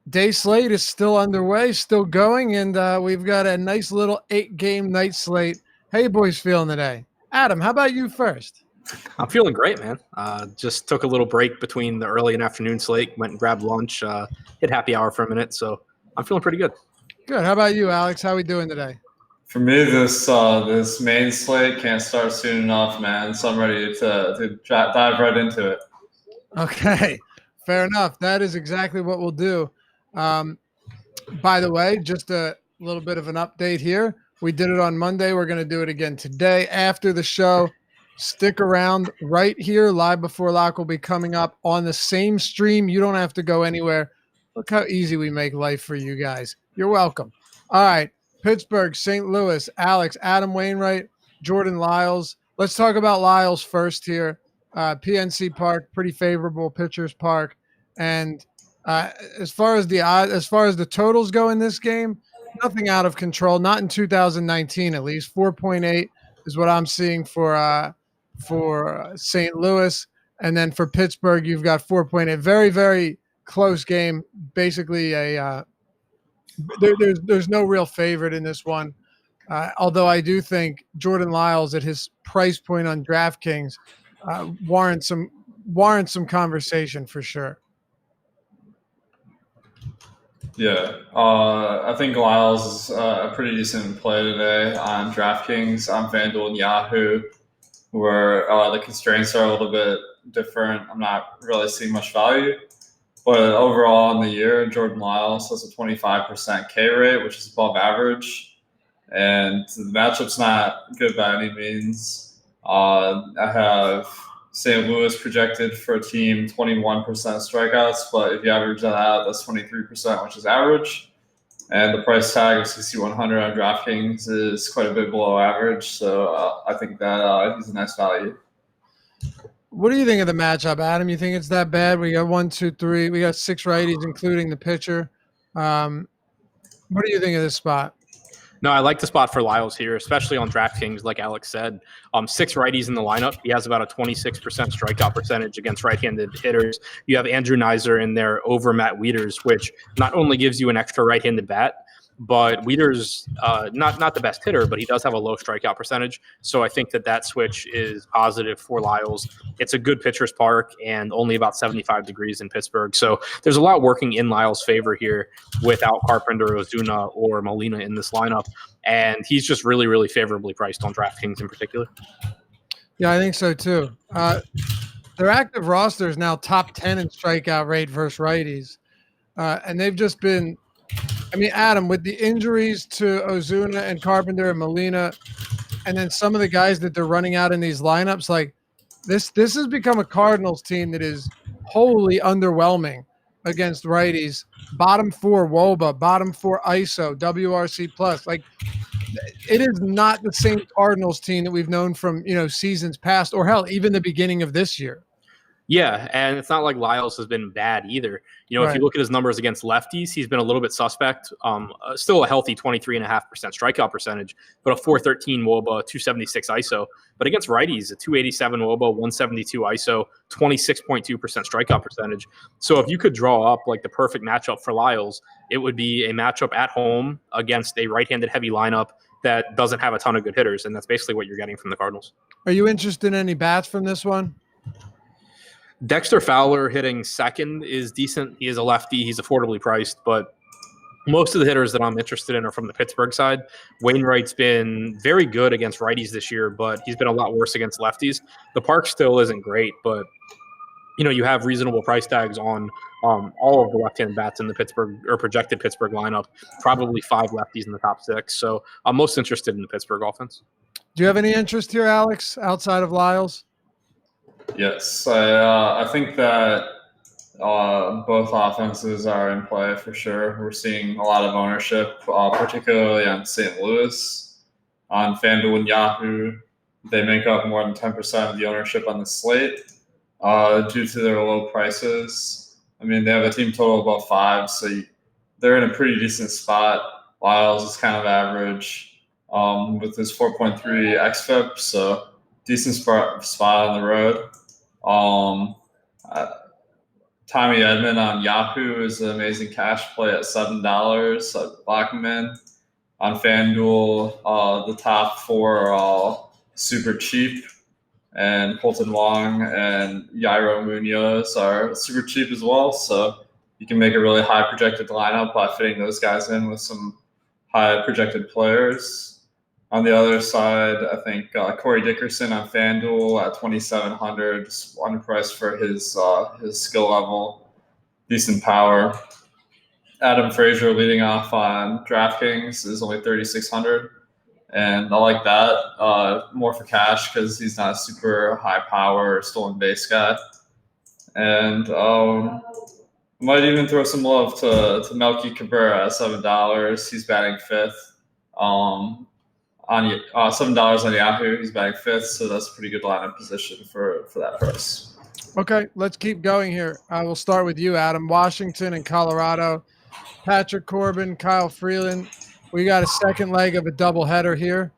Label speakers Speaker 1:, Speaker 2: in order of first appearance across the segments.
Speaker 1: Day slate is still underway, still going, and we've got a nice little 8-game night slate. How you boys feeling today? Adam, how about you first?
Speaker 2: I'm feeling great, man. Just took a little break between the early and afternoon slate, went and grabbed lunch, hit happy hour for a minute, so I'm feeling pretty good.
Speaker 1: Good. How about you, Alex? How we doing today?
Speaker 3: For me, this main slate can't start soon enough, man. So I'm ready to dive right into it.
Speaker 1: Okay, fair enough. That is exactly what we'll do. By the way, just a little bit of an update here. We did it on Monday. We're going to do it again today after the show. Stick around right here. Live Before Lock will be coming up on the same stream. You don't have to go anywhere. Look how easy we make life for you guys. You're welcome. All right. Pittsburgh, St. Louis, Alex, Adam Wainwright, Jordan Lyles. Let's talk about Lyles first here. PNC Park, pretty favorable pitchers park. And as far as the totals go in this game, nothing out of control. Not in 2019, at least. 4.8 is what I'm seeing for St. Louis, and then for Pittsburgh, you've got 4.8. Very, very close game. Basically, there's no real favorite in this one. Although I do think Jordan Lyles at his price point on DraftKings warrants some conversation for sure.
Speaker 3: Yeah, I think Lyles is a pretty decent play today on DraftKings, on FanDuel and Yahoo, where the constraints are a little bit different. I'm not really seeing much value. But overall in the year, Jordan Lyles has a 25% K rate, which is above average. And the matchup's not good by any means. I have St. Louis projected for a team 21% strikeouts, but if you average that out, that's 23%, which is average. And the price tag of 6,100 on DraftKings is quite a bit below average, so I think that he's a nice value.
Speaker 1: What do you think of the matchup, Adam? You think it's that bad? We got 1, 2, 3. We got 6 righties, including the pitcher. What do you think of this spot?
Speaker 2: No, I like the spot for Lyles here, especially on DraftKings, like Alex said. 6 righties in the lineup. He has about a 26% strikeout percentage against right-handed hitters. You have Andrew Knizer in there over Matt Wieters, which not only gives you an extra right-handed bat, but Wieters, not the best hitter, but he does have a low strikeout percentage. So I think that switch is positive for Lyles. It's a good pitcher's park and only about 75 degrees in Pittsburgh. So there's a lot working in Lyles' favor here without Carpenter, Ozuna, or Molina in this lineup. And he's just really, really favorably priced on DraftKings in particular.
Speaker 1: Yeah, I think so too. Their active roster is now top 10 in strikeout rate versus righties. And they've just been – I mean, Adam, with the injuries to Ozuna and Carpenter and Molina, and then some of the guys that they're running out in these lineups, like this has become a Cardinals team that is wholly underwhelming against righties. Bottom 4 WOBA, bottom 4 ISO, WRC plus. Like it is not the same Cardinals team that we've known from seasons past, or hell, even the beginning of this year.
Speaker 2: Yeah, and it's not like Lyles has been bad either.
Speaker 1: Right.
Speaker 2: If you look at his numbers against lefties, he's been a little bit suspect. Still a healthy 23.5% strikeout percentage, but a 413 WOBA, 276 ISO. But against righties, a 287 WOBA, 172 ISO, 26.2% strikeout percentage. So if you could draw up like the perfect matchup for Lyles, it would be a matchup at home against a right-handed heavy lineup that doesn't have a ton of good hitters, and that's basically what you're getting from the Cardinals.
Speaker 1: Are you interested in any bats from this one?
Speaker 2: Dexter Fowler hitting second is decent. He is a lefty. He's affordably priced, but most of the hitters that I'm interested in are from the Pittsburgh side. Wainwright's been very good against righties this year, but he's been a lot worse against lefties. The park still isn't great, but you have reasonable price tags on all of the left-handed bats in the Pittsburgh or projected Pittsburgh lineup, probably 5 lefties in the top 6. So I'm most interested in the Pittsburgh offense.
Speaker 1: Do you have any interest here, Alex, outside of Lyles?
Speaker 3: Yes, I think that both offenses are in play for sure. We're seeing a lot of ownership, particularly on St. Louis. On FanDuel and Yahoo, they make up more than 10% of the ownership on the slate due to their low prices. I mean, they have a team total of about 5, so they're in a pretty decent spot. Lyles is kind of average with his 4.3 xFIP, so decent spot on the road. Tommy Edman on Yahoo is an amazing cash play at $7. Blackman on FanDuel, the top four are all super cheap, and Colton Wong and Yairo Munoz are super cheap as well. So you can make a really high projected lineup by fitting those guys in with some high projected players. On the other side, I think Corey Dickerson on FanDuel at 2,700, just underpriced for his skill level, decent power. Adam Frazier leading off on DraftKings is only 3,600, and I like that more for cash because he's not a super high power stolen base guy. And might even throw some love to Melky Cabrera at $7. He's batting fifth. On $7 on Yahoo, he's batting fifth, so that's a pretty good lineup position for that price.
Speaker 1: Okay, let's keep going here. I will start with you, Adam. Washington and Colorado. Patrick Corbin, Kyle Freeland. We got a second leg of a doubleheader here.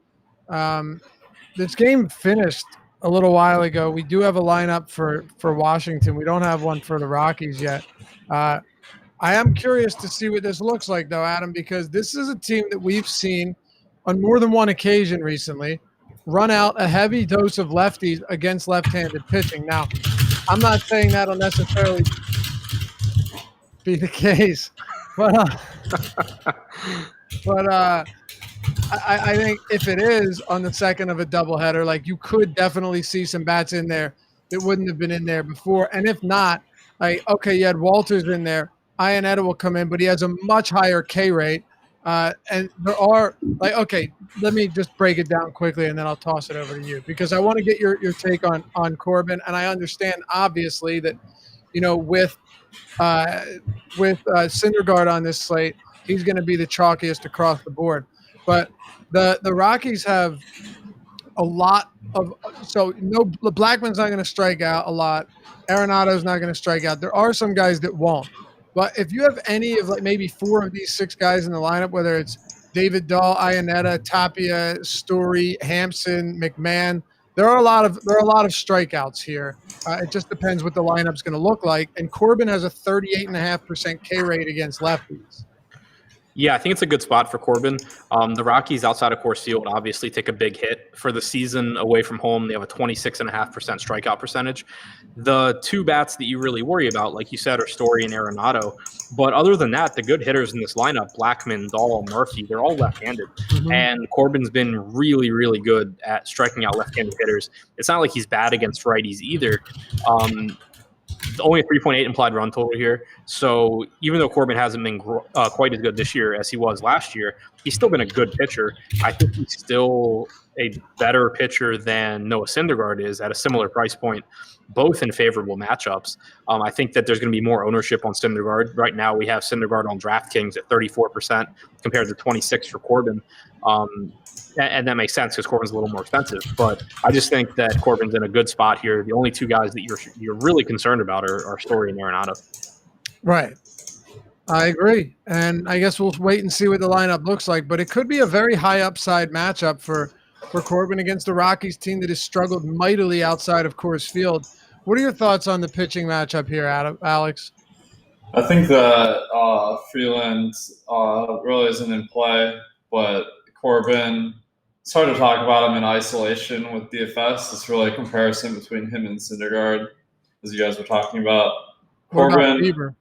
Speaker 1: This game finished a little while ago. We do have a lineup for Washington. We don't have one for the Rockies yet. I am curious to see what this looks like, though, Adam, because this is a team that we've seen on more than one occasion recently run out a heavy dose of lefties against left-handed pitching. Now, I'm not saying that'll necessarily be the case, but I think if it is on the second of a doubleheader, like you could definitely see some bats in there that wouldn't have been in there before. And if not, okay, you had Walters in there. Iannetta will come in, but he has a much higher K rate. And there are okay, let me just break it down quickly and then I'll toss it over to you because I want to get your take on Corbin. And I understand obviously that, with Syndergaard on this slate, he's going to be the chalkiest across the board. But the Rockies have a lot of Blackman's not going to strike out a lot. Arenado's not going to strike out. There are some guys that won't. But if you have any of maybe four of these six guys in the lineup, whether it's David Dahl, Iannetta, Tapia, Story, Hampson, McMahon, there are a lot of strikeouts here. It just depends what the lineup's going to look like. And Corbin has a 38.5% K rate against lefties.
Speaker 2: Yeah, I think it's a good spot for Corbin. The Rockies outside of Coors Field obviously take a big hit for the season away from home. They have a 26.5% strikeout percentage. The two bats that you really worry about, like you said, are Story and Arenado. But other than that, the good hitters in this lineup, Blackman, Dahl, Murphy, they're all left-handed. Mm-hmm. And Corbin's been really, really good at striking out left-handed hitters. It's not like he's bad against righties either. Only a 3.8 implied run total here. So even though Corbin hasn't been quite as good this year as he was last year, he's still been a good pitcher. I think he's still a better pitcher than Noah Syndergaard is at a similar price point, both in favorable matchups. I think that there's going to be more ownership on Syndergaard. Right now we have Syndergaard on DraftKings at 34% compared to 26% for Corbin. And that makes sense because Corbin's a little more expensive. But I just think that Corbin's in a good spot here. The only two guys that you're really concerned about are Story and Arenado.
Speaker 1: Right. I agree. And I guess we'll wait and see what the lineup looks like. But it could be a very high upside matchup for Corbin against the Rockies team that has struggled mightily outside of Coors Field. What are your thoughts on the pitching matchup here, Alex?
Speaker 3: I think that Freeland really isn't in play, but Corbin, it's hard to talk about him in isolation with DFS. It's really a comparison between him and Syndergaard, as you guys were talking about. Corbin.
Speaker 1: Bieber?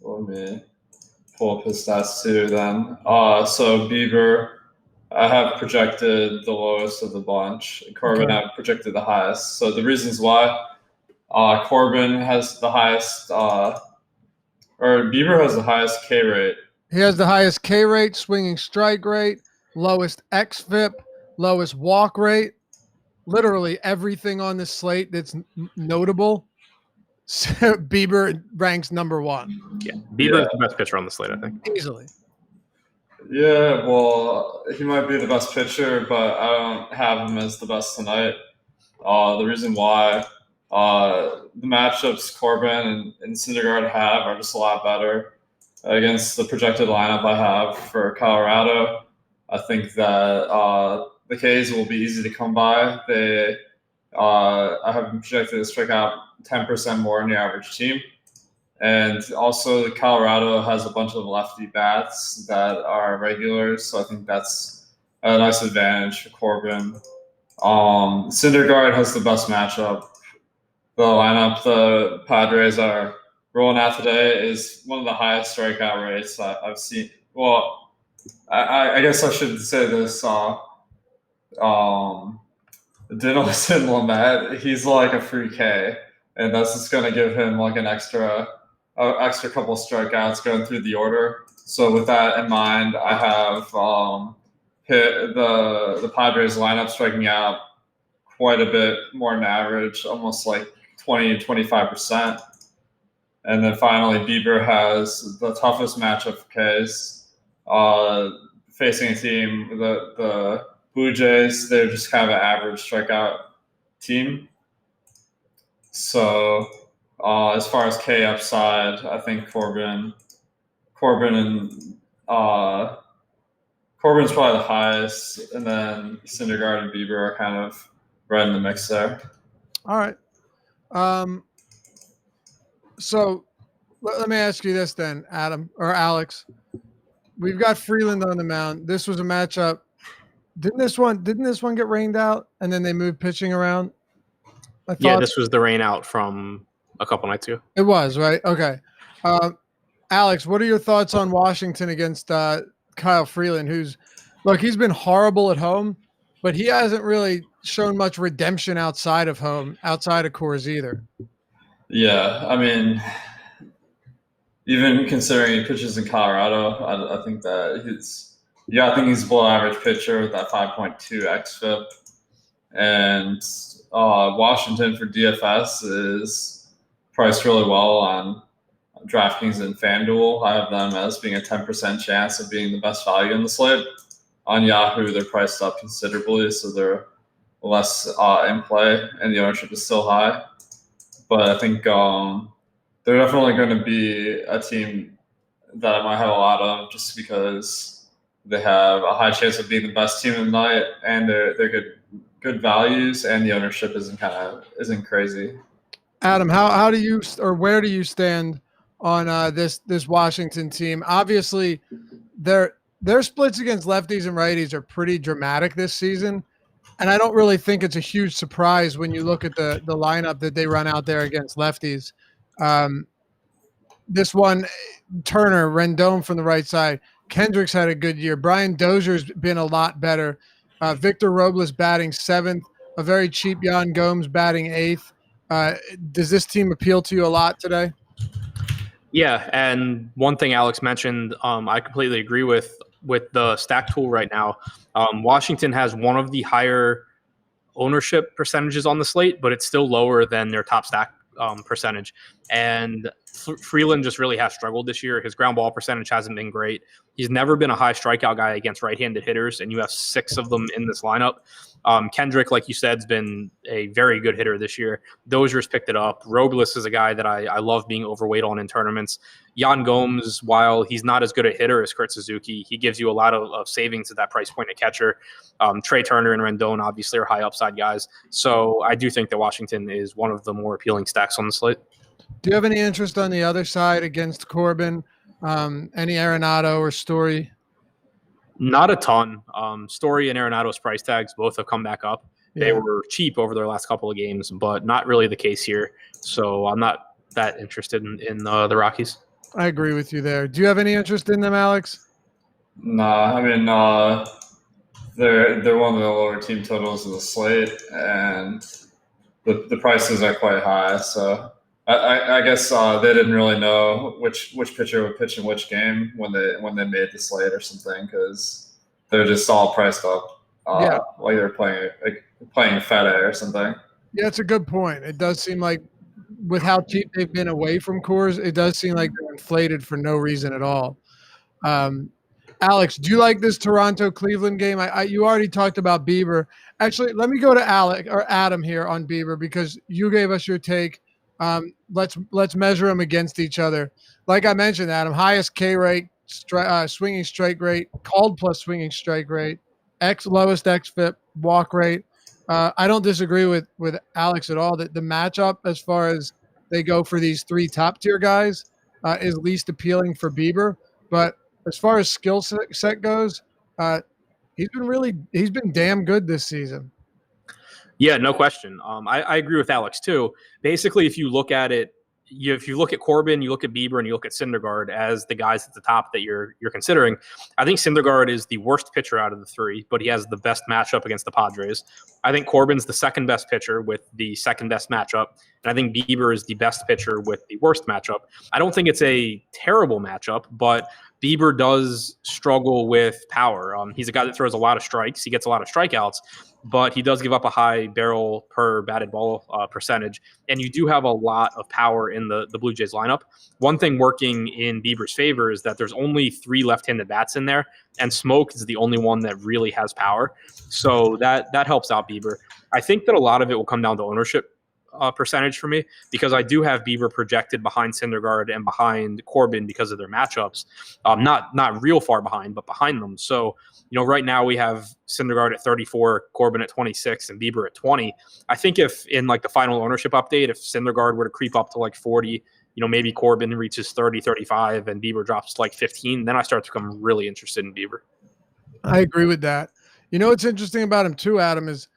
Speaker 3: Let me pull up his stats too then. So Bieber, I have projected the lowest of the bunch. Corbin, I've projected the highest. So the reasons why Corbin has the highest Bieber has the highest K rate.
Speaker 1: He has the highest K rate, swinging strike rate, lowest xFIP, lowest walk rate. Literally everything on this slate that's notable. Bieber ranks number one.
Speaker 2: Yeah, Bieber is the best pitcher on the slate, I think.
Speaker 1: Easily.
Speaker 3: Yeah, well, he might be the best pitcher, but I don't have him as the best tonight. The reason why the matchups Corbin and Syndergaard have are just a lot better against the projected lineup I have for Colorado. I think that the K's will be easy to come by. They I have him projected to strike out 10% more than the average team. And also, Colorado has a bunch of lefty bats that are regulars, so I think that's a nice advantage for Corbin. Syndergaard has the best matchup. The lineup the Padres are rolling out today is one of the highest strikeout rates I've seen. Well, I guess I should say this. Dinelson Lamet, he's like a free K, and that's just going to give him like an extra couple strikeouts going through the order. So with that in mind, I have hit the Padres lineup striking out quite a bit more than average, almost like 20 to 25%. And then finally, Bieber has the toughest matchup for Ks, facing a team, the Blue Jays. They're just kind of an average strikeout team. So as far as K upside, I think Corbin's probably the highest, and then Syndergaard and Bieber are kind of right in the mix there.
Speaker 1: All right. So let me ask you this then, Adam or Alex. We've got Freeland on the mound. This was a matchup. Didn't this one get rained out and then they moved pitching around?
Speaker 2: Yeah, this was the rain out from a couple nights ago.
Speaker 1: It was, right? Okay. Alex, what are your thoughts on Washington against Kyle Freeland, he's been horrible at home, but he hasn't really shown much redemption outside of home, outside of Coors either.
Speaker 3: Yeah, I mean, even considering he pitches in Colorado, I think that I think he's a below average pitcher with that 5.2 xFIP. And Washington for DFS is priced really well on DraftKings and FanDuel. I have them as being a 10% chance of being the best value in the slate. On Yahoo, they're priced up considerably, so they're less in play, and the ownership is still high. But I think they're definitely going to be a team that I might have a lot of, just because they have a high chance of being the best team of the night, and they're good values, and the ownership isn't crazy.
Speaker 1: Adam, how do you, or where do you stand on this Washington team? Obviously, their splits against lefties and righties are pretty dramatic this season, and I don't really think it's a huge surprise when you look at the lineup that they run out there against lefties. This one, Turner, Rendon from the right side. Kendrick's had a good year. Brian Dozier's been a lot better. Victor Robles batting 7th. A very cheap Yan Gomes batting 8th. Does this team appeal to you a lot today?
Speaker 2: Yeah, and one thing Alex mentioned, I completely agree with the stack tool right now. Washington has one of the higher ownership percentages on the slate, but it's still lower than their top stack percentage. And Freeland just really has struggled this year. His ground ball percentage hasn't been great. He's never been a high strikeout guy against right-handed hitters, and you have 6 of them in this lineup. Kendrick, like you said, has been a very good hitter this year. Dozier's picked it up. Robles is a guy that I love being overweight on in tournaments. Yan Gomes, while he's not as good a hitter as Kurt Suzuki, he gives you a lot of savings at that price point at catcher. Trey Turner and Rendon obviously are high upside guys. So I do think that Washington is one of the more appealing stacks on the slate.
Speaker 1: Do you have any interest on the other side against Corbin? Any Arenado or Story?
Speaker 2: Not a ton. Story and Arenado's price tags both have come back up. They were cheap over their last couple of games, but not really the case here. So I'm not that interested in the Rockies.
Speaker 1: I agree with you there. Do you have any interest in them, Alex?
Speaker 3: Nah, I mean, they're one of the lower team totals of the slate, and the prices are quite high. So I guess they didn't really know which pitcher would pitch in which game when they made the slate or something, because they're just all priced up like they're playing Fede or something.
Speaker 1: Yeah, it's a good point. It does seem like with how cheap they've been away from Coors, it does seem like they're inflated for no reason at all. Alex, do you like this Toronto-Cleveland game? You already talked about Bieber. Actually, let me go to Adam here on Bieber, because you gave us your take. Let's measure them against each other. Like I mentioned, Adam, highest K rate, swinging strike rate, called plus swinging strike rate, lowest xFIP, walk rate. I don't disagree with Alex at all that the matchup, as far as they go for these three top tier guys, is least appealing for Bieber. But as far as skill set goes, uh, he's been damn good this season.
Speaker 2: Yeah, no question. I agree with Alex too. Basically, if you look at it, if you look at Corbin, you look at Bieber, and you look at Syndergaard as the guys at the top that you're considering. I think Syndergaard is the worst pitcher out of the three, but he has the best matchup against the Padres. I think Corbin's the second best pitcher with the second best matchup, and I think Bieber is the best pitcher with the worst matchup. I don't think it's a terrible matchup, but Bieber does struggle with power. He's a guy that throws a lot of strikes. He gets a lot of strikeouts, but he does give up a high barrel per batted ball percentage. And you do have a lot of power in the Blue Jays lineup. One thing working in Bieber's favor is that there's only 3 left-handed bats in there, and Smoke is the only one that really has power. So that helps out Bieber. I think that a lot of it will come down to ownership percentage for me, because I do have Bieber projected behind Syndergaard and behind Corbin because of their matchups. Not real far behind, but behind them. So, right now we have Syndergaard at 34, Corbin at 26, and Bieber at 20. I think if in like the final ownership update, if Syndergaard were to creep up to like 40, maybe Corbin reaches 30, 35, and Bieber drops to like 15, then I start to become really interested in Bieber.
Speaker 1: I agree with that. What's interesting about him too, Adam, is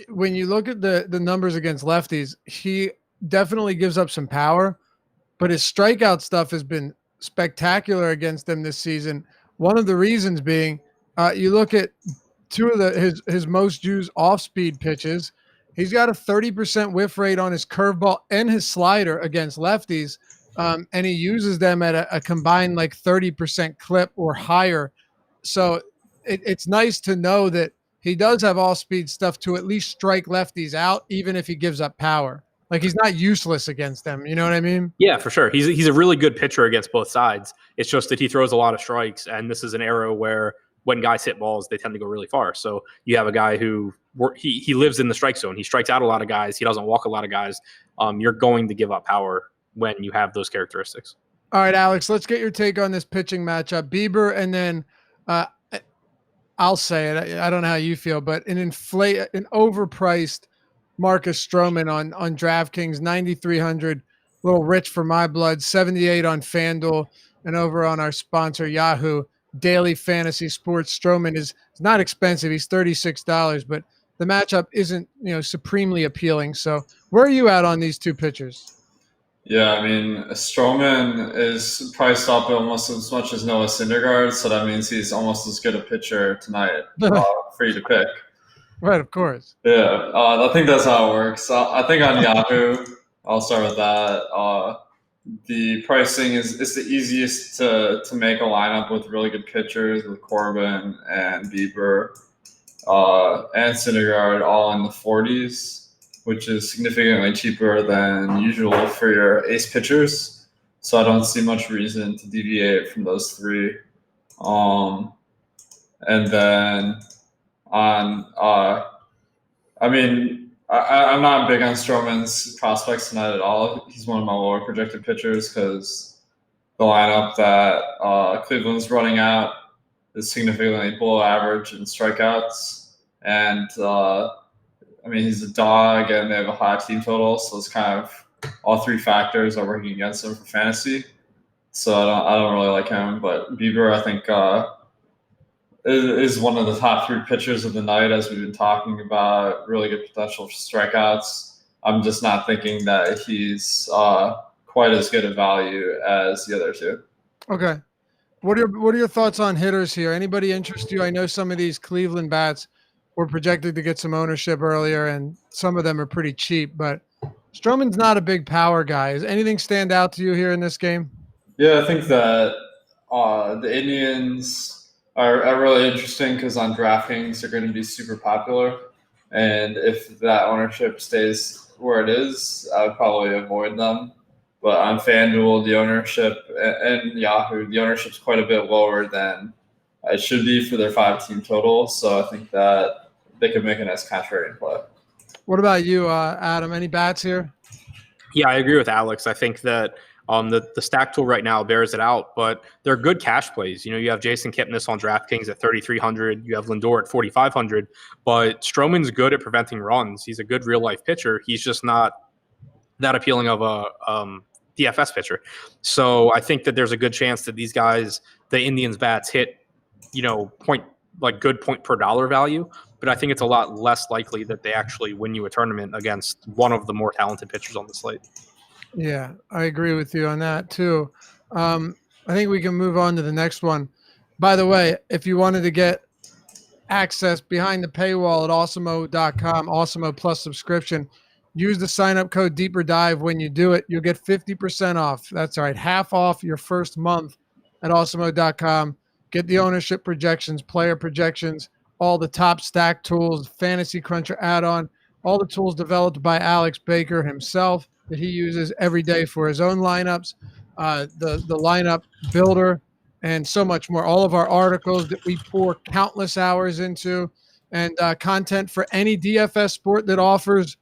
Speaker 1: when you look at the numbers against lefties, he definitely gives up some power, but his strikeout stuff has been spectacular against them this season. One of the reasons being, you look at two of his most used off-speed pitches. He's got a 30% whiff rate on his curveball and his slider against lefties, and he uses them at a combined like 30% clip or higher. So it's nice to know that he does have all-speed stuff to at least strike lefties out, even if he gives up power. Like, he's not useless against them. You know what I mean?
Speaker 2: Yeah, for sure. He's a really good pitcher against both sides. It's just that he throws a lot of strikes, and this is an era where when guys hit balls, they tend to go really far. So you have a guy who he lives in the strike zone. He strikes out a lot of guys. He doesn't walk a lot of guys. You're going to give up power when you have those characteristics.
Speaker 1: All right, Alex, let's get your take on this pitching matchup. Bieber, and then I'll say it. I don't know how you feel, but an overpriced Marcus Stroman on DraftKings, 9,300, a little rich for my blood, 78 on FanDuel, and over on our sponsor Yahoo Daily Fantasy Sports. Stroman is not expensive. He's $36, but the matchup isn't supremely appealing. So where are you at on these two pitchers?
Speaker 3: Yeah, I mean, Stroman is priced up almost as much as Noah Syndergaard, so that means he's almost as good a pitcher tonight for you to pick.
Speaker 1: Right, of course.
Speaker 3: Yeah, I think that's how it works. I think on Yahoo, I'll start with that. The pricing is the easiest to make a lineup with really good pitchers, with Corbin and Bieber and Syndergaard all in the 40s. Which is significantly cheaper than usual for your ace pitchers. So I don't see much reason to deviate from those three. And then on, I'm not big on Stroman's prospects tonight at all. He's one of my lower projected pitchers because the lineup that Cleveland's running out is significantly below average in strikeouts. And, he's a dog and they have a high team total, so it's kind of all three factors are working against him for fantasy. So I don't really like him, but Bieber I think is one of the top 3 pitchers of the night, as we've been talking about. Really good potential for strikeouts. I'm just not thinking that he's quite as good a value as the other two.
Speaker 1: Okay, what are your thoughts on hitters here? Anybody interest you? I know some of these Cleveland bats were projected to get some ownership earlier, and some of them are pretty cheap, but Stroman's not a big power guy. Does anything stand out to you here in this game?
Speaker 3: Yeah, I think that the Indians are really interesting because on DraftKings they're going to be super popular, and if that ownership stays where it is, I would probably avoid them. But on FanDuel, the ownership and Yahoo, the ownership's quite a bit lower than it should be for their 5-team total. So I think that they could make a nice contrarian play.
Speaker 1: What about you, Adam? Any bats here?
Speaker 2: Yeah, I agree with Alex. I think that The stack tool right now bears it out, but they're good cash plays. You have Jason Kipnis on DraftKings at 3,300. You have Lindor at 4,500. But Stroman's good at preventing runs. He's a good real life pitcher. He's just not that appealing of a DFS pitcher. So I think that there's a good chance that these guys, the Indians bats, hit good point per dollar value. But I think it's a lot less likely that they actually win you a tournament against one of the more talented pitchers on the slate.
Speaker 1: Yeah, I agree with you on that too. I think we can move on to the next one. By the way, if you wanted to get access behind the paywall at awesemo.com, Awesemo Plus subscription, use the sign-up code Deeper Dive when you do it. You'll get 50% off. That's right, half off your first month at awesemo.com. Get the ownership projections, player projections, all the top stack tools, Fantasy Cruncher add-on, all the tools developed by Alex Baker himself that he uses every day for his own lineups, the lineup builder, and so much more. All of our articles that we pour countless hours into, and content for any DFS sport that offers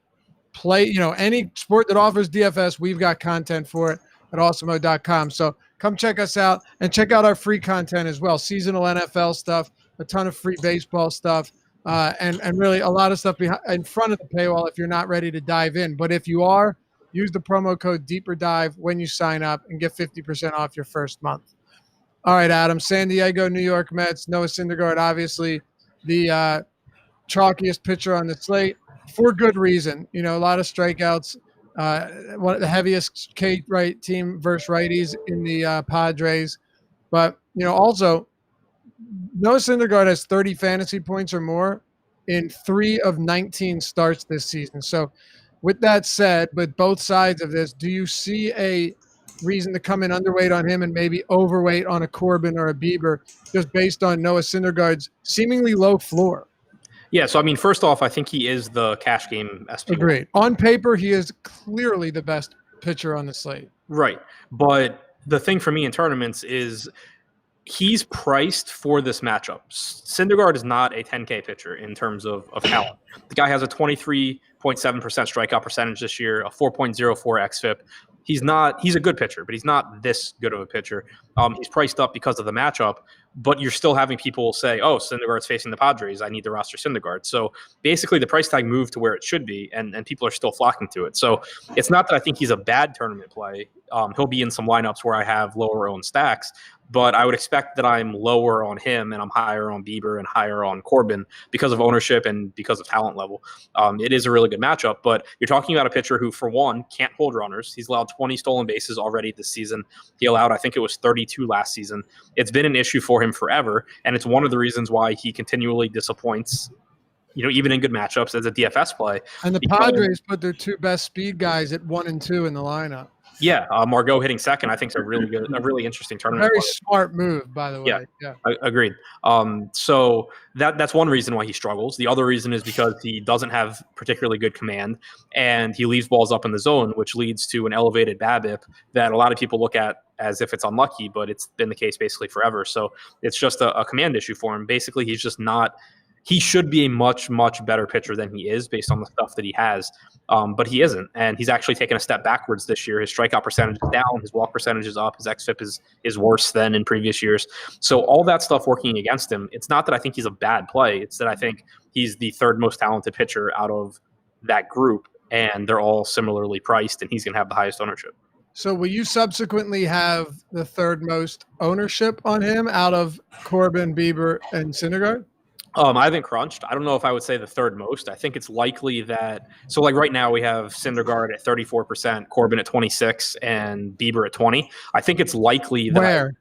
Speaker 1: any sport that offers DFS, we've got content for it at awesemo.com. So come check us out and check out our free content as well. Seasonal NFL stuff, a ton of free baseball stuff, and really a lot of stuff in front of the paywall if you're not ready to dive in. But if you are, use the promo code Deeper Dive when you sign up and get 50% off your first month. All right, Adam. San Diego, New York Mets. Noah Syndergaard, obviously the chalkiest pitcher on the slate for good reason. A lot of strikeouts. One of the heaviest K right team versus righties in the Padres. But, also Noah Syndergaard has 30 fantasy points or more in 3 of 19 starts this season. So with that said, with both sides of this, do you see a reason to come in underweight on him and maybe overweight on a Corbin or a Bieber just based on Noah Syndergaard's seemingly low floor?
Speaker 2: Yeah, so first off, I think he is the cash game SP.
Speaker 1: Agreed. On paper, he is clearly the best pitcher on the slate.
Speaker 2: Right. But the thing for me in tournaments is he's priced for this matchup. Syndergaard is not a 10K pitcher in terms of talent. The guy has a 23.7% strikeout percentage this year, a 4.04 xFIP. He's a good pitcher, but he's not this good of a pitcher. He's priced up because of the matchup, but you're still having people say, oh, Syndergaard's facing the Padres, I need to roster Syndergaard. So basically the price tag moved to where it should be, and people are still flocking to it. So it's not that I think he's a bad tournament play. He'll be in some lineups where I have lower owned stacks, but I would expect that I'm lower on him and I'm higher on Bieber and higher on Corbin because of ownership and because of talent level. It is a really good matchup, but you're talking about a pitcher who, for one, can't hold runners. He's allowed 20 stolen bases already this season. He allowed, I think it was 32 last season. It's been an issue for him forever, and it's one of the reasons why he continually disappoints, even in good matchups as a DFS play.
Speaker 1: And the Padres put their 2 best speed guys at 1 and 2 in the lineup.
Speaker 2: Yeah, Margot hitting second, I think, is a really interesting tournament.
Speaker 1: Very smart move, by the way.
Speaker 2: Yeah. Agreed. So that's one reason why he struggles. The other reason is because he doesn't have particularly good command, and he leaves balls up in the zone, which leads to an elevated BABIP that a lot of people look at as if it's unlucky, but it's been the case basically forever. So it's just a command issue for him. Basically, he's just not. He should be a much, much better pitcher than he is based on the stuff that he has, but he isn't. And he's actually taken a step backwards this year. His strikeout percentage is down. His walk percentage is up. His xFIP is worse than in previous years. So all that stuff working against him, it's not that I think he's a bad play. It's that I think he's the 3rd most talented pitcher out of that group, and they're all similarly priced, and he's going to have the highest ownership.
Speaker 1: So will you subsequently have the 3rd most ownership on him out of Corbin, Bieber, and Syndergaard?
Speaker 2: I haven't crunched. I don't know if I would say the 3rd most. I think it's likely that – so like right now we have Syndergaard at 34%, Corbin at 26%, and Bieber at 20%. I think it's likely that –
Speaker 1: Where?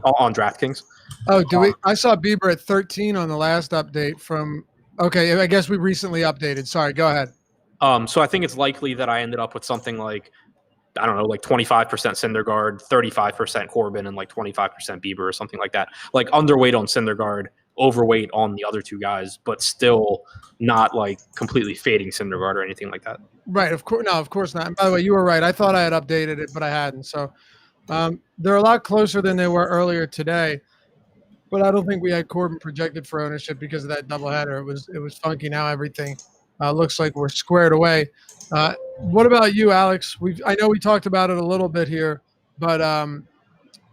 Speaker 2: On DraftKings.
Speaker 1: Oh, do we? I saw Bieber at 13 on the last update from – okay, I guess we recently updated. Sorry, go ahead.
Speaker 2: So I think it's likely that I ended up with something like – I don't know, like 25% Syndergaard, 35% Corbin, and like 25% Bieber or something like that. Like underweight on Syndergaard, overweight on the other 2 guys, but still not like completely fading Syndergaard or anything like that.
Speaker 1: Right. Of course. No, of course not. And by the way, you were right. I thought I had updated it, but I hadn't. So they're a lot closer than they were earlier today. But I don't think we had Corbin projected for ownership because of that doubleheader. It was funky. Now everything looks like we're squared away. What about you, Alex? I know we talked about it a little bit here, but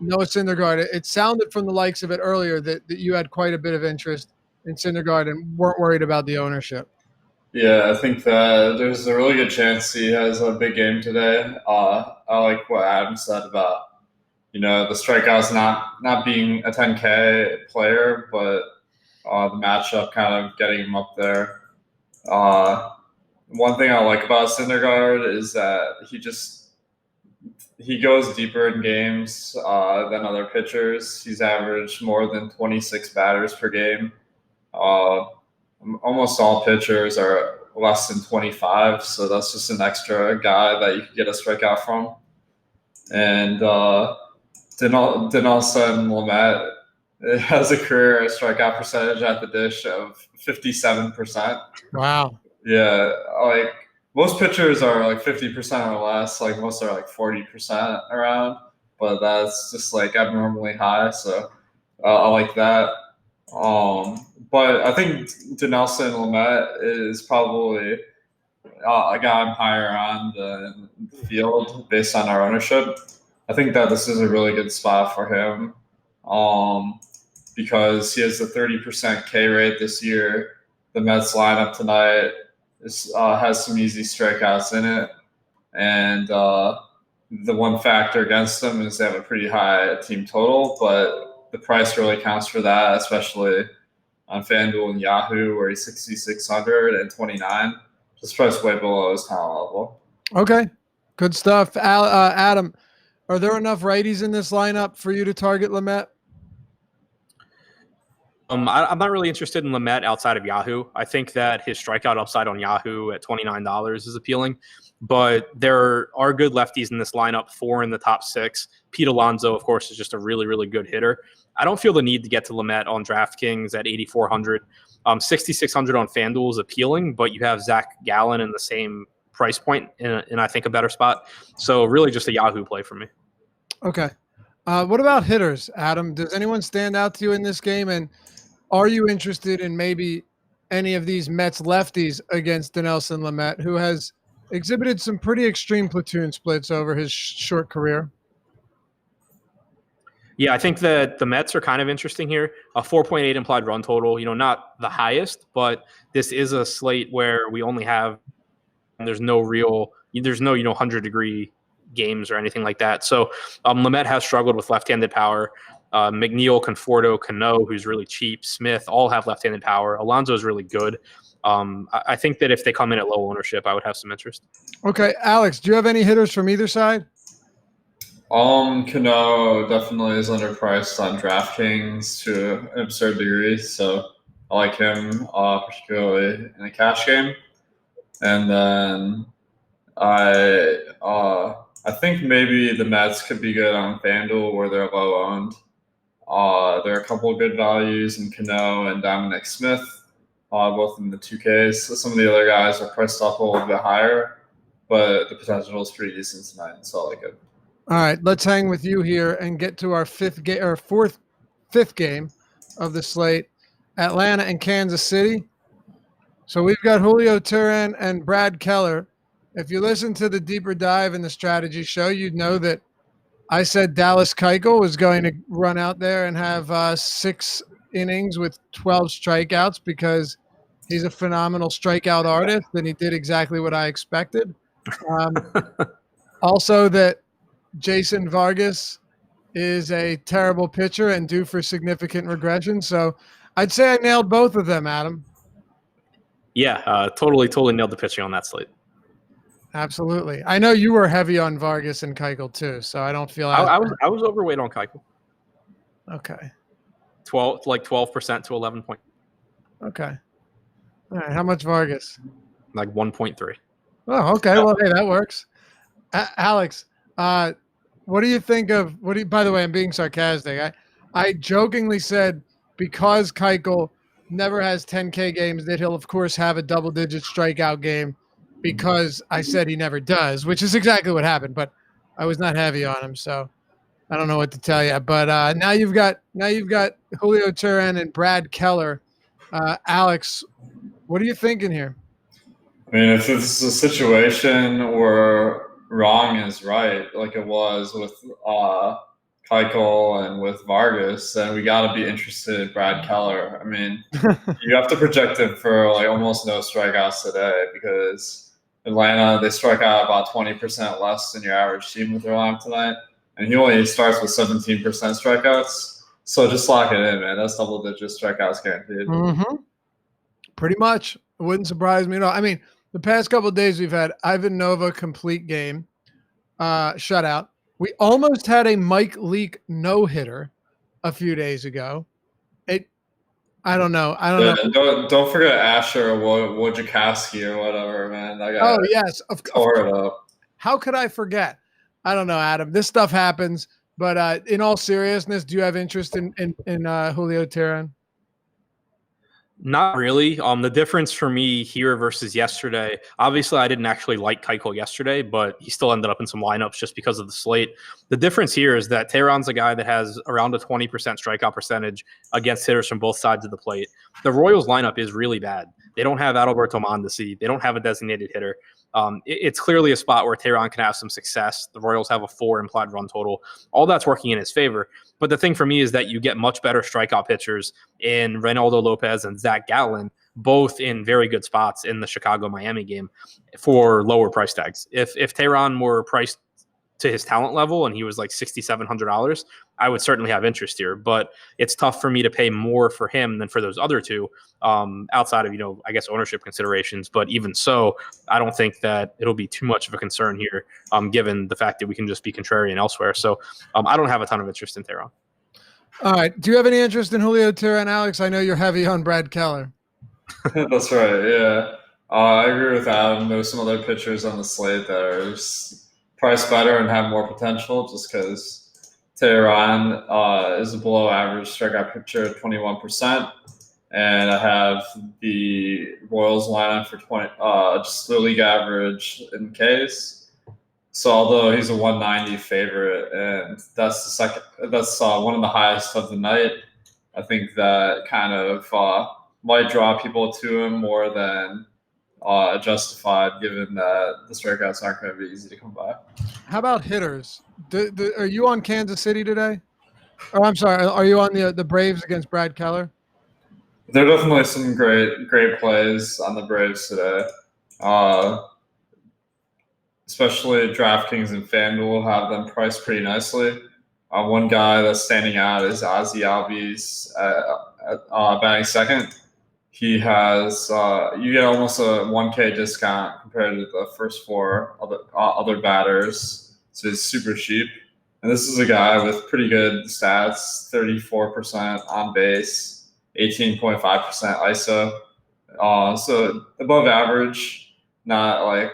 Speaker 1: Noah Syndergaard. It sounded from the likes of it earlier that you had quite a bit of interest in Syndergaard and weren't worried about the ownership.
Speaker 3: Yeah, I think that there's a really good chance he has a big game today. I like what Adam said about the strikeouts not being a 10K player, but the matchup kind of getting him up there. One thing I like about Syndergaard is that he goes deeper in games than other pitchers. He's averaged more than 26 batters per game. Almost all pitchers are less than 25, so that's just an extra guy that you could get a strikeout from. And Dinelson Lamet has a career strikeout percentage at the dish of 57%.
Speaker 1: Wow.
Speaker 3: Yeah, like most pitchers are like 50% or less. Like most are like 40% around, but that's just like abnormally high. So I like that. But I think Dinelson Lamet is probably a guy I'm higher on the field based on our ownership. I think that this is a really good spot for him because he has a 30% K rate this year. The Mets lineup tonight has some easy strikeouts in it. And the one factor against them is they have a pretty high team total, but the price really counts for that, especially on FanDuel and Yahoo, where he's 6,629. This price way below his talent level.
Speaker 1: Okay, good stuff. Adam, are there enough righties in this lineup for you to target Lamet?
Speaker 2: I'm not really interested in Lamet outside of Yahoo. I think that his strikeout upside on Yahoo at $29 is appealing, but there are good lefties in this lineup, 4 in the top 6. Pete Alonso, of course, is just a really, really good hitter. I don't feel the need to get to Lamet on DraftKings at 8,400. 6,600 on FanDuel is appealing, but you have Zach Gallen in the same price point in I think, a better spot. So really just a Yahoo play for me.
Speaker 1: Okay. What about hitters, Adam? Does anyone stand out to you in this game? And are you interested in maybe any of these Mets lefties against Dinelson Lamet, who has exhibited some pretty extreme platoon splits over his short career?
Speaker 2: Yeah, I think that the Mets are kind of interesting here. A 4.8 implied run total, not the highest, but this is a slate where we only have, and there's no 100-degree games or anything like that. So Lamet has struggled with left-handed power. McNeil, Conforto, Cano, who's really cheap, Smith, all have left-handed power. Alonso is really good. I think that if they come in at low ownership, I would have some interest.
Speaker 1: Okay, Alex, do you have any hitters from either side?
Speaker 3: Cano definitely is underpriced on DraftKings to an absurd degree, so I like him particularly in a cash game. And then I think maybe the Mets could be good on FanDuel where they're low owned. There are a couple of good values in Cano and Dominic Smith, both in the 2Ks. So some of the other guys are priced up a little bit higher, but the potential is pretty decent tonight, so I like it.
Speaker 1: All right, let's hang with you here and get to our fifth game of the slate, Atlanta and Kansas City. So we've got Julio Turan and Brad Keller. If you listen to the deeper dive in the strategy show, you'd know that I said Dallas Keuchel was going to run out there and have 6 innings with 12 strikeouts because he's a phenomenal strikeout artist, and he did exactly what I expected. Also that Jason Vargas is a terrible pitcher and due for significant regression. So I'd say I nailed both of them, Adam.
Speaker 2: Yeah, totally nailed the pitching on that slate.
Speaker 1: Absolutely. I know you were heavy on Vargas and Keuchel too, so I don't feel
Speaker 2: I was overweight on Keuchel.
Speaker 1: Okay.
Speaker 2: 12% to 11 point.
Speaker 1: Okay. All right. How much Vargas?
Speaker 2: Like 1.3.
Speaker 1: Oh, okay. Well, hey, that works. Alex, what do you think of by the way, I'm being sarcastic. I jokingly said because Keuchel never has 10K games that he'll of course have a double-digit strikeout game because I said he never does, which is exactly what happened, but I was not heavy on him, so I don't know what to tell you. But now you've got Julio Turan and Brad Keller. Alex, what are you thinking here?
Speaker 3: I mean, if it's a situation where wrong is right, like it was with Keuchel and with Vargas, then we got to be interested in Brad Keller. I mean, you have to project him for like almost no strikeouts today because Atlanta, they strike out about 20% less than your average team with their lineup tonight. And he only starts with 17% strikeouts. So just lock it in, man. That's double-digit strikeouts guaranteed.
Speaker 1: Mm-hmm. Pretty much. It wouldn't surprise me at all. I mean, the past couple of days we've had Ivan Nova complete game, shutout. We almost had a Mike Leake no-hitter a few days ago. I don't know.
Speaker 3: Don't forget Asher or Wojciechowski or whatever, man.
Speaker 1: Yes.
Speaker 3: Tore it up.
Speaker 1: How could I forget? I don't know, Adam. This stuff happens. But in all seriousness, do you have interest in Julio Teheran?
Speaker 2: Not really. The difference for me here versus yesterday, obviously I didn't actually like Keuchel yesterday, but he still ended up in some lineups just because of the slate. The difference here is that Teheran's a guy that has around a 20% strikeout percentage against hitters from both sides of the plate. The Royals lineup is really bad. They don't have Adalberto Mondesi. They don't have a designated hitter. It's clearly a spot where Teheran can have some success. The Royals have a 4 implied run total. All that's working in his favor. But the thing for me is that you get much better strikeout pitchers in Reynaldo Lopez and Zach Gallen, both in very good spots in the Chicago-Miami game for lower price tags. If Teheran were priced to his talent level and he was like $6,700, I would certainly have interest here. But it's tough for me to pay more for him than for those other two, outside of, I guess, ownership considerations. But even so, I don't think that it'll be too much of a concern here, given the fact that we can just be contrarian elsewhere. So I don't have a ton of interest in Teheran.
Speaker 1: All right. Do you have any interest in Julio Teheran, Alex? I know you're heavy on Brad Keller.
Speaker 3: That's right, yeah. I agree with Adam. There's some other pitchers on the slate that are priced better and have more potential just because Teheran is a below average strikeout pitcher at 21%. And I have the Royals lineup for 20, just the league average in Ks. So although he's a 190 favorite, and that's one of the highest of the night, I think that kind of might draw people to him more than justified, given that the strikeouts aren't going to be easy to come by.
Speaker 1: How about hitters? Are you on Kansas City today? Or I'm sorry, are you on the Braves against Brad Keller?
Speaker 3: There are definitely some great plays on the Braves today. Especially DraftKings and FanDuel have them priced pretty nicely. One guy that's standing out is Ozzie Albies batting second. He has you get almost a 1K discount compared to the first 4 other batters, so he's super cheap. And this is a guy with pretty good stats: 34% on base, 18.5% ISO, so above average. Not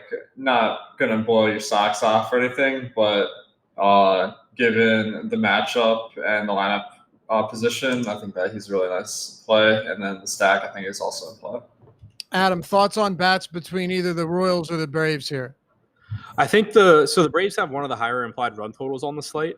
Speaker 3: gonna blow your socks off or anything, but given the matchup and the lineup position, I think that he's a really nice play. And then the stack, I think, is also in play.
Speaker 1: Adam, thoughts on bats between either the Royals or the Braves here?
Speaker 2: I think the Braves have one of the higher implied run totals on the slate,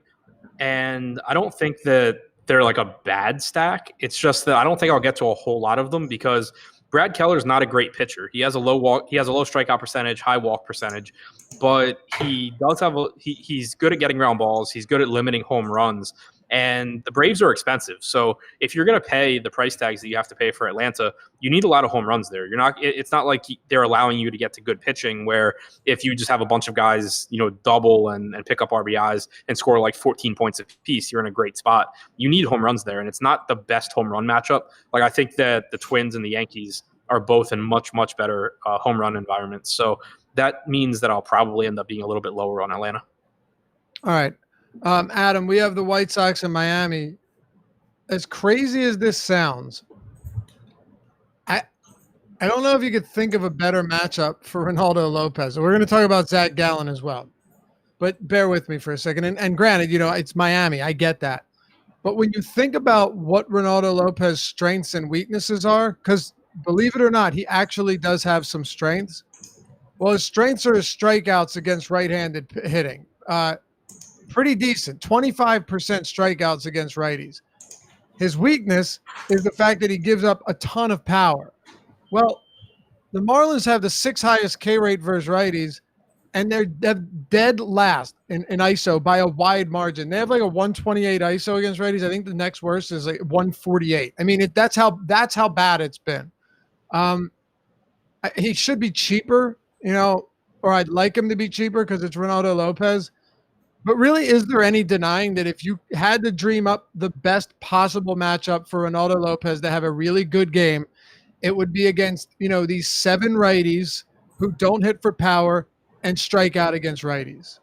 Speaker 2: and I don't think that they're like a bad stack. It's just that I don't think I'll get to a whole lot of them because Brad Keller's not a great pitcher. He has a low strikeout percentage, high walk percentage, but he does have he's good at getting ground balls. He's good at limiting home runs, and the Braves are expensive. So if you're going to pay the price tags that you have to pay for Atlanta, you need a lot of home runs there. It's not like they're allowing you to get to good pitching where if you just have a bunch of guys, double and pick up RBIs and score like 14 points apiece, you're in a great spot. You need home runs there, and it's not the best home run matchup. Like I think that the Twins and the Yankees are both in much, much better home run environments. So that means that I'll probably end up being a little bit lower on Atlanta.
Speaker 1: All right. Adam, we have the White Sox in Miami. As crazy as this sounds, I don't know if you could think of a better matchup for Reynaldo Lopez. We're going to talk about Zach Gallen as well. But bear with me for a second. And granted, it's Miami. I get that. But when you think about what Reynaldo Lopez's strengths and weaknesses are, because believe it or not, he actually does have some strengths. Well, his strengths are his strikeouts against right-handed hitting. Pretty decent, 25% strikeouts against righties. His weakness is the fact that he gives up a ton of power. Well, the Marlins have the 6th highest K rate versus righties, and they're dead last in ISO by a wide margin. They have like a 128 ISO against righties. I think the next worst is like 148. I mean, that's how bad it's been. He should be cheaper, or I'd like him to be cheaper because it's Ronaldo Lopez. But really, is there any denying that if you had to dream up the best possible matchup for Ronaldo Lopez to have a really good game, it would be against, these 7 righties who don't hit for power and strike out against righties.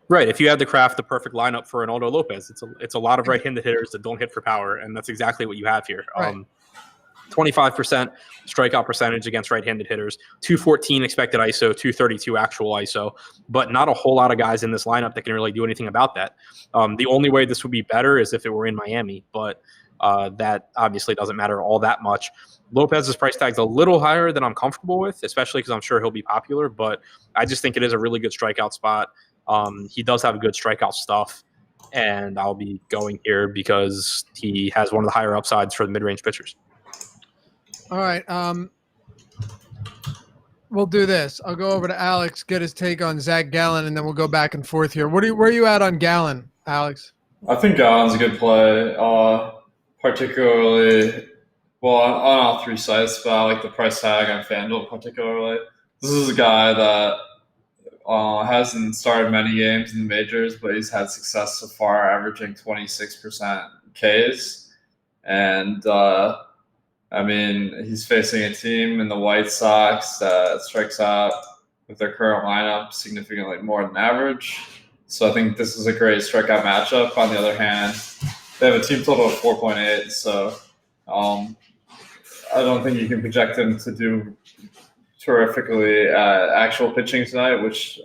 Speaker 2: Right. If you had to craft the perfect lineup for Ronaldo Lopez, it's a lot of right-handed hitters that don't hit for power, and that's exactly what you have here.
Speaker 1: Right.
Speaker 2: 25% strikeout percentage against right-handed hitters, 214 expected ISO, 232 actual ISO, but not a whole lot of guys in this lineup that can really do anything about that. The only way this would be better is if it were in Miami, but that obviously doesn't matter all that much. Lopez's price tag's a little higher than I'm comfortable with, especially because I'm sure he'll be popular, but I just think it is a really good strikeout spot. He does have good strikeout stuff, and I'll be going here because he has one of the higher upsides for the mid-range pitchers.
Speaker 1: All right. We'll do this. I'll go over to Alex, get his take on Zach Gallen, and then we'll go back and forth here. Where are you at on Gallen, Alex?
Speaker 3: I think Gallen's a good play, particularly on all 3 sites, but I like the price tag on FanDuel particularly. This is a guy that hasn't started many games in the majors, but he's had success so far, averaging 26% Ks. And he's facing a team in the White Sox that strikes out with their current lineup significantly more than average. So I think this is a great strikeout matchup. On the other hand, they have a team total of 4.8, so I don't think you can project him to do terrifically at actual pitching tonight, which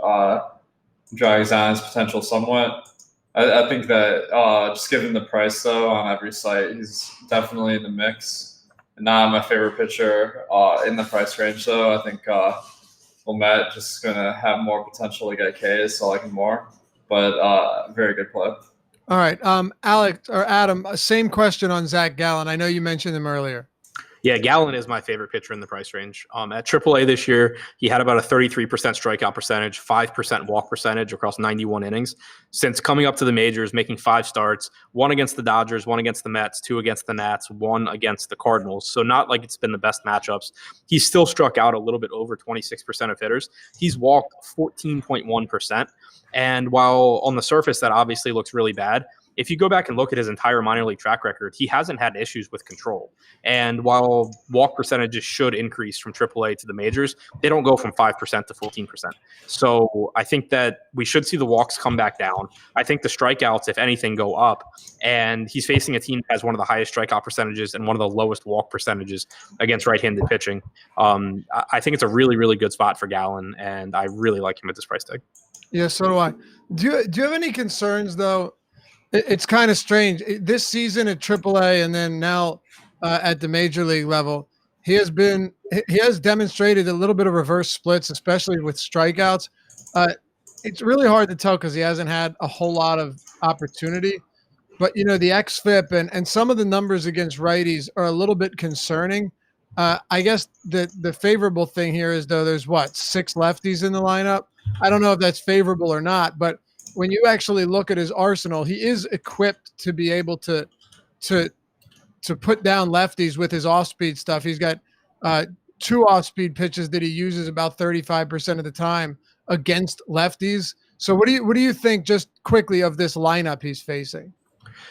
Speaker 3: drags down his potential somewhat. I think that just given the price, though, on every site, he's definitely in the mix. Not my favorite pitcher in the price range, though. I think Lamet just going to have more potential to get Ks, so I like him more. But very good play.
Speaker 1: All right. Alex or Adam, same question on Zach Gallen. I know you mentioned him earlier.
Speaker 2: Yeah, Gallen is my favorite pitcher in the price range. At AAA this year, he had about a 33% strikeout percentage, 5% walk percentage across 91 innings. Since coming up to the majors, making 5 starts, 1 against the Dodgers, 1 against the Mets, 2 against the Nats, 1 against the Cardinals. So not like it's been the best matchups. He's still struck out a little bit over 26% of hitters. He's walked 14.1%. And while on the surface that obviously looks really bad, if you go back and look at his entire minor league track record, he hasn't had issues with control. And while walk percentages should increase from AAA to the majors, they don't go from 5% to 14%. So I think that we should see the walks come back down. I think the strikeouts, if anything, go up. And he's facing a team that has one of the highest strikeout percentages and one of the lowest walk percentages against right-handed pitching. I think it's a really, really good spot for Gallen, and I really like him at this price tag.
Speaker 1: Yeah, so do I. Do you have any concerns, though? It's kind of strange. This season at AAA and then now at the major league level, he has demonstrated a little bit of reverse splits, especially with strikeouts. It's really hard to tell because he hasn't had a whole lot of opportunity. But, the xFIP and some of the numbers against righties are a little bit concerning. I guess the favorable thing here is, though, there's 6 lefties in the lineup. I don't know if that's favorable or not, but when you actually look at his arsenal, he is equipped to be able to put down lefties with his off-speed stuff. He's got 2 off-speed pitches that he uses about 35% of the time against lefties. So what do you think, just quickly, of this lineup he's facing?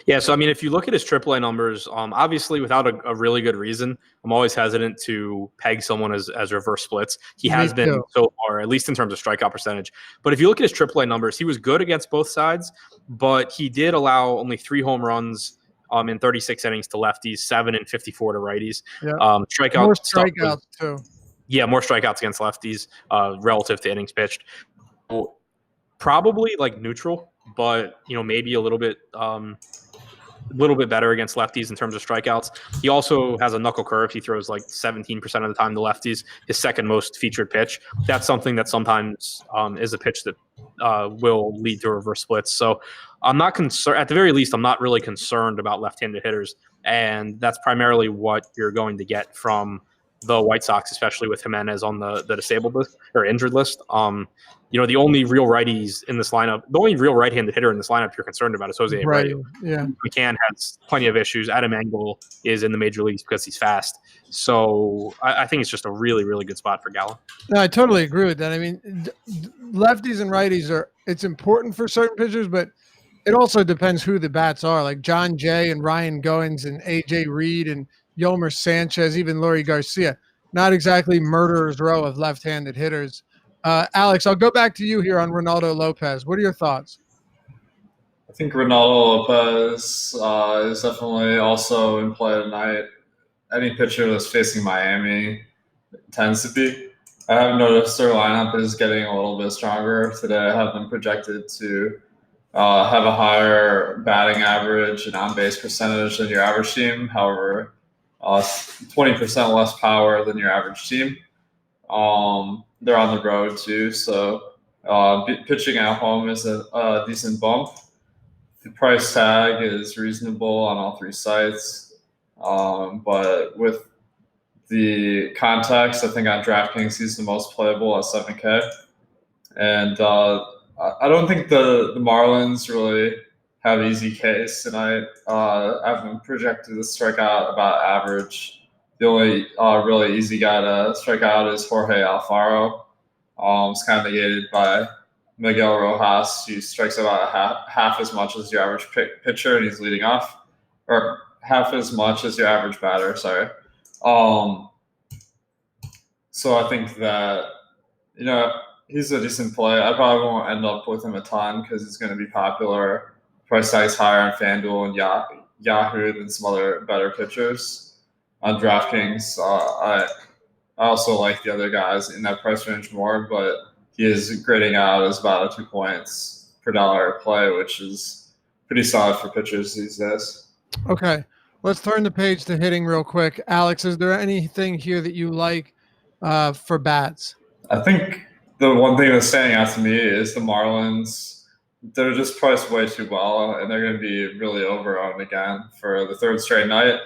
Speaker 2: Yeah, so if you look at his AAA numbers, obviously without a really good reason, I'm always hesitant to peg someone as reverse splits. He has been so far, at least in terms of strikeout percentage. But if you look at his AAA numbers, he was good against both sides, but he did allow only 3 home runs in 36 innings to lefties, 7 and 54 to righties.
Speaker 1: Yeah. More strikeouts too.
Speaker 2: Yeah, more strikeouts against lefties relative to innings pitched. Probably like neutral, but maybe a little bit better against lefties in terms of strikeouts. He also has a knuckle curve. He throws like 17% of the time to lefties, his second most featured pitch. That's something that sometimes is a pitch that will lead to reverse splits. So I'm not concerned. At the very least, I'm not really concerned about left-handed hitters, and that's primarily what you're going to get from the White Sox, especially with Jimenez on the disabled list or injured list. The only real righties in this lineup, the only real right-handed hitter in this lineup you're concerned about is Jose Abreu.
Speaker 1: Yeah.
Speaker 2: McCann has plenty of issues. Adam Engel is in the major leagues because he's fast. So I think it's just a really, really good spot for Gallo.
Speaker 1: No, I totally agree with that. I mean, lefties and righties it's important for certain pitchers, but it also depends who the bats are. Like John Jay and Ryan Goins and AJ Reed and Yolmer Sanchez, even Leury Garcia. Not exactly murderer's row of left-handed hitters. Alex, I'll go back to you here on Ronaldo Lopez. What are your thoughts?
Speaker 3: I think Ronaldo Lopez is definitely also in play tonight. Any pitcher that's facing Miami tends to be. I have noticed their lineup is getting a little bit stronger today. I have them projected to have a higher batting average and on-base percentage than your average team. However, 20% less power than your average team. They're on the road too, so pitching at home is a decent bump. The price tag is reasonable on all three sites, but with the context, I think on DraftKings he's the most playable at 7K, and I don't think the Marlins really have easy case tonight. I've been projected to strike out about average. The only really easy guy to strike out is Jorge Alfaro. It's kind of negated by Miguel Rojas, who strikes about half as much as your average pitcher, and he's leading off, or half as much as your average batter. Sorry. So I think that he's a decent play. I probably won't end up with him a ton because he's going to be popular. Price tag's higher on FanDuel and Yahoo than some other better pitchers. On DraftKings, I also like the other guys in that price range more, but he is grading out as about a 2 points per dollar play, which is pretty solid for pitchers these days.
Speaker 1: Okay, let's turn the page to hitting real quick. Alex, is there anything here that you like for bats?
Speaker 3: I think the one thing that's standing out to me is the Marlins. They're just priced way too well, and they're going to be really overowned again for the third straight night.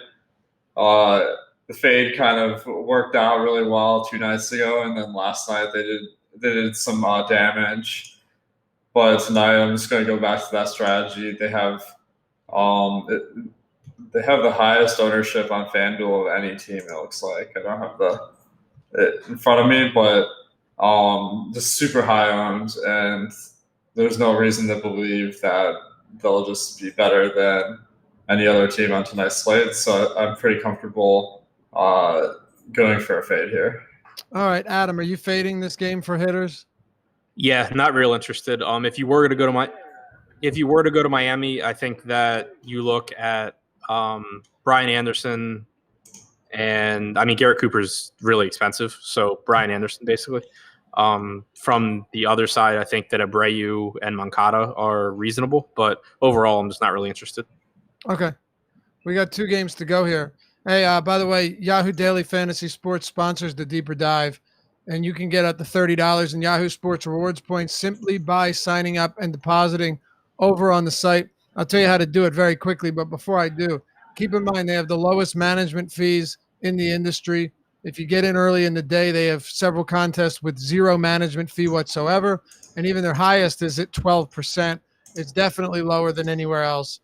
Speaker 3: The fade kind of worked out really well 2 nights ago, and then last night they did some damage. But tonight I'm just going to go back to that strategy. They have the highest ownership on FanDuel of any team. It looks like I don't have it in front of me, but just super high owned, and there's no reason to believe that they'll just be better than any other team on tonight's slate. So I'm pretty comfortable going for a fade here.
Speaker 1: All right, Adam, are you fading this game for hitters?
Speaker 2: Yeah, not real interested. If you were to go to Miami, I think that you look at Brian Anderson, and I mean Garrett Cooper's really expensive, so Brian Anderson basically. From the other side, I think that Abreu and Moncada are reasonable, but overall, I'm just not really interested.
Speaker 1: Okay. We got 2 games to go here. Hey, by the way, Yahoo Daily Fantasy Sports sponsors the Deeper Dive, and you can get up to $30 in Yahoo Sports rewards points simply by signing up and depositing over on the site. I'll tell you how to do it very quickly, but before I do, keep in mind they have the lowest management fees in the industry. If you get in early in the day, they have several contests with 0 management fee whatsoever, and even their highest is at 12%. It's definitely lower than anywhere else.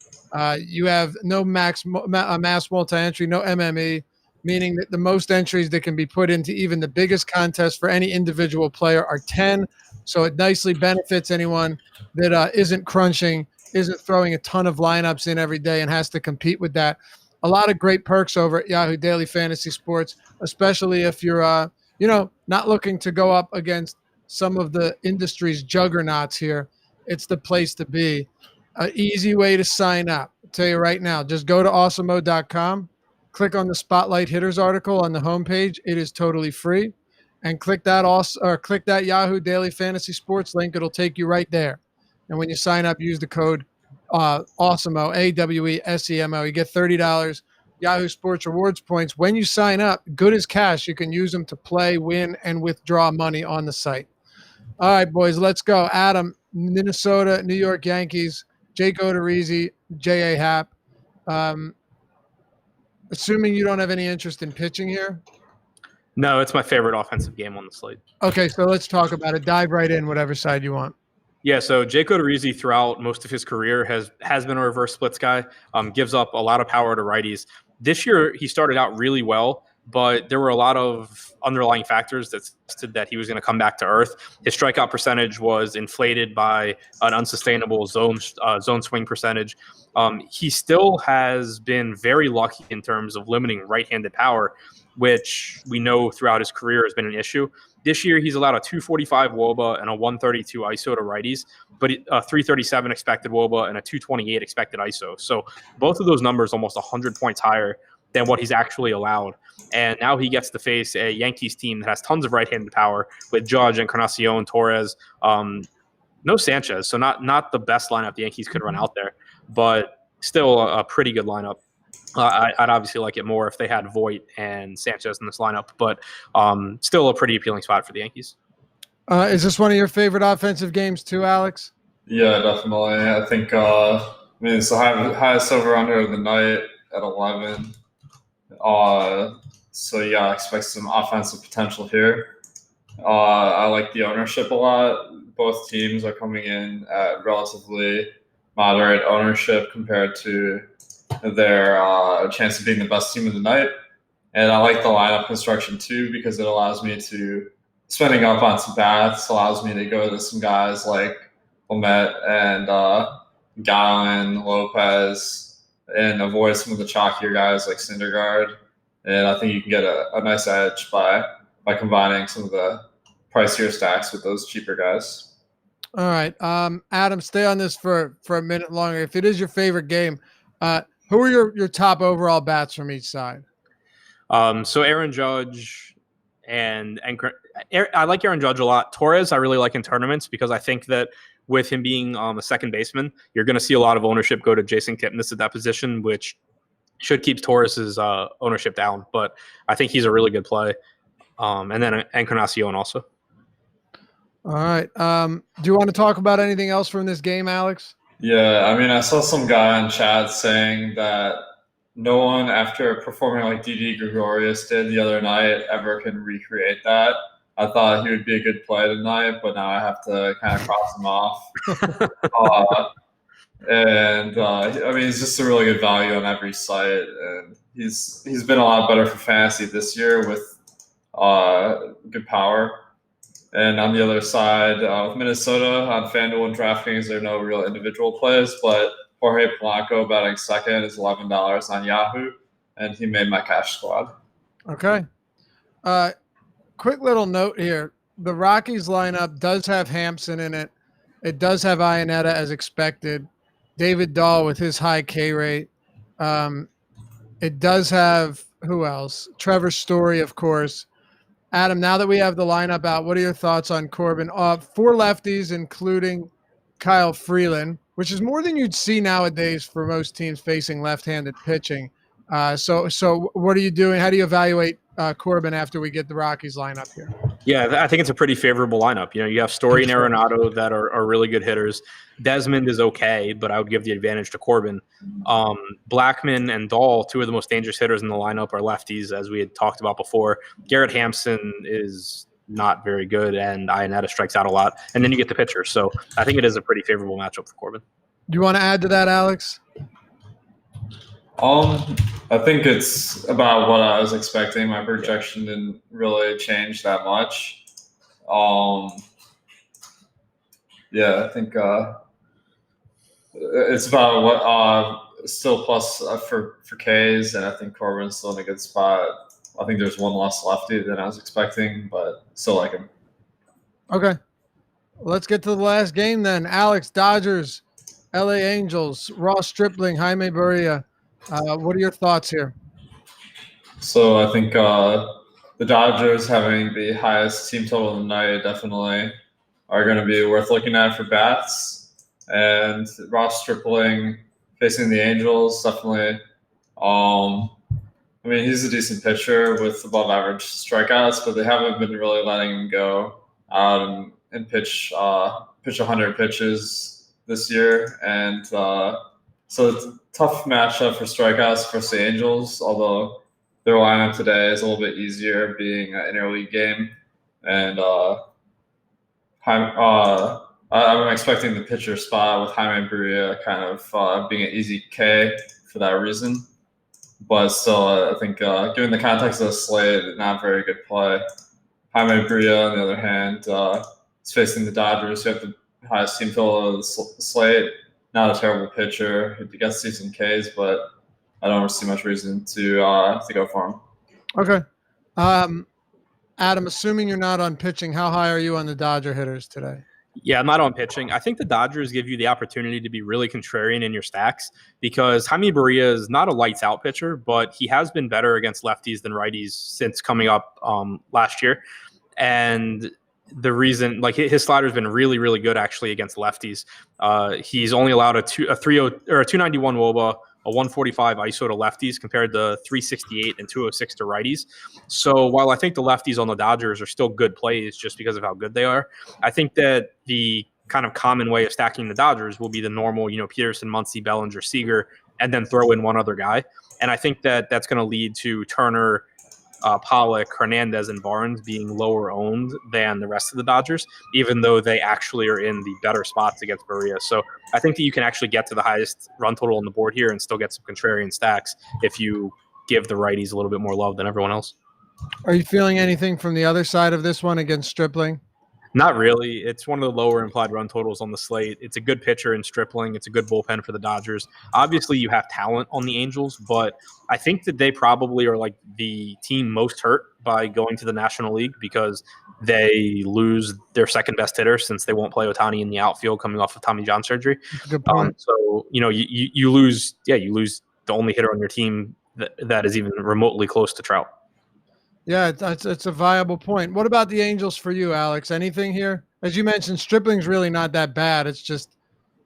Speaker 1: You have no mass multi-entry, no MME, meaning that the most entries that can be put into even the biggest contest for any individual player are 10. So it nicely benefits anyone that isn't crunching, isn't throwing a ton of lineups in every day and has to compete with that. A lot of great perks over at Yahoo Daily Fantasy Sports, especially if you're, not looking to go up against some of the industry's juggernauts here. It's the place to be. An easy way to sign up. I'll tell you right now, just go to awesomeo.com, click on the Spotlight Hitters article on the homepage. It is totally free. And click that Yahoo Daily Fantasy Sports link. It'll take you right there. And when you sign up, use the code AWESEMO, AWESEMO. You get $30 Yahoo Sports rewards points. When you sign up, good as cash. You can use them to play, win, and withdraw money on the site. All right, boys, let's go. Adam, Minnesota, New York Yankees, Jake Odorizzi, J.A. Happ. Assuming you don't have any interest in pitching here.
Speaker 2: No, it's my favorite offensive game on the slate.
Speaker 1: Okay, so let's talk about it. Dive right in, whatever side you want.
Speaker 2: Yeah, so Jake Odorizzi throughout most of his career has been a reverse splits guy. Gives up a lot of power to righties. This year he started out really well, but there were a lot of underlying factors that suggested that he was going to come back to earth. His strikeout percentage was inflated by an unsustainable zone swing percentage. He still has been very lucky in terms of limiting right-handed power, which we know throughout his career has been an issue. This year, he's allowed a 245 WOBA and a 132 ISO to righties, but a 337 expected WOBA and a 228 expected ISO. So both of those numbers almost 100 points higher than what he's actually allowed. And now he gets to face a Yankees team that has tons of right-handed power with Judge, Encarnacion, Torres, no Sanchez. So not the best lineup the Yankees could run out there, but still a pretty good lineup. I'd obviously like it more if they had Voit and Sanchez in this lineup, but still a pretty appealing spot for the Yankees.
Speaker 1: Is this one of your favorite offensive games too, Alex?
Speaker 3: Yeah, definitely. I think it's the highest over-under of the night at 11. So yeah, I expect some offensive potential here. I like the ownership a lot. Both teams are coming in at relatively moderate ownership compared to their chance of being the best team of the night. And I like the lineup construction too, because it allows me to, spending up on some bats allows me to go to some guys like Lamet and Gallen, Lopez, and avoid some of the chalkier guys like Syndergaard. And I think you can get a nice edge by combining some of the pricier stacks with those cheaper guys.
Speaker 1: All right. Adam, stay on this for a minute longer. If it is your favorite game, who are your top overall bats from each side?
Speaker 2: So Aaron Judge and I like Aaron Judge a lot. Torres I really like in tournaments because I think that with him being a second baseman, you're going to see a lot of ownership go to Jason Kipnis at that position, which should keep Torres's ownership down. But I think he's a really good play. And then Encarnacion also.
Speaker 1: All right. Do you want to talk about anything else from this game, Alex?
Speaker 3: Yeah, I mean, I saw some guy in chat saying that no one, after performing like Didi Gregorius did the other night, ever can recreate that. I thought he would be a good play tonight, but now I have to kind of cross him off. I mean, he's just a really good value on every site, and he's been a lot better for fantasy this year with good power. And on the other side, with Minnesota on FanDuel and DraftKings, there are no real individual plays, but Jorge Polanco batting second is $11 on Yahoo, and he made my cash squad.
Speaker 1: Okay. Quick little note here. The Rockies lineup does have Hampson in it. It does have Iannetta as expected. David Dahl with his high K rate. It does have, who else? Trevor Story, of course. Adam, now that we have the lineup out, what are your thoughts on Corbin? 4 lefties, including Kyle Freeland, which is more than you'd see nowadays for most teams facing left-handed pitching. So what are you doing? How do you evaluate Corbin after we get the Rockies lineup here?
Speaker 2: Yeah, I think it's a pretty favorable lineup. You have Story and Arenado that are really good hitters. Desmond is okay, but I would give the advantage to Corbin. Blackman and Dahl, 2 of the most dangerous hitters in the lineup, are lefties, as we had talked about before. Garrett Hampson is not very good, and Iannetta strikes out a lot. And then you get the pitcher. So I think it is a pretty favorable matchup for Corbin.
Speaker 1: Do you want to add to that, Alex?
Speaker 3: I think it's about what I was expecting. My projection didn't really change that much. I think it's about what still plus for Ks, and I think Corbin's still in a good spot. I think there's one less lefty than I was expecting, but still like him.
Speaker 1: Okay. Let's get to the last game then. Alex, Dodgers, LA Angels, Ross Stripling, Jaime Barria. What are your thoughts here?
Speaker 3: So I think the Dodgers having the highest team total of the night definitely are going to be worth looking at for bats. And Ross Stripling facing the Angels, definitely. I mean, he's a decent pitcher with above average strikeouts, but they haven't been really letting him go out and pitch 100 pitches this year. And so it's a tough matchup for strikeouts versus the Angels, although their lineup today is a little bit easier, being an interleague game, and I'm expecting the pitcher spot with Jaime Barria kind of being an easy K for that reason. But still, I think given the context of the slate, not a very good play. Jaime Barria, on the other hand, is facing the Dodgers, who have the highest team total of the slate. Not a terrible pitcher. He gets to see some Ks, but I don't see much reason to go for him.
Speaker 1: Okay. Adam, assuming you're not on pitching, how high are you on the Dodger hitters today?
Speaker 2: Yeah, I'm not on pitching. I think the Dodgers give you the opportunity to be really contrarian in your stacks because Jaime Barria is not a lights-out pitcher, but he has been better against lefties than righties since coming up last year. And the reason, like, his slider has been really, really good actually against lefties. He's only allowed a 291 WOBA, a 145 ISO to lefties compared to 368 and 206 to righties. So while I think the lefties on the Dodgers are still good plays just because of how good they are, I think that the kind of common way of stacking the Dodgers will be the normal, Peterson, Muncy, Bellinger, Seager, and then throw in one other guy. And I think that that's going to lead to Turner, Pollock, Hernandez, and Barnes being lower owned than the rest of the Dodgers, even though they actually are in the better spots against Barria. So I think that you can actually get to the highest run total on the board here and still get some contrarian stacks if you give the righties a little bit more love than everyone else.
Speaker 1: Are you feeling anything from the other side of this one against Stripling?
Speaker 2: Not really. It's one of the lower implied run totals on the slate. It's a good pitcher in Stripling. It's a good bullpen for the Dodgers. Obviously, you have talent on the Angels, but I think that they probably are like the team most hurt by going to the National League because they lose their second best hitter since they won't play Ohtani in the outfield coming off of Tommy John surgery.
Speaker 1: Good point.
Speaker 2: So, you lose the only hitter on your team that is even remotely close to Trout.
Speaker 1: Yeah, it's a viable point. What about the Angels for you, Alex? Anything here? As you mentioned, Stripling's really not that bad. It's just,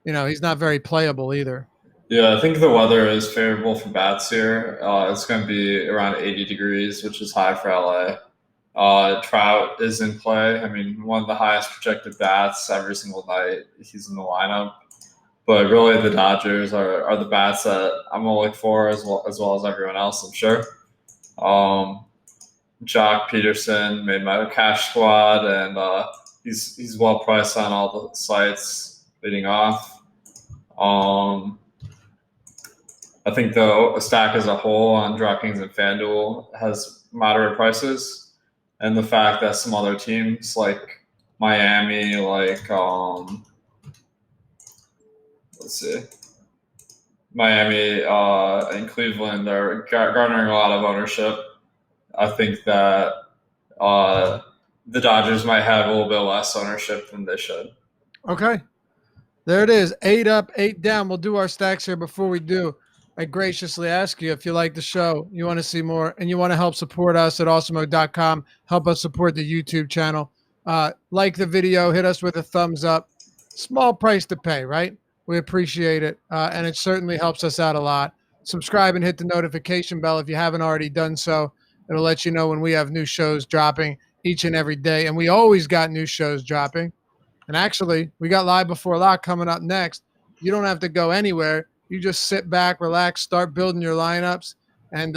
Speaker 1: he's not very playable either.
Speaker 3: Yeah, I think the weather is favorable for bats here. It's going to be around 80 degrees, which is high for LA. Trout is in play. I mean, one of the highest projected bats every single night. He's in the lineup. But really, the Dodgers are the bats that I'm going to look for as well as everyone else, I'm sure. Jock Peterson made my cash squad, and he's well priced on all the sites leading off. I think the stack as a whole on DraftKings and FanDuel has moderate prices, and the fact that some other teams like Miami, Miami and Cleveland are garnering a lot of ownership. I think that the Dodgers might have a little bit less ownership than they should.
Speaker 1: Okay. There it is. 8 up, 8 down. We'll do our stacks here. Before we do, I graciously ask you, if you like the show, you want to see more, and you want to help support us at awesemo.com, help us support the YouTube channel. Like the video, hit us with a thumbs up. Small price to pay, right? We appreciate it, and it certainly helps us out a lot. Subscribe and hit the notification bell if you haven't already done so. It'll let you know when we have new shows dropping each and every day. And we always got new shows dropping. And actually, we got Live Before Lock coming up next. You don't have to go anywhere. You just sit back, relax, start building your lineups, and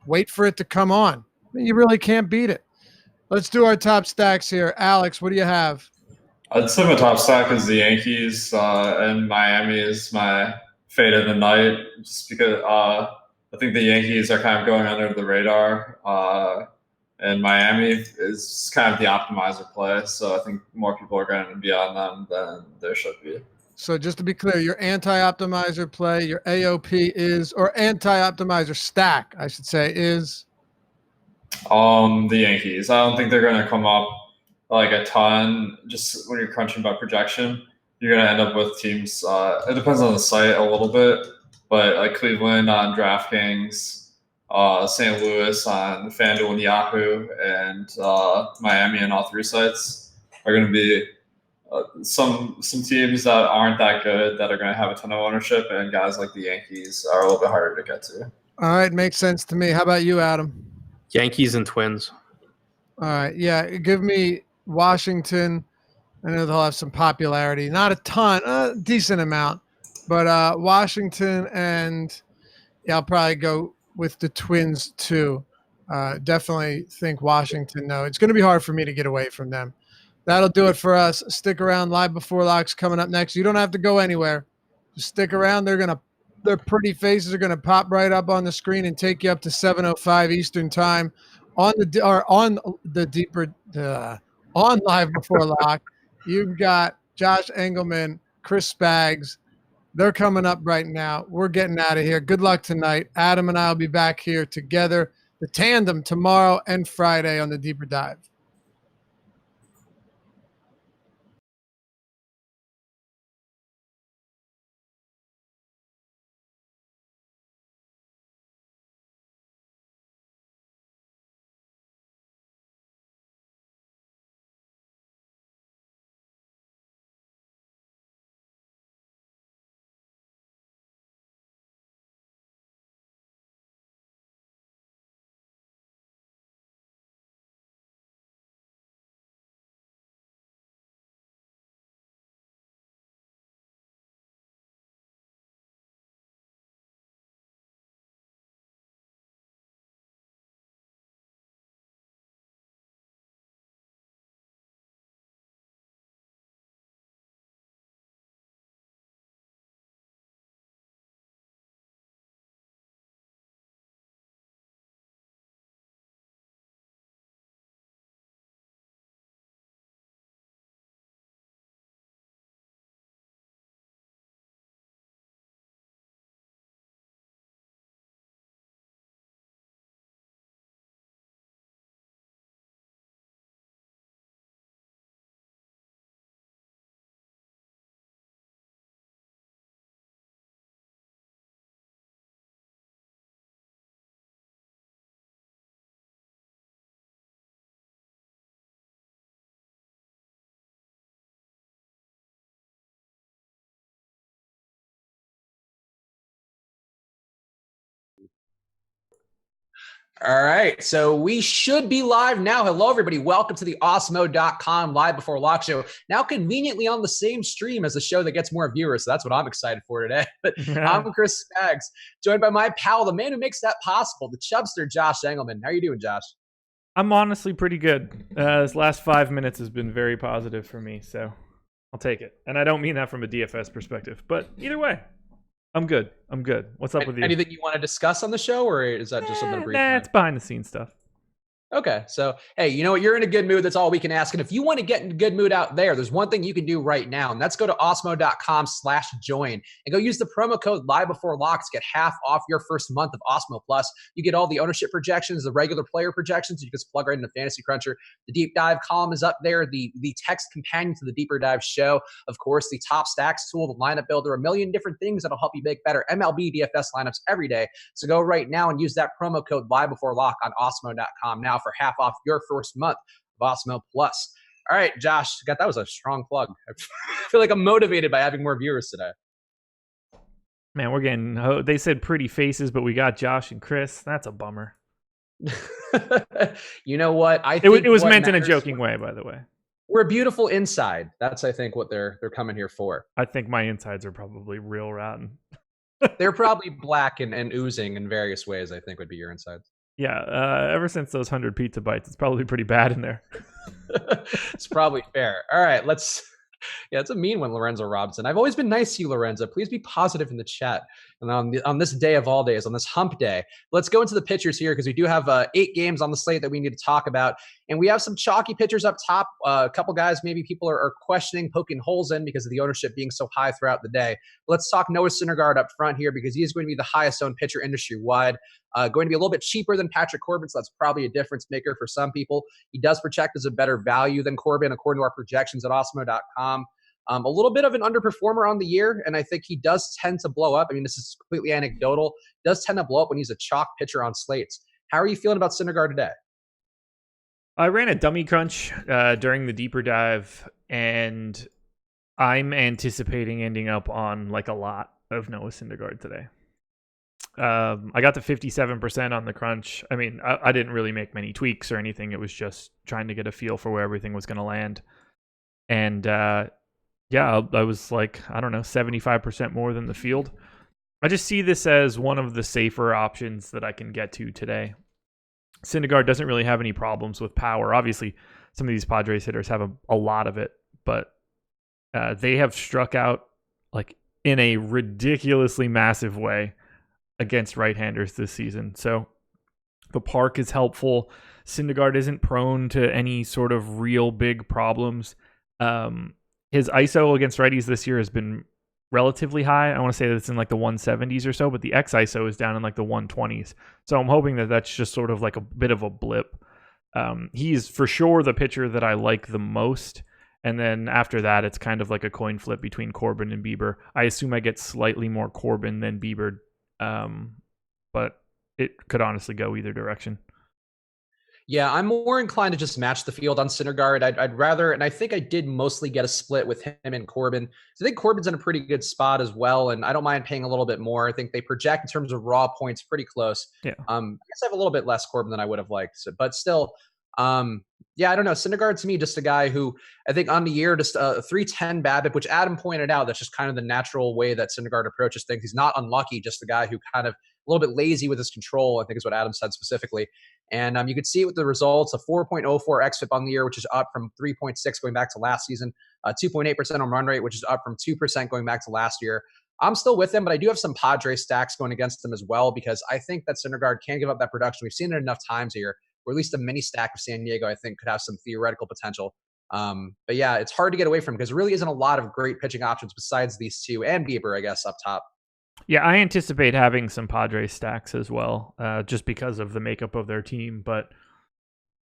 Speaker 1: wait for it to come on. I mean, you really can't beat it. Let's do our top stacks here. Alex, what do you have?
Speaker 3: I'd say my top stack is the Yankees, and Miami is my fade of the night, just because I think the Yankees are kind of going under the radar, and Miami is kind of the optimizer play. So I think more people are going to be on them than there should be.
Speaker 1: So just to be clear, your anti-optimizer play, your AOP is, or anti-optimizer stack, I should say, is?
Speaker 3: The Yankees. I don't think they're going to come up like a ton. Just when you're crunching by projection, you're going to end up with teams. It depends on the site a little bit. But like Cleveland on DraftKings, St. Louis on FanDuel and Yahoo, and Miami on all three sites are going to be some teams that aren't that good that are going to have a ton of ownership, and guys like the Yankees are a little bit harder to get to.
Speaker 1: All right, makes sense to me. How about you, Adam?
Speaker 2: Yankees and Twins.
Speaker 1: All right, yeah, give me Washington. I know they'll have some popularity, not a ton, a decent amount. But Washington and, I'll probably go with the Twins too. Definitely think Washington. No, it's going to be hard for me to get away from them. That'll do it for us. Stick around. Live Before Locks coming up next. You don't have to go anywhere. Just stick around. Their pretty faces are gonna pop right up on the screen and take you up to 7:05 Eastern time on Live Before Lock. You've got Josh Engelman, Chris Spags. They're coming up right now. We're getting out of here. Good luck tonight. Adam and I will be back here together, the tandem, tomorrow and Friday on the Deeper Dive.
Speaker 4: All right, so we should be live now. Hello, everybody. Welcome to the Awesemo.com Live Before Lock show. Now conveniently on the same stream as the show that gets more viewers, so that's what I'm excited for today. But I'm Chris Spags, joined by my pal, the man who makes that possible, the chubster, Josh Engelman. How are you doing, Josh?
Speaker 5: I'm honestly pretty good. This last 5 minutes has been very positive for me, so I'll take it. And I don't mean that from a DFS perspective, but either way, I'm good. What's up with you?
Speaker 4: Anything you want to discuss on the show, or is that just something brief?
Speaker 5: Nah, it's behind the scenes stuff.
Speaker 4: Okay, so hey, you know what? You're in a good mood. That's all we can ask. And if you want to get in a good mood out there's one thing you can do right now, and that's go to Awesemo.com/join and go use the promo code Live Before Lock to get half off your first month of Awesemo Plus. You get all the ownership projections, the regular player projections. You just plug right into Fantasy Cruncher. The deep dive column is up there. The text companion to the deeper dive show, of course, the top stacks tool, the lineup builder, a million different things that'll help you make better MLB DFS lineups every day. So go right now and use that promo code Live Before Lock on Awesemo.com now for half off your first month of Awesemo Plus. All right, Josh, that was a strong plug. I feel like I'm motivated by having more viewers today.
Speaker 5: Man, we're getting, they said pretty faces, but we got Josh and Chris. That's a bummer.
Speaker 4: You know what?
Speaker 5: It was meant in a joking way, by the way.
Speaker 4: We're beautiful inside. That's, I think, what they're coming here for.
Speaker 5: I think my insides are probably real rotten.
Speaker 4: They're probably black and oozing in various ways, I think, would be your insides.
Speaker 5: Yeah, ever since those 100 pizza bites, it's probably pretty bad in there.
Speaker 4: It's probably fair. All right, yeah, it's a mean one, Lorenzo Robinson. I've always been nice to you, Lorenzo. Please be positive in the chat. And on this day of all days, on this hump day, let's go into the pitchers here because we do have 8 games on the slate that we need to talk about. And we have some chalky pitchers up top. A couple guys maybe people are questioning, poking holes in because of the ownership being so high throughout the day. Let's talk Noah Syndergaard up front here because he is going to be the highest owned pitcher industry-wide. Going to be a little bit cheaper than Patrick Corbin, so that's probably a difference maker for some people. He does project as a better value than Corbin, according to our projections at Awesemo.com. A little bit of an underperformer on the year, and I think he does tend to blow up. I mean, this is completely anecdotal. Does tend to blow up when he's a chalk pitcher on slates. How are you feeling about Syndergaard today?
Speaker 5: I ran a dummy crunch during the deeper dive, and I'm anticipating ending up on like a lot of Noah Syndergaard today. I got to 57% on the crunch. I mean, I didn't really make many tweaks or anything. It was just trying to get a feel for where everything was going to land. And yeah, I was like, I don't know, 75% more than the field. I just see this as one of the safer options that I can get to today. Syndergaard doesn't really have any problems with power. Obviously, some of these Padres hitters have a lot of it, but they have struck out like in a ridiculously massive way against right-handers this season. So the park is helpful. Syndergaard isn't prone to any sort of real big problems. His ISO against righties this year has been relatively high. I want to say that it's in like the 170s or so, but the X ISO is down in like the 120s. So I'm hoping that that's just sort of like a bit of a blip. He's for sure the pitcher that I like the most. And then after that, it's kind of like a coin flip between Corbin and Bieber. I assume I get slightly more Corbin than Bieber, but it could honestly go either direction.
Speaker 4: Yeah, I'm more inclined to just match the field on Syndergaard. I'd rather, and I think I did mostly get a split with him and Corbin. So I think Corbin's in a pretty good spot as well, and I don't mind paying a little bit more. I think they project in terms of raw points pretty close.
Speaker 5: Yeah.
Speaker 4: I guess I have a little bit less Corbin than I would have liked, but still, yeah, I don't know. Syndergaard to me, just a guy who I think on the year, just a 310 BABIP, which Adam pointed out, that's just kind of the natural way that Syndergaard approaches things. He's not unlucky, just a guy who kind of a little bit lazy with his control, I think is what Adam said specifically. And you could see it with the results, a 4.04 xFIP on the year, which is up from 3.6 going back to last season, 2.8% on run rate, which is up from 2% going back to last year. I'm still with him, but I do have some Padres stacks going against them as well, because I think that Syndergaard can give up that production. We've seen it enough times here, or at least a mini stack of San Diego, I think could have some theoretical potential. But yeah, it's hard to get away from because there really isn't a lot of great pitching options besides these two and Bieber, I guess, up top.
Speaker 5: Yeah, I anticipate having some Padres stacks as well, just because of the makeup of their team. But,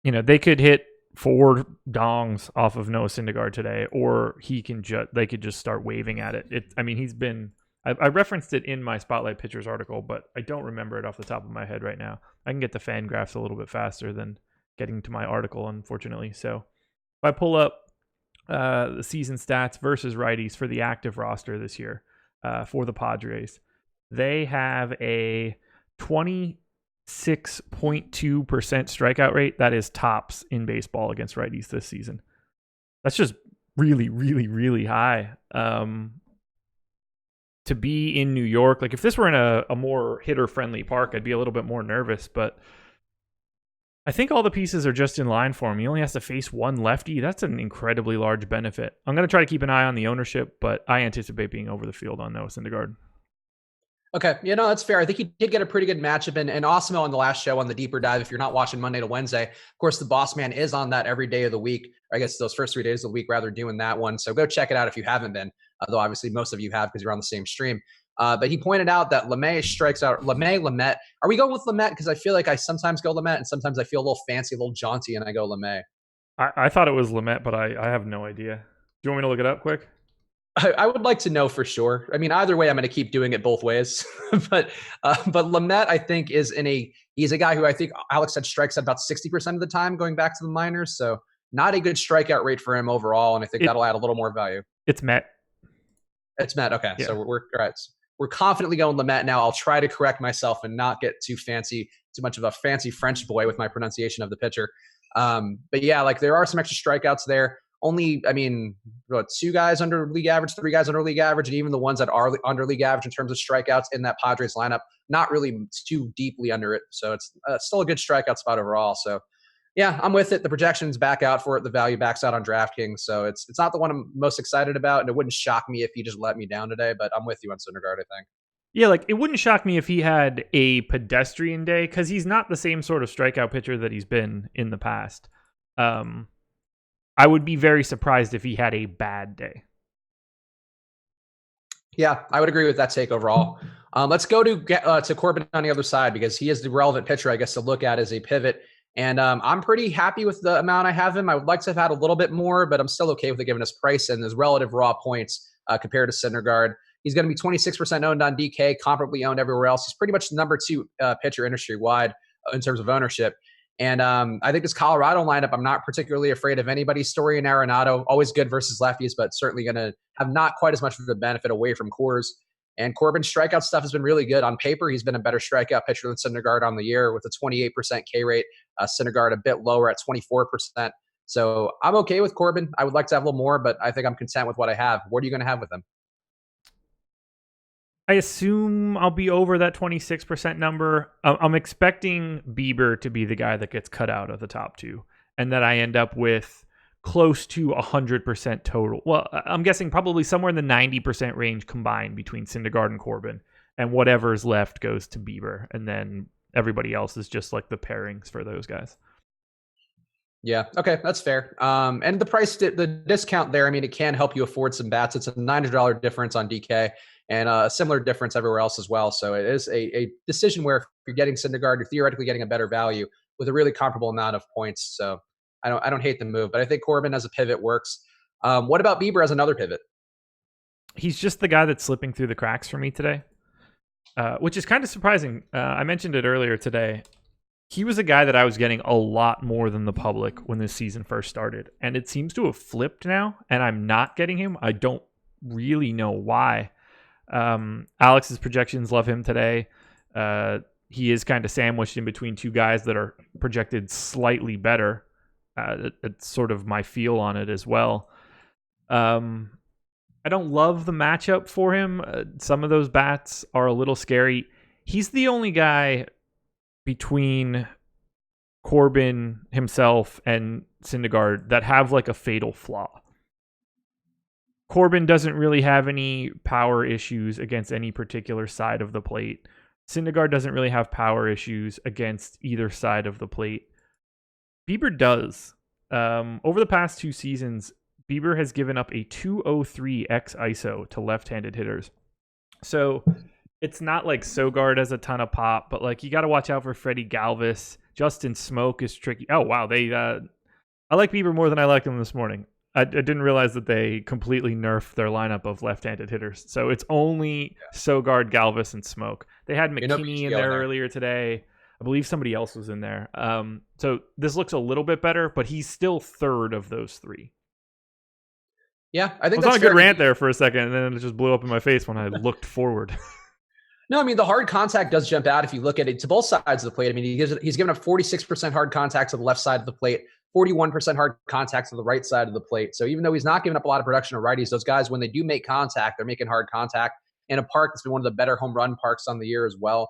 Speaker 5: you know, they could hit 4 dongs off of Noah Syndergaard today, or they could just start waving at it. I mean, he's been... I referenced it in my Spotlight Pitchers article, but I don't remember it off the top of my head right now. I can get the fan graphs a little bit faster than getting to my article, unfortunately. So if I pull up the season stats versus righties for the active roster this year for the Padres, they have a 26.2% strikeout rate. That is tops in baseball against righties this season. That's just really, really, really high. To be in New York, like if this were in a more hitter-friendly park, I'd be a little bit more nervous, but I think all the pieces are just in line for him. He only has to face one lefty. That's an incredibly large benefit. I'm going to try to keep an eye on the ownership, but I anticipate being over the field on Noah Syndergaard.
Speaker 4: Okay, that's fair. I think he did get a pretty good matchup. And Osmo on the last show on the deeper dive, if you're not watching Monday to Wednesday, of course, the boss man is on that every day of the week. Or I guess those first 3 days of the week, rather, doing that one. So go check it out if you haven't been, though obviously most of you have because you're on the same stream. But he pointed out that LeMay strikes out Lamet. Are we going with Lamet? Because I feel like I sometimes go Lamet and sometimes I feel a little fancy, a little jaunty, and I go Lamet.
Speaker 5: I thought it was Lamet, but I have no idea. Do you want me to look it up quick?
Speaker 4: I would like to know for sure. I mean, either way, I'm going to keep doing it both ways. but Lamet, I think, he's a guy who I think Alex said strikes at about 60% of the time going back to the minors. So not a good strikeout rate for him overall. And I think that'll add a little more value.
Speaker 5: It's Met.
Speaker 4: It's Met. Okay.
Speaker 5: Yeah.
Speaker 4: So we're all right. We're confidently going Lamet now. I'll try to correct myself and not get too much of a fancy French boy with my pronunciation of the pitcher. But yeah, like there are some extra strikeouts there. Only, 2 guys under league average, 3 guys under league average, and even the ones that are under league average in terms of strikeouts in that Padres lineup, not really too deeply under it. So it's still a good strikeout spot overall. So yeah, I'm with it. The projection's back out for it. The value backs out on DraftKings. So it's not the one I'm most excited about, and it wouldn't shock me if he just let me down today, but I'm with you on Syndergaard, I think.
Speaker 5: Yeah, like it wouldn't shock me if he had a pedestrian day because he's not the same sort of strikeout pitcher that he's been in the past. I would be very surprised if he had a bad day.
Speaker 4: Yeah, I would agree with that take overall. Let's go to Corbin on the other side because he is the relevant pitcher, I guess, to look at as a pivot. And I'm pretty happy with the amount I have him. I would like to have had a little bit more, but I'm still okay with it given his price and his relative raw points compared to Syndergaard. He's going to be 26% owned on DK, comparably owned everywhere else. He's pretty much the number 2 pitcher industry-wide in terms of ownership. And I think this Colorado lineup, I'm not particularly afraid of anybody. Story and Arenado, always good versus lefties, but certainly going to have not quite as much of a benefit away from Coors. And Corbin's strikeout stuff has been really good. On paper, he's been a better strikeout pitcher than Syndergaard on the year with a 28% K rate. Syndergaard a bit lower at 24%. So I'm okay with Corbin. I would like to have a little more, but I think I'm content with what I have. What are you going to have with him?
Speaker 5: I assume I'll be over that 26% number. I'm expecting Bieber to be the guy that gets cut out of the top two, and that I end up with close to 100% total. Well, I'm guessing probably somewhere in the 90% range combined between Syndergaard and Corbin, and whatever's left goes to Bieber, and then everybody else is just like the pairings for those guys.
Speaker 4: Yeah. Okay. That's fair. And the price, the discount there, I mean, it can help you afford some bats. It's a $900 difference on DK and a similar difference everywhere else as well. So it is a decision where if you're getting Syndergaard, you're theoretically getting a better value with a really comparable amount of points. So I don't hate the move, but I think Corbin as a pivot works. What about Bieber as another pivot?
Speaker 5: He's just the guy that's slipping through the cracks for me today, which is kind of surprising. I mentioned it earlier today. He was a guy that I was getting a lot more than the public when this season first started. And it seems to have flipped now, and I'm not getting him. I don't really know why. Alex's projections love him today. He is kind of sandwiched in between two guys that are projected slightly better. It's sort of my feel on it as well. I don't love the matchup for him. Some of those bats are a little scary. He's the only guy between Corbin himself and Syndergaard that have like a fatal flaw. Corbin doesn't really have any power issues against any particular side of the plate. Syndergaard doesn't really have power issues against either side of the plate. Bieber does. Over the past two seasons, Bieber has given up a 203 x ISO to left-handed hitters. So it's not like Sogard has a ton of pop, but like you got to watch out for Freddie Galvis. Justin Smoke is tricky. Oh wow, I like Bieber more than I liked him this morning. I didn't realize that they completely nerfed their lineup of left-handed hitters. So it's only Sogard, Galvis, and Smoke. They had McKinney in there earlier today. I believe somebody else was in there. So this looks a little bit better, but he's still third of those three.
Speaker 4: Yeah, I think
Speaker 5: that's
Speaker 4: on
Speaker 5: a good rant there for a second, and then it just blew up in my face when I looked forward.
Speaker 4: No, I mean, the hard contact does jump out if you look at it to both sides of the plate. I mean, he's given up 46% hard contact to the left side of the plate, 41% hard contact to the right side of the plate. So even though he's not giving up a lot of production of righties, those guys, when they do make contact, they're making hard contact in a park that's been one of the better home run parks on the year as well.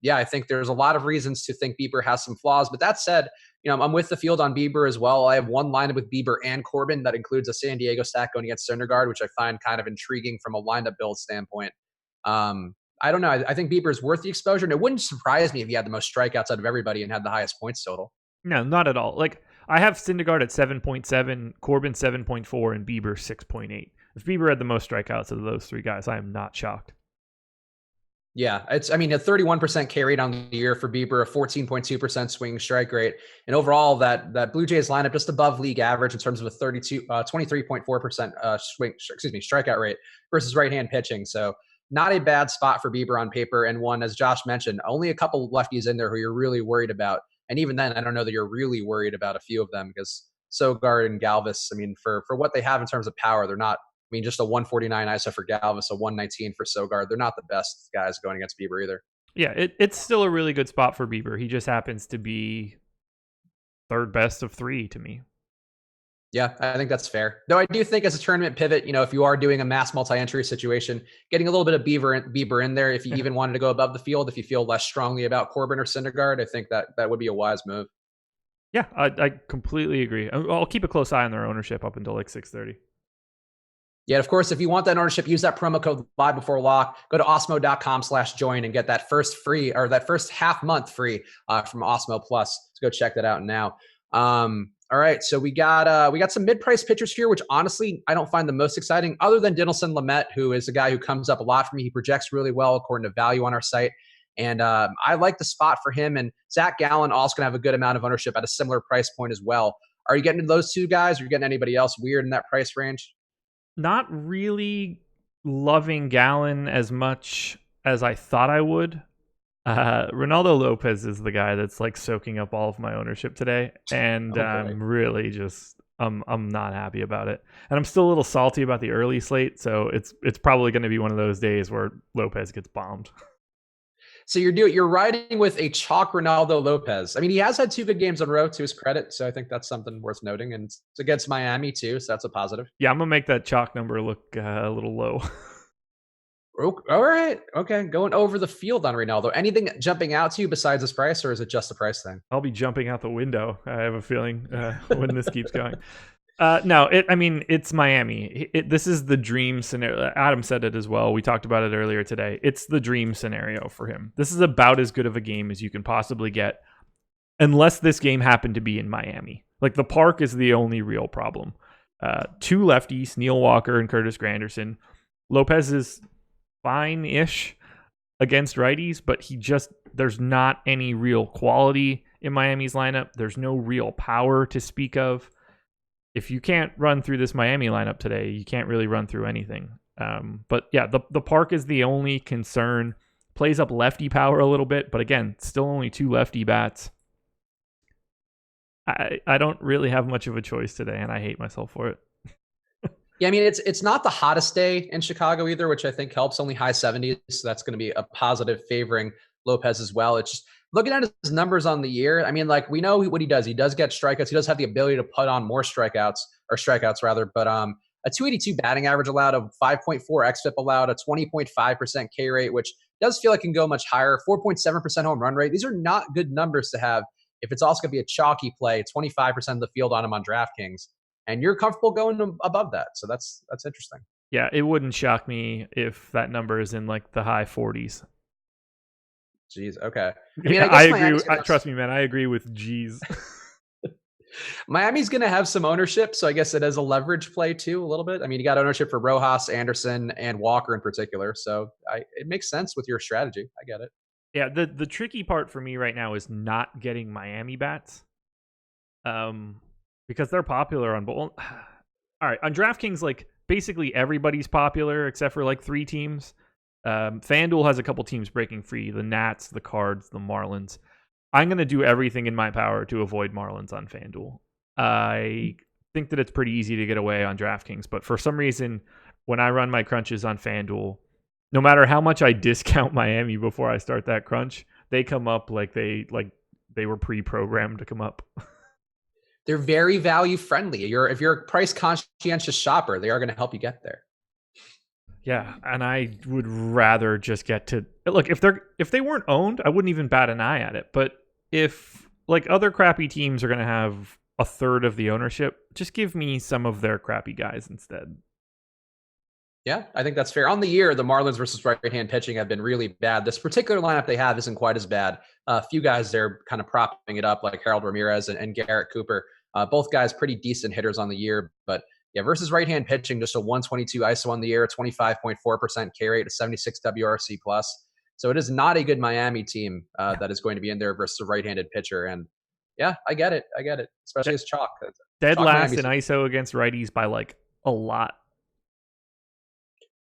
Speaker 4: Yeah, I think there's a lot of reasons to think Bieber has some flaws. But that said, I'm with the field on Bieber as well. I have one lineup with Bieber and Corbin that includes a San Diego stack going against Syndergaard, which I find kind of intriguing from a lineup build standpoint. I don't know. I think Bieber is worth the exposure, and it wouldn't surprise me if he had the most strikeouts out of everybody and had the highest points total.
Speaker 5: No, not at all. Like I have Syndergaard at 7.7, Corbin 7.4, and Bieber 6.8. If Bieber had the most strikeouts of those three guys, I am not shocked.
Speaker 4: Yeah, a 31% K rate on the year for Bieber, a 14.2% swing strike rate, and overall that Blue Jays lineup just above league average in terms of a 23.4% strikeout rate versus right-hand pitching. So not a bad spot for Bieber on paper, and one, as Josh mentioned, only a couple lefties in there who you're really worried about. And even then, I don't know that you're really worried about a few of them because Sogard and Galvis, I mean, for what they have in terms of power, they're not. I mean, just a 149 ISO for Galvis, a 119 for Sogard. They're not the best guys going against Bieber either.
Speaker 5: Yeah, it's still a really good spot for Bieber. He just happens to be third best of three to me.
Speaker 4: Yeah, I think that's fair. Though I do think as a tournament pivot, if you are doing a mass multi-entry situation, getting a little bit of Bieber in there, if you even wanted to go above the field, if you feel less strongly about Corbin or Syndergaard, I think that would be a wise move.
Speaker 5: Yeah, I completely agree. I'll keep a close eye on their ownership up until like 6:30.
Speaker 4: Yeah, of course, if you want that ownership, use that promo code live before lock. Go to osmo.com/join and get that first half month free from Osmo Plus. So go check that out now. All right, so we got some mid-price pitchers here, which honestly I don't find the most exciting, other than Dinelson Lamet, who is a guy who comes up a lot for me. He projects really well according to value on our site, and I like the spot for him. And Zach Gallen also going to have a good amount of ownership at a similar price point as well. Are you getting those two guys? Or are you getting anybody else weird in that price range?
Speaker 5: Not really loving Gallen as much as I thought I would. Ronaldo Lopez is the guy that's like soaking up all of my ownership today, and I'm really just I'm not happy about it, and I'm still a little salty about the early slate. So it's probably going to be one of those days where Lopez gets bombed.
Speaker 4: So you're riding with a chalk Ronaldo Lopez. I mean, he has had 2 good games in a row to his credit, so I think that's something worth noting. And it's against Miami too, so that's a positive.
Speaker 5: Yeah, I'm gonna make that chalk number look a little low.
Speaker 4: All right. Okay. Going over the field on Ronaldo. Anything jumping out to you besides this price, or is it just a price thing?
Speaker 5: I'll be jumping out the window. I have a feeling when this keeps going. No, it's Miami. This is the dream scenario. Adam said it as well. We talked about it earlier today. It's the dream scenario for him. This is about as good of a game as you can possibly get, unless this game happened to be in Miami. Like, the park is the only real problem. Two lefties, Neil Walker and Curtis Granderson. Lopez is fine-ish against righties, but there's not any real quality in Miami's lineup. There's no real power to speak of. If you can't run through this Miami lineup today, you can't really run through anything. But yeah, the park is the only concern. Plays up lefty power a little bit, but again, still only two lefty bats. I don't really have much of a choice today, and I hate myself for it.
Speaker 4: Yeah, I mean, it's not the hottest day in Chicago either, which I think helps. Only high 70s, so that's going to be a positive favoring Lopez as well. It's just looking at his numbers on the year. I mean, like, we know what he does. He does get strikeouts. He does have the ability to put on more strikeouts rather. But a 282 batting average allowed, a 5.4 xFIP allowed, a 20.5% K rate, which does feel like it can go much higher. 4.7% home run rate. These are not good numbers to have if it's also going to be a chalky play. 25% of the field on him on DraftKings. And you're comfortable going above that. So that's interesting.
Speaker 5: Yeah, it wouldn't shock me if that number is in like the high 40s.
Speaker 4: Jeez, okay.
Speaker 5: I mean, I agree. Trust me, man. I agree with G's.
Speaker 4: Miami's going to have some ownership, so I guess it is a leverage play too, a little bit. I mean, you got ownership for Rojas, Anderson, and Walker in particular. So it makes sense with your strategy. I get it.
Speaker 5: Yeah, the tricky part for me right now is not getting Miami bats. Because they're popular on both. All right, on DraftKings, like, basically everybody's popular except for like 3 teams. FanDuel has a couple teams breaking free: the Nats, the Cards, the Marlins. I'm going to do everything in my power to avoid Marlins on FanDuel. I think that it's pretty easy to get away on DraftKings, but for some reason, when I run my crunches on FanDuel, no matter how much I discount Miami before I start that crunch, they come up like they were pre-programmed to come up.
Speaker 4: They're very value friendly. If you're a price conscientious shopper, they are going to help you get there.
Speaker 5: Yeah, and I would rather just get to look, if they weren't owned, I wouldn't even bat an eye at it. But if like other crappy teams are going to have a third of the ownership, just give me some of their crappy guys instead.
Speaker 4: Yeah, I think that's fair. On the year, the Marlins versus right-hand pitching have been really bad. This particular lineup they have isn't quite as bad. A few guys there kind of propping it up, like Harold Ramirez and Garrett Cooper. Both guys pretty decent hitters on the year. But yeah, versus right-hand pitching, just a 122 ISO on the year, 25.4% K rate, a 76 WRC+. So it is not a good Miami team that is going to be in there versus a right-handed pitcher. And yeah, I get it. Especially as chalk.
Speaker 5: Dead
Speaker 4: Chalk
Speaker 5: last
Speaker 4: Miami's
Speaker 5: in ISO against righties by like a lot.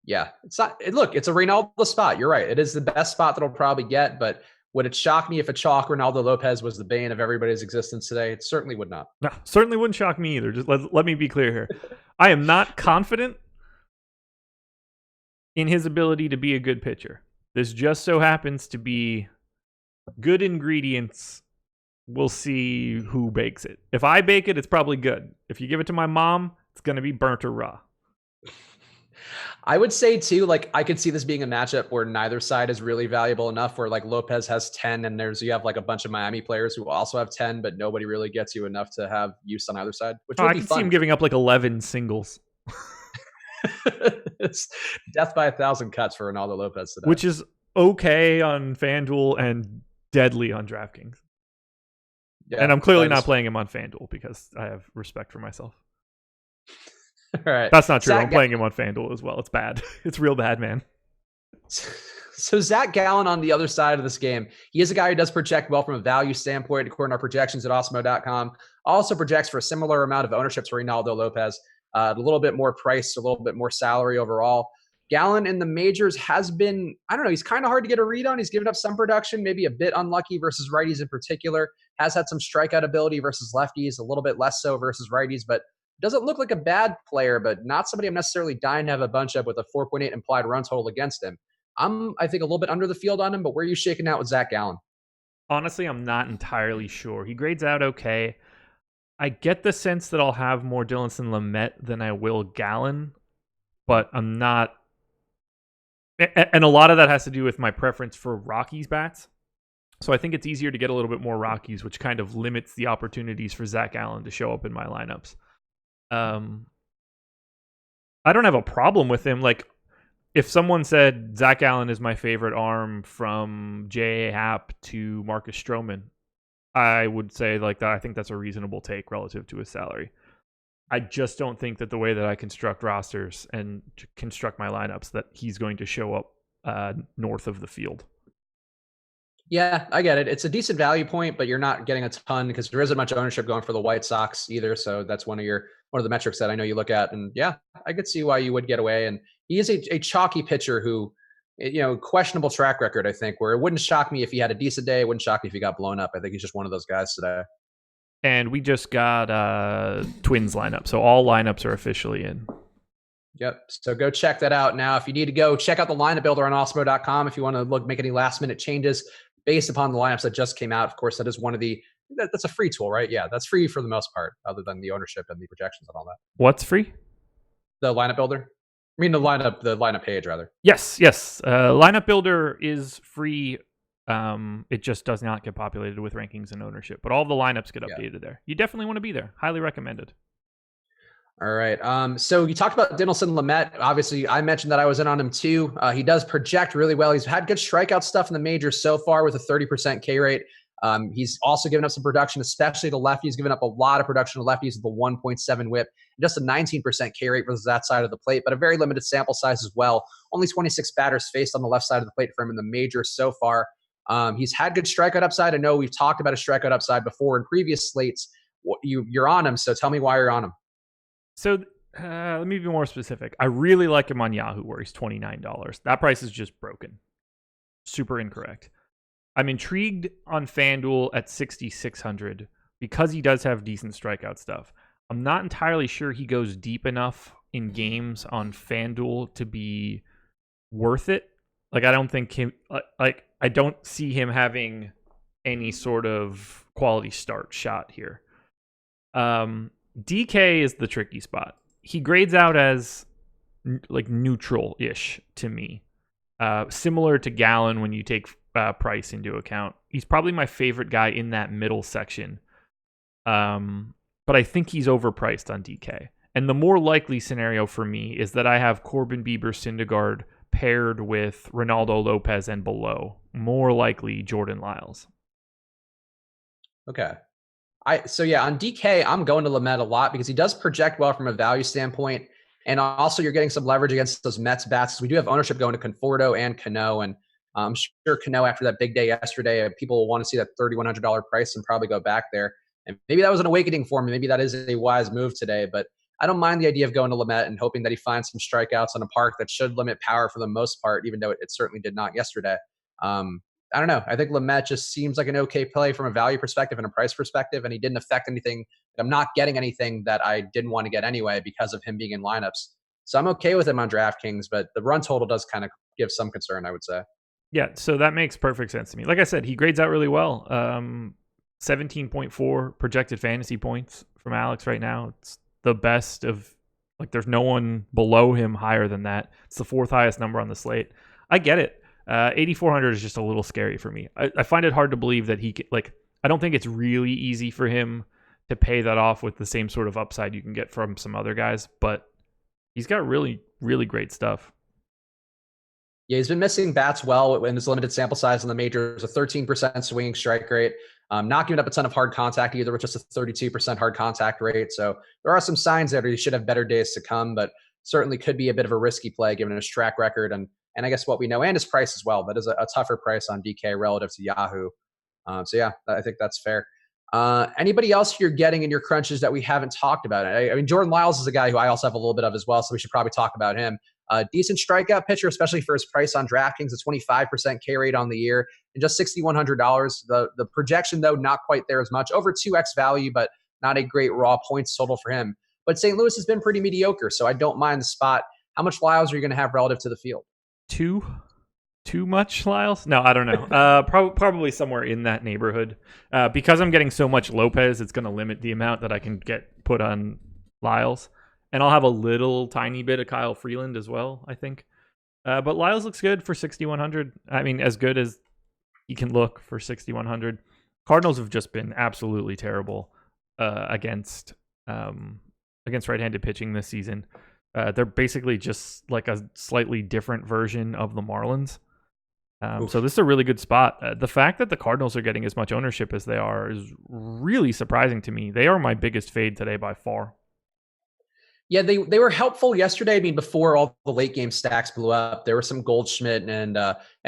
Speaker 4: Yeah, it's not. It's a Reynaldo spot. You're right. It is the best spot that I'll probably get. But would it shock me if a chalk Ronaldo Lopez was the bane of everybody's existence today? It certainly would not.
Speaker 5: No, certainly wouldn't shock me either. Just let me be clear here. I am not confident in his ability to be a good pitcher. This just so happens to be good ingredients. We'll see who bakes it. If I bake it, it's probably good. If you give it to my mom, it's going to be burnt or raw.
Speaker 4: I would say too, like, I could see this being a matchup where neither side is really valuable enough, where like Lopez has 10 and you have like a bunch of Miami players who also have 10, but nobody really gets you enough to have use on either side, which would
Speaker 5: I
Speaker 4: be
Speaker 5: can
Speaker 4: fun.
Speaker 5: see him giving up like 11 singles.
Speaker 4: It's death by 1,000 cuts for Ronaldo Lopez today.
Speaker 5: Which is okay on FanDuel and deadly on DraftKings. Yeah, and I'm clearly not playing him on FanDuel because I have respect for myself.
Speaker 4: All right.
Speaker 5: That's not true. I'm playing him on FanDuel as well. It's bad. It's real bad, man.
Speaker 4: So Zach Gallen on the other side of this game, he is a guy who does project well from a value standpoint, according to our projections at Awesemo.com. Also projects for a similar amount of ownership to Reynaldo Lopez, a little bit more price, a little bit more salary overall. Gallen in the majors has been, I don't know, he's kind of hard to get a read on. He's given up some production, maybe a bit unlucky versus righties in particular. Has had some strikeout ability versus lefties, a little bit less so versus righties, but doesn't look like a bad player, but not somebody I'm necessarily dying to have a bunch of with a 4.8 implied run total against him. I think, a little bit under the field on him, but where are you shaking out with Zach Gallen?
Speaker 5: Honestly, I'm not entirely sure. He grades out okay. I get the sense that I'll have more Dinelson Lamet than I will Gallen, but I'm not And a lot of that has to do with my preference for Rockies bats. So I think it's easier to get a little bit more Rockies, which kind of limits the opportunities for Zach Allen to show up in my lineups. I don't have a problem with him. Like, if someone said Zach Allen is my favorite arm from J.A. Happ to Marcus Stroman, I would say like that. I think that's a reasonable take relative to his salary. I just don't think that the way that I construct rosters and construct my lineups that he's going to show up north of the field.
Speaker 4: Yeah, I get it. It's a decent value point, but you're not getting a ton because there isn't much ownership going for the White Sox either. So that's one of the metrics that I know you look at. And yeah, I could see why you would get away. And he is a chalky pitcher who, questionable track record, I think, where it wouldn't shock me if he had a decent day. It wouldn't shock me if he got blown up. I think he's just one of those guys today.
Speaker 5: And we just got Twins lineup. So all lineups are officially in.
Speaker 4: Yep. So go check that out. Now, if you need to go check out the lineup builder on Awesemo.com, if you want to make any last minute changes based upon the lineups that just came out. Of course, that is that's a free tool, right? Yeah, that's free for the most part, other than the ownership and the projections and all that.
Speaker 5: What's free?
Speaker 4: The lineup builder. I mean, the lineup page, rather.
Speaker 5: Yes. Lineup builder is free. It just does not get populated with rankings and ownership, but all the lineups get updated there. You definitely want to be there. Highly recommended.
Speaker 4: All right. So you talked about Dinelson Lamet. Obviously, I mentioned that I was in on him too. He does project really well. He's had good strikeout stuff in the majors so far with a 30% K rate. He's also given up some production, especially to lefties. He's given up a lot of production to lefties with a 1.7 whip, and just a 19% K rate versus that side of the plate, but a very limited sample size as well. Only 26 batters faced on the left side of the plate for him in the majors so far. He's had good strikeout upside. I know we've talked about a strikeout upside before in previous slates. You're on him, so tell me why you're on him.
Speaker 5: So let me be more specific. I really like him on Yahoo where he's $29. That price is just broken. Super incorrect. I'm intrigued on FanDuel at 6,600 because he does have decent strikeout stuff. I'm not entirely sure he goes deep enough in games on FanDuel to be worth it. Like, I don't think I don't see him having any sort of quality start shot here. DK is the tricky spot. He grades out as like neutral-ish to me. Similar to Gallen when you take price into account. He's probably my favorite guy in that middle section. But I think he's overpriced on DK. And the more likely scenario for me is that I have Corbin Bieber Syndergaard paired with Ronaldo Lopez and below. More likely Jordan Lyles.
Speaker 4: Okay. On DK, I'm going to Lamet a lot because he does project well from a value standpoint. And also you're getting some leverage against those Mets bats. We do have ownership going to Conforto and Cano. And I'm sure Cano, after that big day yesterday, people will want to see that $3,100 price and probably go back there. And maybe that was an awakening for me. Maybe that is a wise move today. But I don't mind the idea of going to Lamet and hoping that he finds some strikeouts on a park that should limit power for the most part, even though it certainly did not yesterday. I don't know. I think Lamet just seems like an okay play from a value perspective and a price perspective, and he didn't affect anything. I'm not getting anything that I didn't want to get anyway because of him being in lineups. So I'm okay with him on DraftKings, but the run total does kind of give some concern, I would say.
Speaker 5: Yeah, so that makes perfect sense to me. Like I said, he grades out really well. 17.4 projected fantasy points from Alex right now. It's the best of, like, there's no one below him higher than that. It's the fourth highest number on the slate. I get it. 8,400 is just a little scary for me. I find it hard to believe that he can, I don't think it's really easy for him to pay that off with the same sort of upside you can get from some other guys, but he's got really, really great stuff.
Speaker 4: Yeah, he's been missing bats well in his limited sample size in the majors, a 13% swinging strike rate. Not giving up a ton of hard contact either, with just a 32% hard contact rate. So there are some signs there that he should have better days to come, but certainly could be a bit of a risky play given his track record and I guess what we know, and his price as well. That is a tougher price on DK relative to Yahoo. I think that's fair. Anybody else you're getting in your crunches that we haven't talked about? I mean, Jordan Lyles is a guy who I also have a little bit of as well, so we should probably talk about him. Decent strikeout pitcher, especially for his price on DraftKings, a 25% K rate on the year, and just $6,100. The projection, though, not quite there as much. Over 2x value, but not a great raw points total for him. But St. Louis has been pretty mediocre, so I don't mind the spot. How much Lyles are you going to have relative to the field?
Speaker 5: Too much Lyles? No, I don't know. Probably somewhere in that neighborhood. Because I'm getting so much Lopez, it's going to limit the amount that I can get put on Lyles. And I'll have a little tiny bit of Kyle Freeland as well, I think. But Lyles looks good for 6,100. I mean, as good as he can look for 6,100. Cardinals have just been absolutely terrible against right-handed pitching this season. They're basically just like a slightly different version of the Marlins. So this is a really good spot. The fact that the Cardinals are getting as much ownership as they are is really surprising to me. They are my biggest fade today by far.
Speaker 4: Yeah, they were helpful yesterday. I mean, before all the late game stacks blew up, there were some Goldschmidt and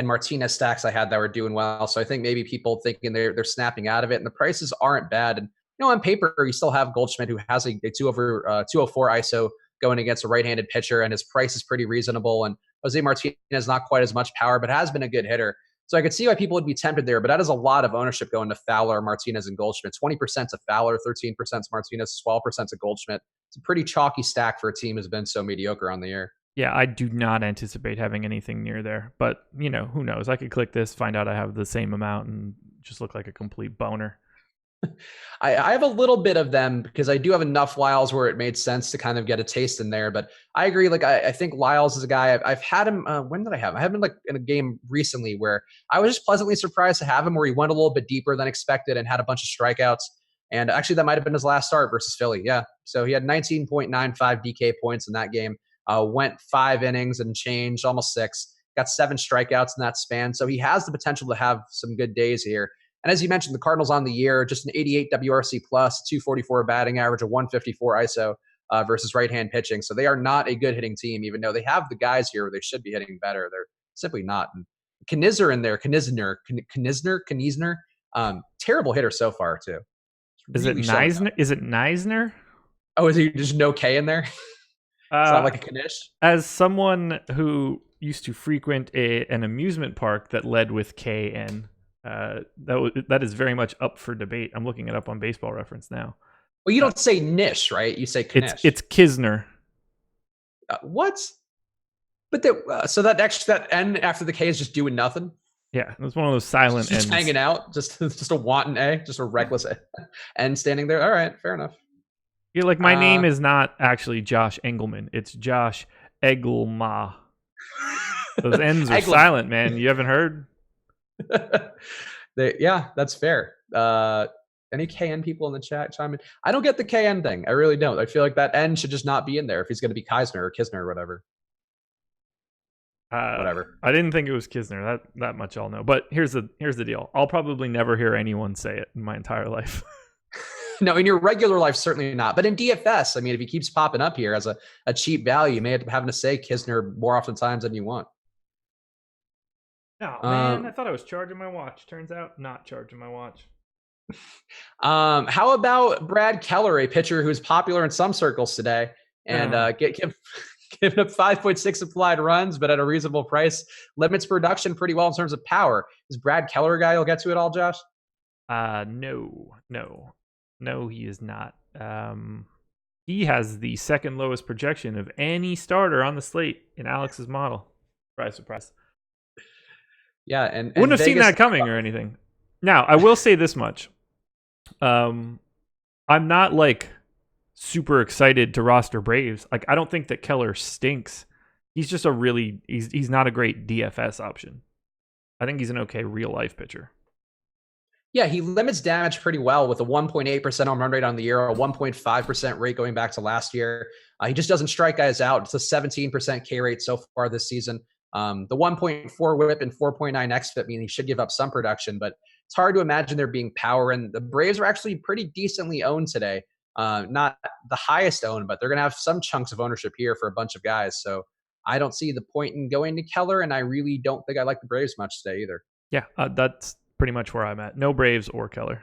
Speaker 4: Martinez stacks I had that were doing well. So I think maybe people thinking they're snapping out of it, and the prices aren't bad. And on paper, you still have Goldschmidt, who has a 204 ISO going against a right-handed pitcher, and his price is pretty reasonable. And Jose Martinez not quite as much power, but has been a good hitter. So I could see why people would be tempted there, but that is a lot of ownership going to Fowler, Martinez, and Goldschmidt. 20% to Fowler, 13% to Martinez, 12% to Goldschmidt. It's a pretty chalky stack for a team who's been so mediocre on the year.
Speaker 5: Yeah, I do not anticipate having anything near there, but who knows? I could click this, find out I have the same amount, and just look like a complete boner.
Speaker 4: I have a little bit of them because I do have enough Lyles where it made sense to kind of get a taste in there. But I agree. Like I think Lyles is a guy I've had him. When did I have him? I have him like in a game recently where I was just pleasantly surprised to have him, where he went a little bit deeper than expected and had a bunch of strikeouts. And actually, that might have been his last start versus Philly. Yeah. So he had 19.95 DK points in that game. Went 5 innings and changed, almost 6. Got 7 strikeouts in that span. So he has the potential to have some good days here. And as you mentioned, the Cardinals on the year, just an 88 WRC plus, 244 batting average, a 154 ISO versus right-hand pitching. So they are not a good hitting team, even though they have the guys here where they should be hitting better. They're simply not. And Knizner in there, Knizner, terrible hitter so far too.
Speaker 5: Is it Neisner? Is it Neisner?
Speaker 4: Oh, is he just no K in there? It's not like a Knish?
Speaker 5: As someone who used to frequent an amusement park that led with KN, that is very much up for debate. I'm looking it up on Baseball Reference now.
Speaker 4: Well, you don't say Nish, right? You say Knish.
Speaker 5: It's Kisner.
Speaker 4: What? But so that N after the K is just doing nothing?
Speaker 5: Yeah, it's one of those silent
Speaker 4: just
Speaker 5: N's.
Speaker 4: Hanging out, just a wanton A, just a reckless N standing there. All right, fair enough.
Speaker 5: Yeah, like my name is not actually Josh Engelman. It's Josh Egelma. Those N's are silent, man. You haven't heard?
Speaker 4: Yeah, that's fair. Any KN people in the chat chime in? I don't get the KN thing. I really don't. I feel like that N should just not be in there if he's going to be Keisner or Kisner or whatever. Whatever.
Speaker 5: I didn't think it was Kisner. That much I'll know. But here's the deal. I'll probably never hear anyone say it in my entire life.
Speaker 4: No, in your regular life, certainly not. But in DFS, I mean, if he keeps popping up here as a cheap value, you may end up having to say Kisner more oftentimes than you want.
Speaker 5: Oh, man, I thought I was charging my watch. Turns out not charging my watch.
Speaker 4: How about Brad Keller, a pitcher who's popular in some circles today, and giving up 5.6 applied runs, but at a reasonable price, limits production pretty well in terms of power. Is Brad Keller a guy you'll get to at all, Josh?
Speaker 5: No, he is not. He has the second lowest projection of any starter on the slate in Alex's model. Surprise.
Speaker 4: Yeah, and
Speaker 5: wouldn't have
Speaker 4: Vegas,
Speaker 5: seen that coming or anything. Now, I will say this much. I'm not like super excited to roster Braves. Like, I don't think that Keller stinks. He's just he's not a great DFS option. I think he's an okay real life pitcher.
Speaker 4: Yeah, he limits damage pretty well with a 1.8% home run rate on the year, a 1.5% rate going back to last year. He just doesn't strike guys out. It's a 17% K rate so far this season. The 1.4 whip and 4.9 xFIP mean he should give up some production, but it's hard to imagine there being power. And the Braves are actually pretty decently owned today. Not the highest owned, but they're going to have some chunks of ownership here for a bunch of guys. So I don't see the point in going to Keller, and I really don't think I like the Braves much today either.
Speaker 5: Yeah, that's pretty much where I'm at. No Braves or Keller.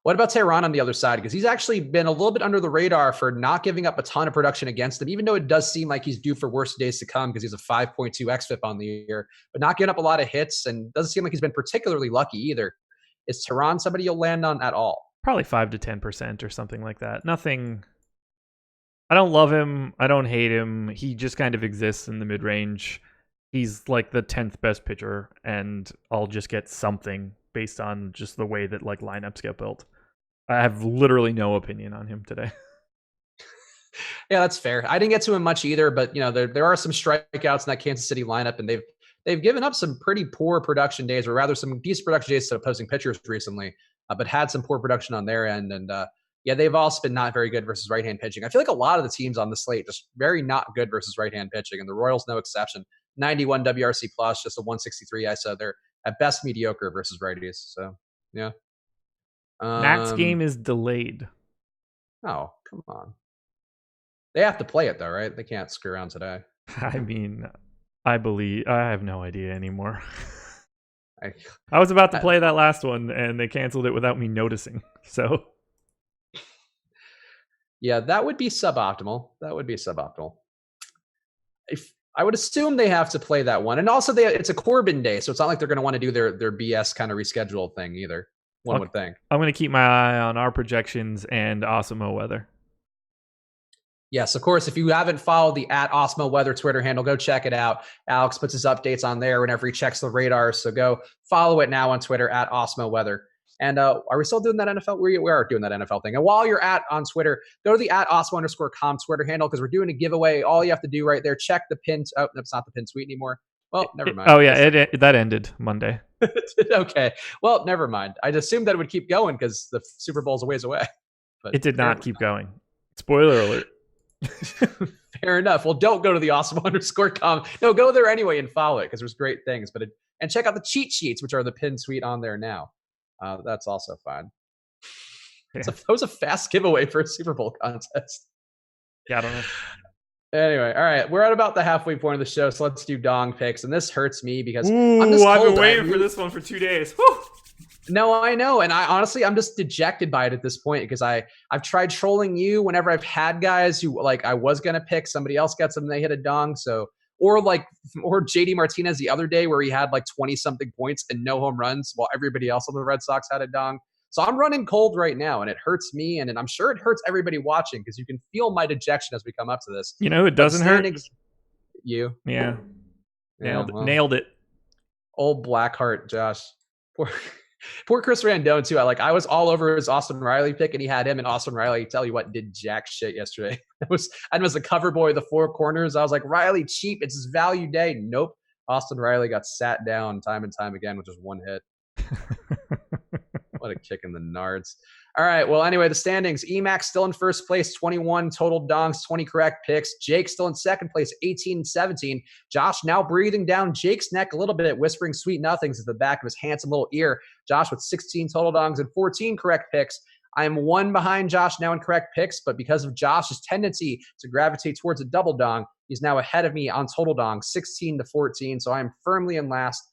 Speaker 4: What about Tehran on the other side? Because he's actually been a little bit under the radar for not giving up a ton of production against them, even though it does seem like he's due for worse days to come because he's a 5.2 xFIP on the year, but not giving up a lot of hits, and doesn't seem like he's been particularly lucky either. Is Tehran somebody you'll land on at all?
Speaker 5: Probably 5 to 10% or something like that. Nothing. I don't love him. I don't hate him. He just kind of exists in the mid-range. He's like the 10th best pitcher, and I'll just get something based on just the way that like lineups get built. I have literally no opinion on him today.
Speaker 4: Yeah, that's fair. I didn't get to him much either, but there are some strikeouts in that Kansas City lineup, and they've given up some pretty poor production days, or rather some decent production days to opposing pitchers recently, but had some poor production on their end. And yeah, they've also been not very good versus right-hand pitching. I feel like a lot of the teams on the slate just very not good versus right-hand pitching, and the Royals no exception. 91 WRC plus, just a 163 ISO. They're at best mediocre versus righties. So yeah.
Speaker 5: Nats game is delayed.
Speaker 4: Oh, come on. They have to play it though, right? They can't screw around today.
Speaker 5: I mean, I have no idea anymore. I was about to play that last one, and they canceled it without me noticing. So,
Speaker 4: yeah, that would be suboptimal. If I would assume they have to play that one, and also it's a Corbin day, so it's not like they're going to want to do their BS kind of rescheduled thing either. One would think.
Speaker 5: I'm going to keep my eye on our projections and Osmo weather.
Speaker 4: Yes, of course. If you haven't followed the @Osmo Weather Twitter handle, go check it out. Alex puts his updates on there whenever he checks the radar. So go follow it now on Twitter @Osmo Weather. And are we still doing that NFL? We are doing that NFL thing. And while you're on Twitter, go to the @Osmo_com Twitter handle because we're doing a giveaway. All you have to do right there, check the pin. Oh, that's not the pin tweet anymore. Well, never mind.
Speaker 5: Oh yeah, that ended Monday.
Speaker 4: Okay. Well, never mind. I assumed that it would keep going because the Super Bowl's a ways away. But
Speaker 5: it did not keep going. Spoiler alert.
Speaker 4: Fair enough. Well, don't go to the Osmo_com. No, go there anyway and follow it because there's great things. And check out the cheat sheets, which are the pin tweet on there now. That's also fine.
Speaker 5: Yeah.
Speaker 4: That was a fast giveaway for a Super Bowl contest.
Speaker 5: Yeah, I don't know.
Speaker 4: Anyway, all right. We're at about the halfway point of the show, so let's do dong picks. And this hurts me because
Speaker 5: I've been waiting for this one for 2 days. Woo!
Speaker 4: No, I know. And I'm just dejected by it at this point because I've tried trolling you whenever I've had guys who I was going to pick, somebody else gets them and they hit a dong. So, or JD Martinez the other day where he had 20 something points and no home runs while everybody else on the Red Sox had a dong. So I'm running cold right now and it hurts me. And I'm sure it hurts everybody watching because you can feel my dejection as we come up to this.
Speaker 5: You know, it doesn't hurt
Speaker 4: you.
Speaker 5: Yeah. Nailed it.
Speaker 4: Old Blackheart, Josh. Poor Chris Rendon too. I was all over his Austin Riley pick, and he had him and Austin Riley. Tell you what, did jack shit yesterday. I was the cover boy of the four corners. I was like, Riley cheap. It's his value day. Nope. Austin Riley got sat down time and time again with just one hit. What a kick in the nards. All right. Well, anyway, the standings. Emax still in first place, 21 total dongs, 20 correct picks. Jake still in second place, 18-17. Josh now breathing down Jake's neck a little bit, whispering sweet nothings at the back of his handsome little ear. Josh with 16 total dongs and 14 correct picks. I am one behind Josh now in correct picks, but because of Josh's tendency to gravitate towards a double dong, he's now ahead of me on total dong, 16-14. So I am firmly in last.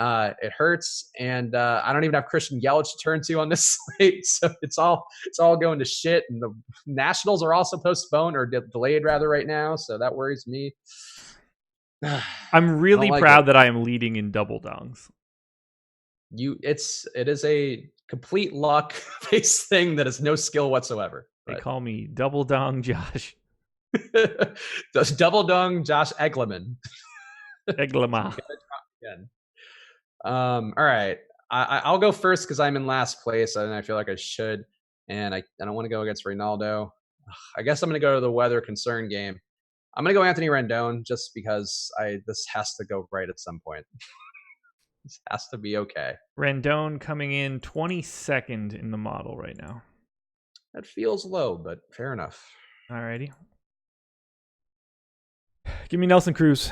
Speaker 4: It hurts, and I don't even have Christian Yelich to turn to on this slate, so it's all going to shit. And the Nationals are also postponed or delayed rather right now, so that worries me.
Speaker 5: I'm really proud that I am leading in double dongs.
Speaker 4: It is a complete luck based thing that is no skill whatsoever.
Speaker 5: They call me Double Dong Josh.
Speaker 4: Double Dong Josh Egleman.
Speaker 5: Eglema.
Speaker 4: Again. All right. I'll go first because I'm in last place and I feel like I should. And I don't want to go against Reynaldo. I guess I'm going to go to the weather concern game. I'm going to go Anthony Rendon just because this has to go right at some point. This has to be okay.
Speaker 5: Rendon coming in 22nd in the model right now.
Speaker 4: That feels low, but fair enough.
Speaker 5: All righty. Give me Nelson Cruz.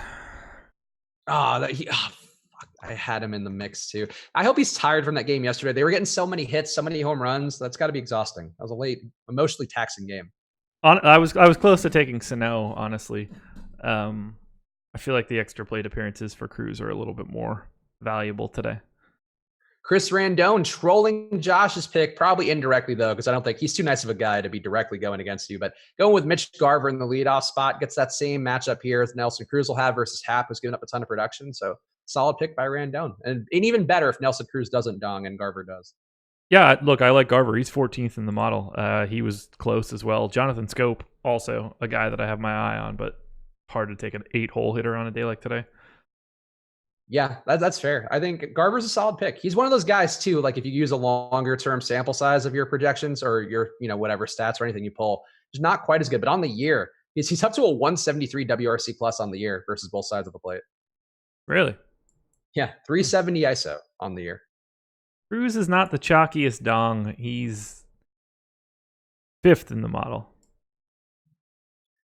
Speaker 4: I had him in the mix too. I hope he's tired from that game yesterday. They were getting so many hits, so many home runs. That's got to be exhausting. That was a late, emotionally taxing game.
Speaker 5: I was close to taking Sano, honestly. I feel like the extra plate appearances for Cruz are a little bit more valuable today.
Speaker 4: Chris Rendon trolling Josh's pick, probably indirectly though, because I don't think he's too nice of a guy to be directly going against you. But going with Mitch Garver in the leadoff spot, gets that same matchup here as Nelson Cruz will have versus Happ, who's giving up a ton of production. So solid pick by Rendon. And even better if Nelson Cruz doesn't dong and Garver does. Yeah,
Speaker 5: look, I like Garver. He's 14th in the model. He was close as well. Jonathan Scope, also a guy that I have my eye on, but hard to take an 8-hole hitter on a day like today.
Speaker 4: Yeah, that's fair. I think Garver's a solid pick. He's one of those guys too. Like if you use a longer term sample size of your projections or your, whatever stats or anything you pull, Just not quite as good. But on the year, he's up to a 173 WRC plus on the year versus both sides of the plate.
Speaker 5: Really?
Speaker 4: Yeah, 370 ISO on the year.
Speaker 5: Cruz is not the chalkiest dong. He's 5th in the model.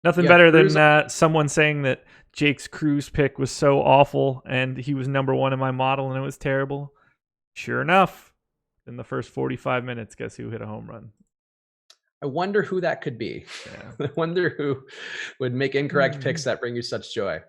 Speaker 5: Nothing better than someone saying that Jake's Cruz pick was so awful and he was number 1 in my model and it was terrible. Sure enough, in the first 45 minutes, guess who hit a home run?
Speaker 4: I wonder who that could be.
Speaker 5: Yeah.
Speaker 4: I wonder who would make incorrect picks that bring you such joy.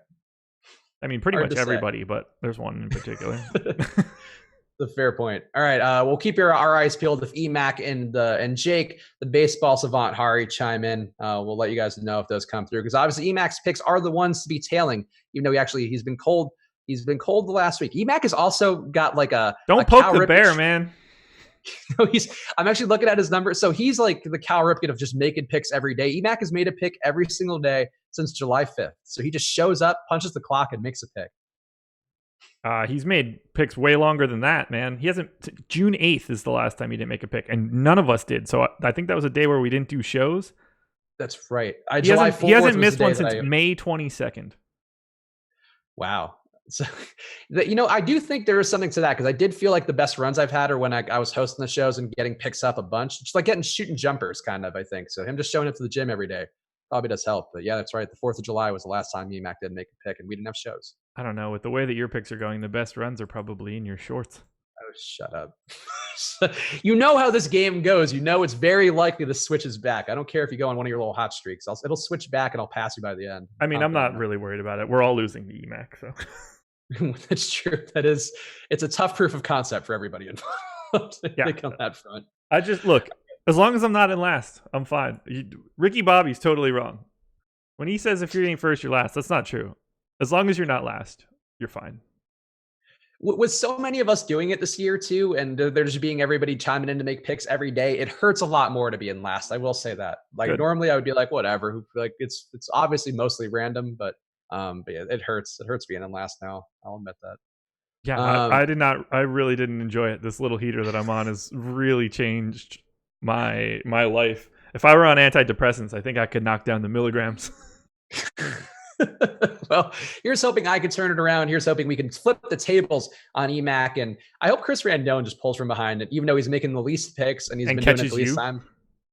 Speaker 5: I mean, pretty
Speaker 4: Hard
Speaker 5: much
Speaker 4: to
Speaker 5: everybody, but there's one in particular.
Speaker 4: That's a fair point. All right, we'll keep our eyes peeled if EMAC and Jake, the baseball savant Hari, chime in. We'll let you guys know if those come through, because obviously EMAC's picks are the ones to be tailing. Even though he's been cold. He's been cold the last week. EMAC has also got like a
Speaker 5: don't poke the bear, man.
Speaker 4: No, I'm actually looking at his numbers. So he's like the Cal Ripken of just making picks every day. EMAC has made a pick every single day since July 5th. So he just shows up, punches the clock, and makes a pick.
Speaker 5: He's made picks way longer than that, man. He hasn't. June 8th is the last time he didn't make a pick, and none of us did. So I think that was a day where we didn't do shows.
Speaker 4: That's right.
Speaker 5: He hasn't missed one since May 22nd.
Speaker 4: Wow. So, I do think there is something to that, because I did feel like the best runs I've had are when I was hosting the shows and getting picks up a bunch. Just like shooting jumpers, kind of, I think. So him just showing up to the gym every day probably does help. But yeah, that's right. The 4th of July was the last time EMAC didn't make a pick, and we didn't have shows.
Speaker 5: I don't know. With the way that your picks are going, the best runs are probably in your shorts.
Speaker 4: Oh, shut up. You know how this game goes. You know it's very likely the switch is back. I don't care if you go on one of your little hot streaks. It'll switch back, and I'll pass you by the end.
Speaker 5: I mean, I'm not really worried about it. We're all losing to EMAC, so.
Speaker 4: That's true. It's a tough proof of concept for everybody involved. I think on that front.
Speaker 5: I just look, as long as I'm not in last, I'm fine. Ricky Bobby's totally wrong. When he says if you're getting first, you're last, that's not true. As long as you're not last, you're fine.
Speaker 4: With so many of us doing it this year too, and there's being everybody chiming in to make picks every day, it hurts a lot more to be in last. I will say that. Like Good. Normally I would be like, whatever. Like it's obviously mostly random, but yeah, it hurts. It hurts being in last now. I'll admit that.
Speaker 5: Yeah, I really didn't enjoy it. This little heater that I'm on has really changed my life. If I were on antidepressants, I think I could knock down the milligrams.
Speaker 4: Well, here's hoping I could turn it around. Here's hoping we can flip the tables on EMAC. And I hope Chris Randone just pulls from behind it, even though he's making the least picks and he's been doing it the least time.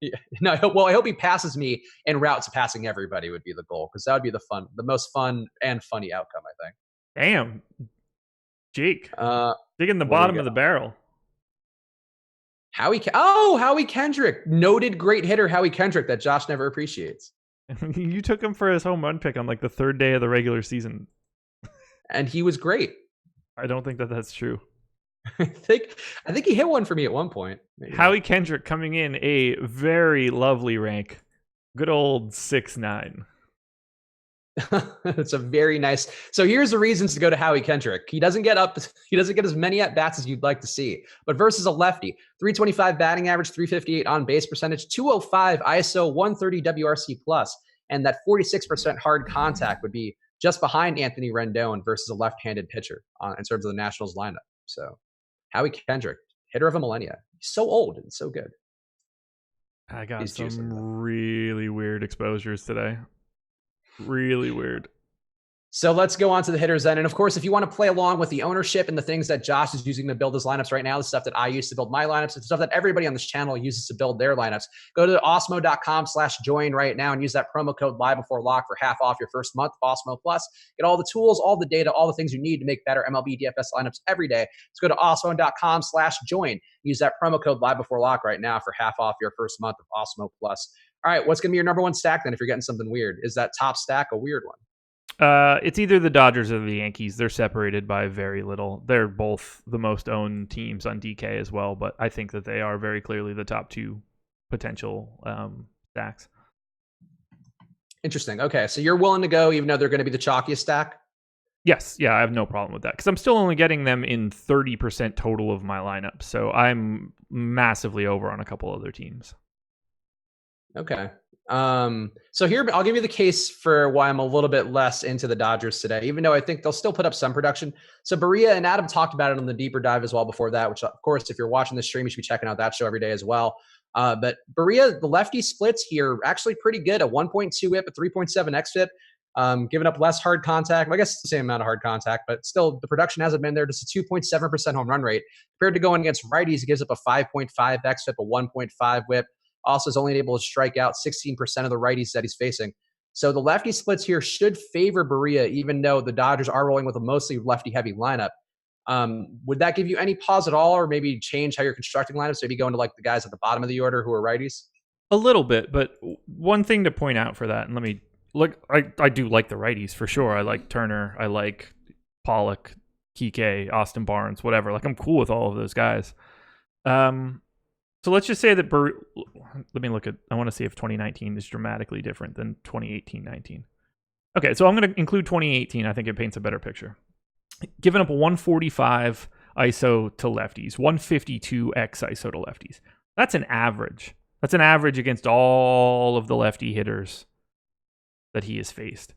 Speaker 4: Yeah. No, I hope he passes me en route to passing everybody would be the goal, because that would be the most fun and funny outcome, I think.
Speaker 5: Damn. Jake. Digging the bottom of the barrel.
Speaker 4: Howie Kendrick. Noted great hitter Howie Kendrick that Josh never appreciates.
Speaker 5: You took him for his home run pick on like the 3rd day of the regular season.
Speaker 4: And he was great.
Speaker 5: I don't think that's true.
Speaker 4: I think he hit one for me at one point. Maybe.
Speaker 5: Howie Kendrick coming in a very lovely rank. Good old 6'9".
Speaker 4: It's a very nice. So here's the reasons to go to Howie Kendrick. He doesn't get as many at bats as you'd like to see, but versus a lefty, 325 batting average, 358 on base percentage, 205 ISO, 130 WRC plus, and that 46% hard contact would be just behind Anthony Rendon versus a left-handed pitcher in terms of the Nationals lineup. So Howie Kendrick, hitter of a millennia. He's so old and so good.
Speaker 5: I got some really weird exposures today. Really weird.
Speaker 4: So let's go on to the hitters then. And of course, if you want to play along with the ownership and the things that Josh is using to build his lineups right now, the stuff that I use to build my lineups, the stuff that everybody on this channel uses to build their lineups, go to osmo.com/join right now and use that promo code live before lock for half off your first month of Osmo Plus. Get all the tools, all the data, all the things you need to make better MLB DFS lineups every day. Let's go to osmo.com/join. Use that promo code live before lock right now for half off your first month of Osmo Plus. All right, what's going to be your number one stack then if you're getting something weird? Is that top stack a weird one?
Speaker 5: It's either the Dodgers or the Yankees. They're separated by very little. They're both the most owned teams on DK as well, but I think that they are very clearly the top 2 potential stacks.
Speaker 4: Interesting. Okay, so you're willing to go even though they're going to be the chalkiest stack?
Speaker 5: Yes. Yeah, I have no problem with that because I'm still only getting them in 30% total of my lineup. So I'm massively over on a couple other teams.
Speaker 4: Okay. So here, I'll give you the case for why I'm a little bit less into the Dodgers today, even though I think they'll still put up some production. So Berea and Adam talked about it on the deeper dive as well before that, which of course, if you're watching this stream, you should be checking out that show every day as well. But Berea, the lefty splits here actually pretty good. A 1.2 whip, a 3.7 xFIP, giving up less hard contact. Well, I guess it's the same amount of hard contact, but still the production hasn't been there. Just a 2.7% home run rate. Compared to going against righties, he gives up a 5.5 xFIP, a 1.5 whip. Also is only able to strike out 16% of the righties that he's facing. So the lefty splits here should favor Berea, even though the Dodgers are rolling with a mostly lefty-heavy lineup. Would that give you any pause at all, or maybe change how you're constructing lineups? Maybe going to like the guys at the bottom of the order who are righties?
Speaker 5: A little bit, but one thing to point out for that, and let me look, I do like the righties for sure. I like Turner, I like Pollock, Kike, Austin Barnes, whatever. Like I'm cool with all of those guys. So let's just say that let me look at, I want to see if 2019 is dramatically different than 2018-19. Okay, so I'm going to include 2018. I think it paints a better picture. Giving up a 145 ISO to lefties, 152 X ISO to lefties. That's an average. That's an average against all of the lefty hitters that he has faced.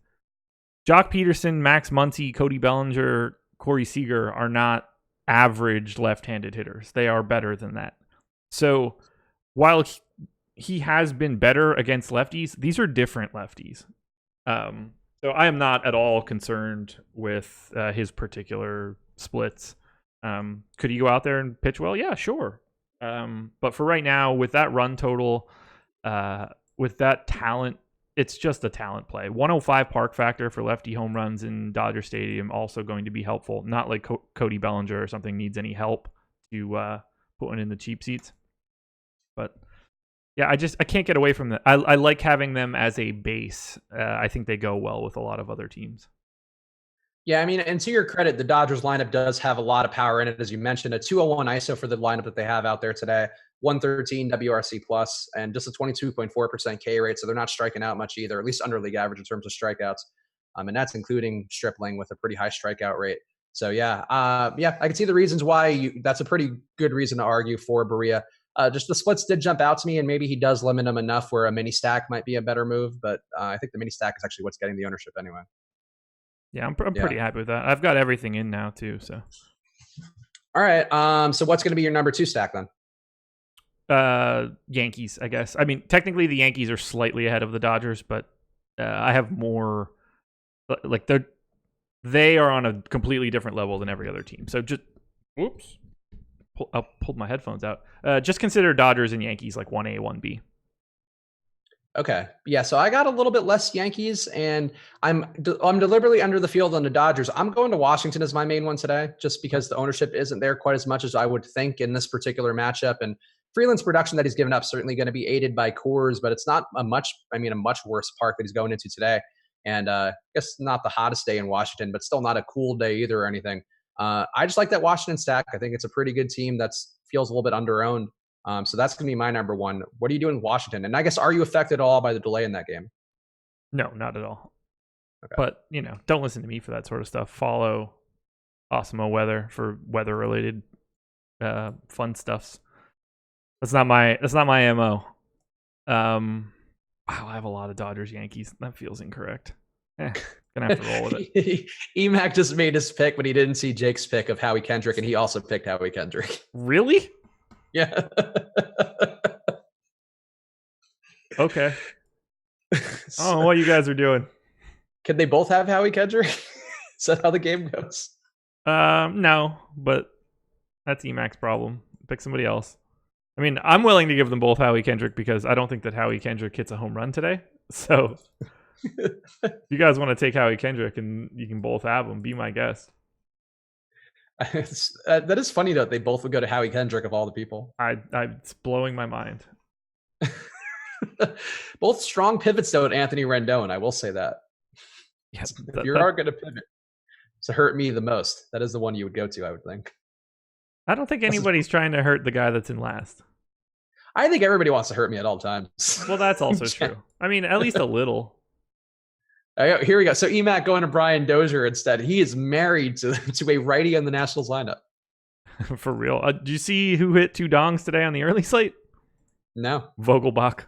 Speaker 5: Jock Peterson, Max Muncy, Cody Bellinger, Corey Seager are not average left-handed hitters. They are better than that. So while he has been better against lefties, these are different lefties. So I am not at all concerned with his particular splits. Could he go out there and pitch well? Yeah, sure. But for right now, with that run total, with that talent, it's just a talent play. 105 park factor for lefty home runs in Dodger Stadium also going to be helpful. Not like Cody Bellinger or something needs any help to put one in the cheap seats. But yeah, I can't get away from that. I like having them as a base. I think they go well with a lot of other teams.
Speaker 4: Yeah, I mean, and to your credit, the Dodgers lineup does have a lot of power in it, as you mentioned. A 201 ISO for the lineup that they have out there today, 113 WRC plus, and just a 22.4% K rate. So they're not striking out much either, at least under league average in terms of strikeouts. And that's including Stripling with a pretty high strikeout rate. So yeah, I can see the reasons why that's a pretty good reason to argue for Berea. Just the splits did jump out to me, and maybe he does limit them enough where a mini stack might be a better move. But I think the mini stack is actually what's getting the ownership anyway.
Speaker 5: Yeah, I'm pretty happy with that. I've got everything in now too. So,
Speaker 4: all right. So what's going to be your number 2 stack then?
Speaker 5: Yankees, I guess. I mean, technically the Yankees are slightly ahead of the Dodgers, but I have more. Like they are on a completely different level than every other team. So just whoops. I pulled my headphones out. Just consider Dodgers and Yankees like 1A, 1B.
Speaker 4: Okay. Yeah. So I got a little bit less Yankees, and I'm deliberately under the field on the Dodgers. I'm going to Washington as my main one today, just because the ownership isn't there quite as much as I would think in this particular matchup. And Freeland's production that he's given up certainly going to be aided by Coors, but it's not a much worse park that he's going into today. And I guess not the hottest day in Washington, but still not a cool day either or anything. I just like that Washington stack. I think it's a pretty good team that feels a little bit under-owned. So that's going to be my number 1. What are you doing in Washington? And I guess, are you affected at all by the delay in that game?
Speaker 5: No, not at all.
Speaker 4: Okay.
Speaker 5: But, don't listen to me for that sort of stuff. Follow Awesemo Weather for weather-related fun stuffs. That's not my MO. Wow, I have a lot of Dodgers Yankees. That feels incorrect. Gonna have to roll with it.
Speaker 4: Emac just made his pick, but he didn't see Jake's pick of Howie Kendrick, and he also picked Howie Kendrick.
Speaker 5: Really?
Speaker 4: Yeah.
Speaker 5: Okay. I don't know what you guys are doing.
Speaker 4: Can they both have Howie Kendrick? Is that how the game goes?
Speaker 5: No, but that's Emac's problem. Pick somebody else. I mean, I'm willing to give them both Howie Kendrick because I don't think that Howie Kendrick hits a home run today. So if you guys want to take Howie Kendrick and you can both have him, be my guest.
Speaker 4: That is funny though. They both would go to Howie Kendrick of all the people.
Speaker 5: It's blowing my mind.
Speaker 4: Both strong pivots though at Anthony Rendon. I will say that.
Speaker 5: Yes,
Speaker 4: if you are going to pivot to hurt me the most, that is the one you would go to, I would think.
Speaker 5: I don't think anybody's trying to hurt the guy that's in last.
Speaker 4: I think everybody wants to hurt me at all times.
Speaker 5: Well, that's also true. I mean, at least a little.
Speaker 4: Here we go. So Emac going to Brian Dozier instead. He is married to a righty in the Nationals lineup.
Speaker 5: For real. Do you see who hit 2 dongs today on the early slate?
Speaker 4: No.
Speaker 5: Vogelbach.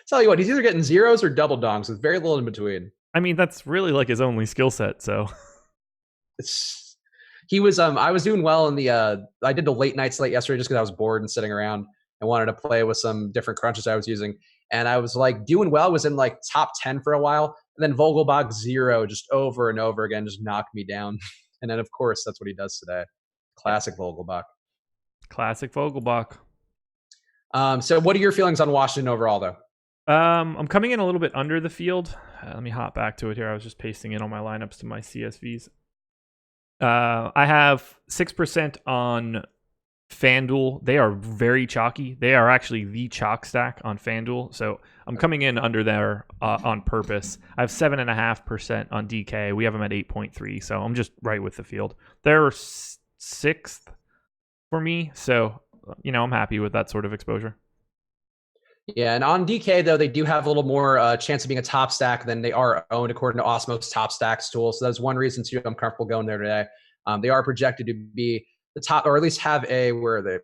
Speaker 4: Tell you what, he's either getting zeros or double dongs with very little in between.
Speaker 5: I mean, that's really like his only skill set, so.
Speaker 4: He was I was doing well in the I did the late night slate yesterday just because I was bored and sitting around and wanted to play with some different crunches I was using. And I was like doing well, was in like top 10 for a while. And then Vogelbach 0 just over and over again just knocked me down. And then of course that's what he does today. Classic Vogelbach.
Speaker 5: Classic Vogelbach.
Speaker 4: So what are your feelings on Washington overall though?
Speaker 5: I'm coming in a little bit under the field. Let me hop back to it here. I was just pasting in all my lineups to my CSVs. I have 6% on FanDuel. They are very chalky. They are actually the chalk stack on FanDuel. So I'm coming in under there on purpose. I have 7.5% on DK. We have them at 8.3. So I'm just right with the field. They're 6th for me. So, I'm happy with that sort of exposure.
Speaker 4: Yeah, and on DK, though, they do have a little more chance of being a top stack than they are owned according to Osmo's top stacks tool. So that's one reason, too, I'm comfortable going there today. They are projected to be the top, or at least have a, where are they?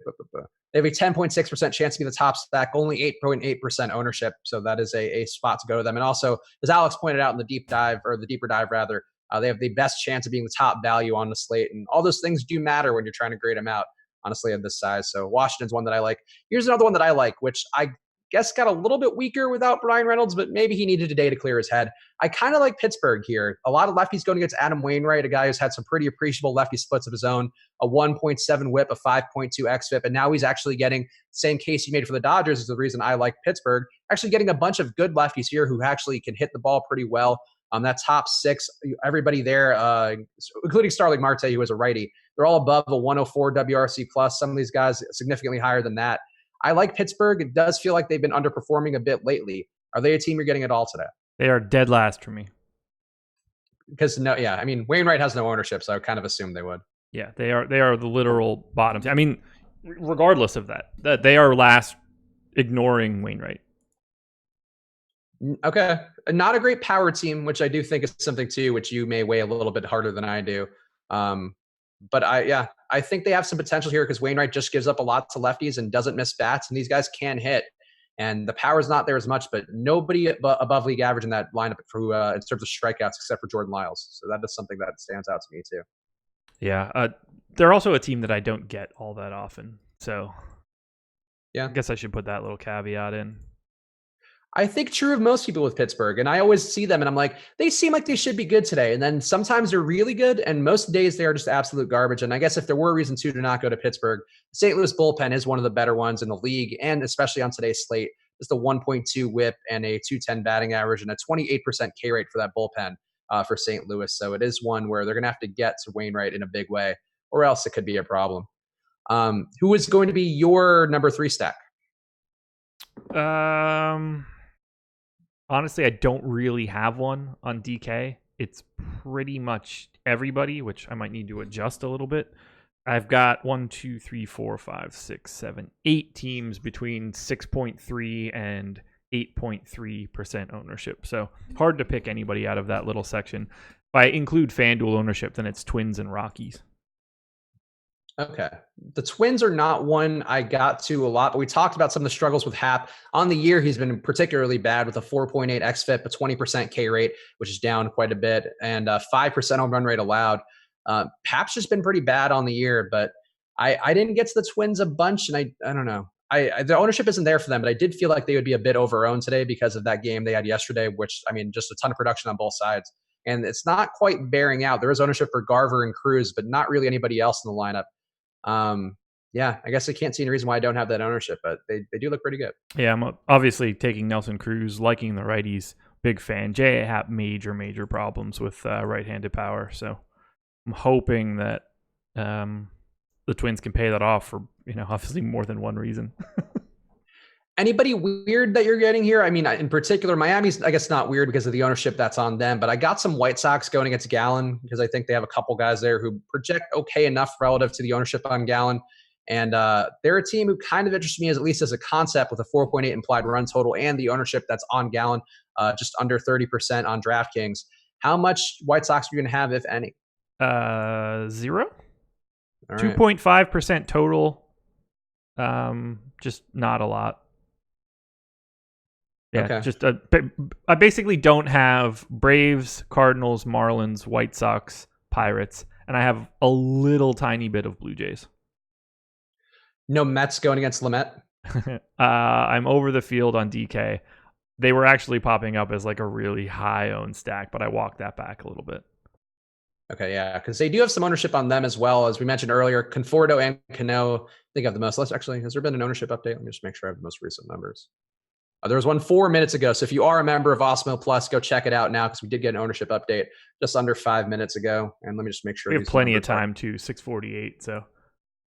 Speaker 4: They have a 10.6% chance to be the top stack, only 8.8% ownership. So that is a spot to go to them. And also, as Alex pointed out in the deeper dive, they have the best chance of being the top value on the slate. And all those things do matter when you're trying to grade them out, honestly, at this size. So Washington's one that I like. Here's another one that I like, which I guess got a little bit weaker without Brian Reynolds, but maybe he needed a day to clear his head. I kind of like Pittsburgh here. A lot of lefties going against Adam Wainwright, a guy who's had some pretty appreciable lefty splits of his own, a 1.7 whip, a 5.2 xFIP, and now he's actually getting the same case he made for the Dodgers is the reason I like Pittsburgh, actually getting a bunch of good lefties here who actually can hit the ball pretty well. That top 6, everybody there, including Starling Marte, who is a righty, they're all above a 104 WRC+. Some of these guys significantly higher than that. I like Pittsburgh. It does feel like they've been underperforming a bit lately. Are they a team you're getting at all today?
Speaker 5: They are dead last for me.
Speaker 4: Because Wainwright has no ownership, so I kind of assumed they would.
Speaker 5: Yeah, they are the literal bottom. I mean, regardless of that they are last, ignoring Wainwright.
Speaker 4: Okay, not a great power team, which I do think is something too, which you may weigh a little bit harder than I do. But I think they have some potential here because Wainwright just gives up a lot to lefties and doesn't miss bats, and these guys can hit. And the power's not there as much, but nobody above league average in that lineup in terms of strikeouts except for Jordan Lyles. So that is something that stands out to me too.
Speaker 5: Yeah, they're also a team that I don't get all that often. So yeah, I guess I should put that little caveat in.
Speaker 4: I think true of most people with Pittsburgh. And I always see them and I'm like, they seem like they should be good today. And then sometimes they're really good. And most days they are just absolute garbage. And I guess if there were a reason to not go to Pittsburgh, the St. Louis bullpen is one of the better ones in the league. And especially on today's slate, just a 1.2 whip and a 210 batting average and a 28% K rate for that bullpen for St. Louis. So it is one where they're going to have to get to Wainwright in a big way, or else it could be a problem. Who is going to be your number 3 stack?
Speaker 5: Honestly, I don't really have one on DK. It's pretty much everybody, which I might need to adjust a little bit. I've got 8 teams between 6.3 and 8.3% ownership. So hard to pick anybody out of that little section. If I include FanDuel ownership, then it's Twins and Rockies.
Speaker 4: Okay. The Twins are not one I got to a lot, but we talked about some of the struggles with Hap. On the year, he's been particularly bad with a 4.8 xFIP, a 20% K rate, which is down quite a bit, and 5% home run rate allowed. Hap's just been pretty bad on the year, but I didn't get to the Twins a bunch, and I don't know. The ownership isn't there for them, but I did feel like they would be a bit over-owned today because of that game they had yesterday, which, just a ton of production on both sides. And it's not quite bearing out. There is ownership for Garver and Cruz, but not really anybody else in the lineup. I guess I can't see any reason why I don't have that ownership, but they do look pretty good.
Speaker 5: Yeah, I'm obviously taking Nelson Cruz, liking the righties, big fan. J.A. Happ, major problems with right-handed power, so I'm hoping that the Twins can pay that off for, obviously more than one reason.
Speaker 4: Anybody weird that you're getting here? In particular, Miami's, I guess, not weird because of the ownership that's on them, but I got some White Sox going against Gallen because I think they have a couple guys there who project okay enough relative to the ownership on Gallen. And they're a team who kind of interests me at least as a concept with a 4.8 implied run total and the ownership that's on Gallen, just under 30% on DraftKings. How much White Sox are you going to have, if any?
Speaker 5: 0.
Speaker 4: All right.
Speaker 5: 2.5% total. Just not a lot. Yeah,
Speaker 4: okay.
Speaker 5: I basically don't have Braves, Cardinals, Marlins, White Sox, Pirates, and I have a little tiny bit of Blue Jays.
Speaker 4: No Mets going against Lamet.
Speaker 5: I'm over the field on DK. They were actually popping up as like a really high owned stack, but I walked that back a little bit.
Speaker 4: Okay, yeah, because they do have some ownership on them as well. As we mentioned earlier, Conforto and Cano, I think have the most. Let's actually, has there been an ownership update? Let me just make sure I have the most recent numbers. There was one 4 minutes ago. So if you are a member of Osmo Plus, go check it out now because we did get an ownership update just under 5 minutes ago. And let me just make sure.
Speaker 5: We have plenty of time too, 6:48. So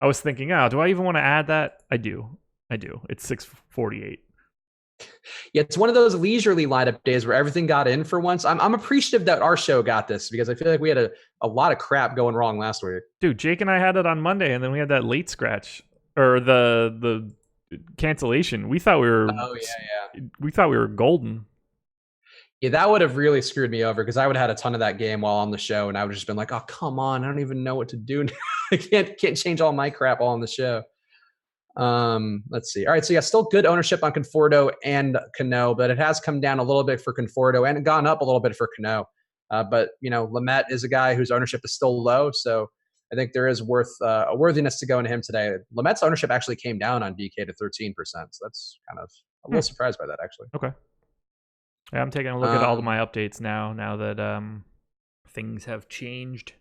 Speaker 5: I was thinking, do I even want to add that? I do. It's 6:48.
Speaker 4: Yeah, it's one of those leisurely lineup days where everything got in for once. I'm appreciative that our show got this because I feel like we had a lot of crap going wrong last week.
Speaker 5: Dude, Jake and I had it on Monday, and then we had that late scratch or the cancellation. We thought we were.
Speaker 4: Oh yeah.
Speaker 5: We thought we were golden.
Speaker 4: Yeah, that would have really screwed me over because I would have had a ton of that game while on the show, and I would have just been like, "Oh, come on! I don't even know what to do. I can't change all my crap all on the show." Let's see. All right, so yeah, still good ownership on Conforto and Cano, but it has come down a little bit for Conforto and gone up a little bit for Cano. But Lamet is a guy whose ownership is still low, so I think there is a worthiness to go into him today. Lamet's ownership actually came down on DK to 13%, so that's kind of a little surprised by that actually.
Speaker 5: Okay. Yeah, I'm taking a look at all of my updates now that things have changed.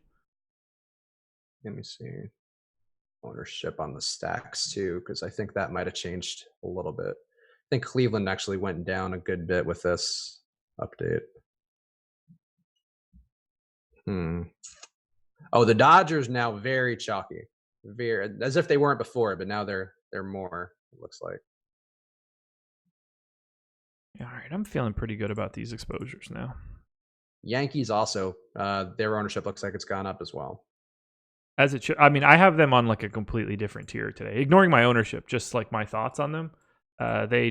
Speaker 4: Let me see. Ownership on the stacks too, because I think that might have changed a little bit. I think Cleveland actually went down a good bit with this update. Oh, the Dodgers now very chalky, very as if they weren't before, but now they're more. It looks like.
Speaker 5: All right, I'm feeling pretty good about these exposures now.
Speaker 4: Yankees also, their ownership looks like it's gone up as well.
Speaker 5: As it should. I mean, I have them on like a completely different tier today. Ignoring my ownership, just like my thoughts on them. They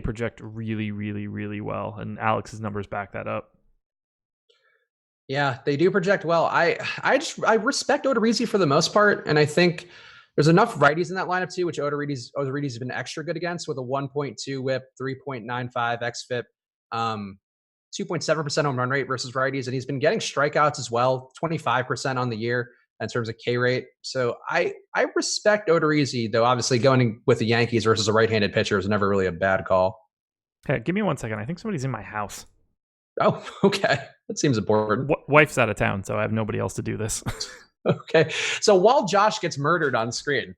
Speaker 5: project really, really, really well, and Alex's numbers back that up.
Speaker 4: Yeah, they do project well. I respect Odorizzi for the most part, and I think there's enough righties in that lineup too, which Odorizzi's been extra good against with a 1.2 WHIP, 3.95 xFIP, 2.7% home run rate versus righties, and he's been getting strikeouts as well, 25% on the year in terms of K rate. So I respect Odorizzi, though obviously going with the Yankees versus a right-handed pitcher is never really a bad call.
Speaker 5: Hey, give me 1 second. I think somebody's in my house.
Speaker 4: Oh, okay. That seems important.
Speaker 5: Wife's out of town, so I have nobody else to do this.
Speaker 4: Okay. So while Josh gets murdered on screen,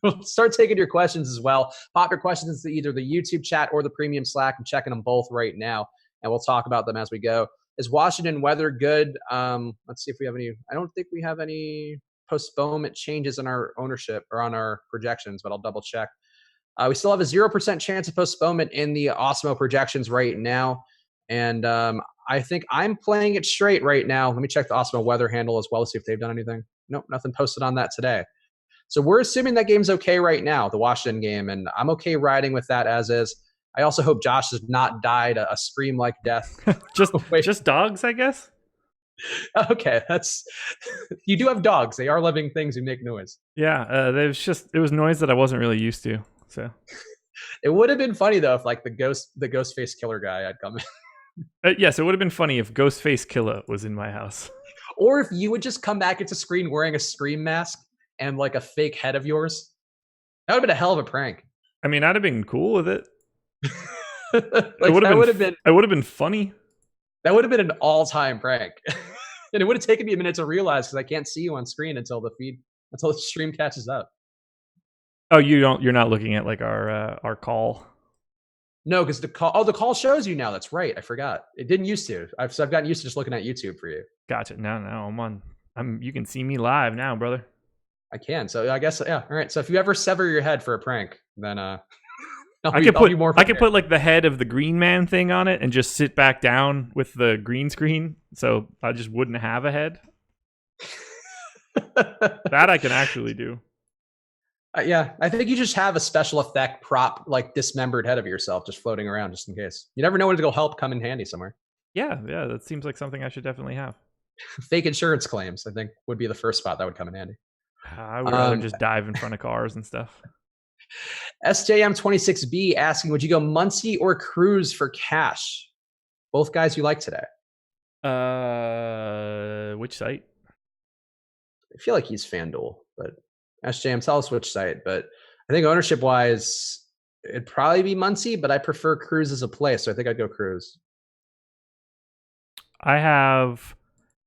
Speaker 4: we'll start taking your questions as well. Pop your questions into either the YouTube chat or the premium Slack. I'm checking them both right now, and we'll talk about them as we go. Is Washington weather good? Let's see if we have any. I don't think we have any postponement changes in our ownership or on our projections, but I'll double check. We still have a 0% chance of postponement in the Osmo projections right now. And I think I'm playing it straight right now. Let me check the Osmo weather handle as well to see if they've done anything. Nope, nothing posted on that today. So we're assuming that game's okay right now, the Washington game, and I'm okay riding with that as is. I also hope Josh has not died a scream-like death.
Speaker 5: just dogs, I guess?
Speaker 4: Okay, you do have dogs. They are living things who make noise.
Speaker 5: Yeah, it was noise that I wasn't really used to. So
Speaker 4: it would have been funny though if like the ghost face killer guy had come in.
Speaker 5: Yes, it would have been funny if Ghostface Killer was in my house.
Speaker 4: Or if you would just come back into screen wearing a Scream mask and like a fake head of yours. That would have been a hell of a prank.
Speaker 5: I mean, I'd have been cool with it.
Speaker 4: It would have been
Speaker 5: funny.
Speaker 4: That would have been an all-time prank. And it would have taken me a minute to realize because I can't see you on screen until the stream catches up.
Speaker 5: Oh, you're not looking at like our call.
Speaker 4: No, because the call shows you now. That's right. I forgot. It didn't used to. I've gotten used to just looking at YouTube for you.
Speaker 5: Gotcha. No, I'm on. You can see me live now, brother.
Speaker 4: I can. So I guess yeah. All right. So if you ever sever your head for a prank, then I
Speaker 5: could put like the head of the Green Man thing on it and just sit back down with the green screen, so I just wouldn't have a head. That I can actually do.
Speaker 4: Yeah, I think you just have a special effect prop, like dismembered head of yourself just floating around just in case. You never know when to go help come in handy somewhere.
Speaker 5: Yeah, that seems like something I should definitely have.
Speaker 4: Fake insurance claims, I think, would be the first spot that would come in handy.
Speaker 5: I would rather just dive in front of cars and stuff.
Speaker 4: SJM26B asking, would you go Muncy or Cruz for cash? Both guys you like today.
Speaker 5: Which site?
Speaker 4: I feel like he's FanDuel, but SJM, tell us which site. But I think ownership wise, it'd probably be Muncie, but I prefer Cruz as a play, so I think I'd go Cruz.
Speaker 5: I have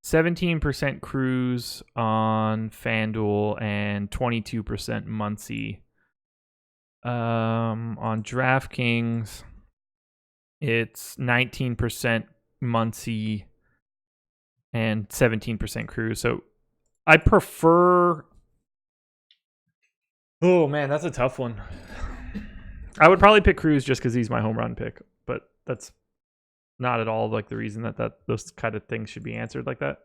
Speaker 5: 17% Cruz on FanDuel and 22% Muncie. On DraftKings, it's 19% Muncie and 17% Cruz. So I prefer. Oh man, that's a tough one. I would probably pick Cruz just because he's my home run pick, but that's not at all like the reason that those kind of things should be answered like that.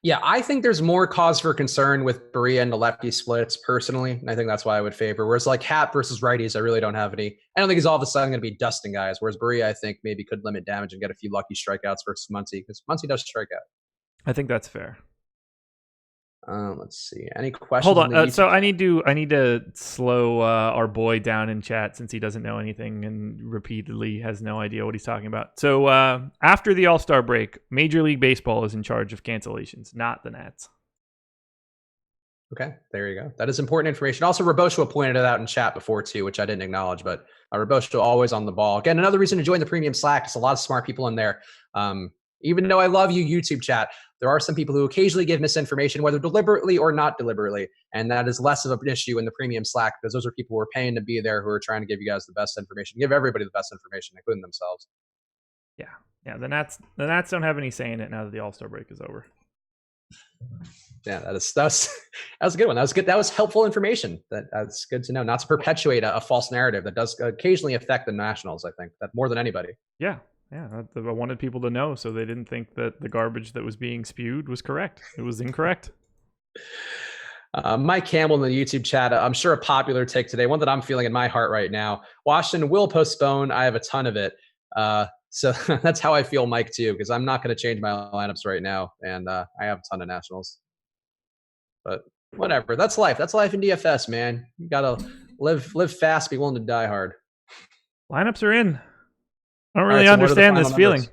Speaker 4: Yeah, I think there's more cause for concern with Berea and the lefty splits personally, and I think that's why I would favor. Whereas like Happ versus righties, I really don't have any. I don't think he's all of a sudden going to be dusting guys. Whereas Berea, I think maybe could limit damage and get a few lucky strikeouts versus Muncie because Muncie does strike out.
Speaker 5: I think that's fair.
Speaker 4: Let's see. Any questions?
Speaker 5: Hold on. So I need to slow our boy down in chat since he doesn't know anything and repeatedly has no idea what he's talking about. So after the All-Star break, Major League Baseball is in charge of cancellations, not the Nats.
Speaker 4: Okay, there you go. That is important information. Also, Roboshua pointed it out in chat before too, which I didn't acknowledge, but Roboshua always on the ball. Again, another reason to join the premium Slack. There's a lot of smart people in there. Even though I love you, YouTube chat, there are some people who occasionally give misinformation, whether deliberately or not deliberately. And that is less of an issue in the premium Slack because those are people who are paying to be there, who are trying to give you guys the best information, give everybody the best information, including themselves.
Speaker 5: Yeah. The Nats don't have any say in it now that the All-Star break is over.
Speaker 4: Yeah, that was a good one. That was good. That was helpful information. That's good to know. Not to perpetuate a false narrative that does occasionally affect the Nationals, I think, that more than anybody.
Speaker 5: Yeah, I wanted people to know so they didn't think that the garbage that was being spewed was correct. It was incorrect.
Speaker 4: Mike Campbell in the YouTube chat, I'm sure a popular take today, one that I'm feeling in my heart right now. Washington will postpone. I have a ton of it. So that's how I feel, Mike, too, because I'm not going to change my lineups right now. And I have a ton of Nationals. But whatever. That's life. That's life in DFS, man. You got to live fast, be willing to die hard.
Speaker 5: Lineups are in. I don't really understand this feeling.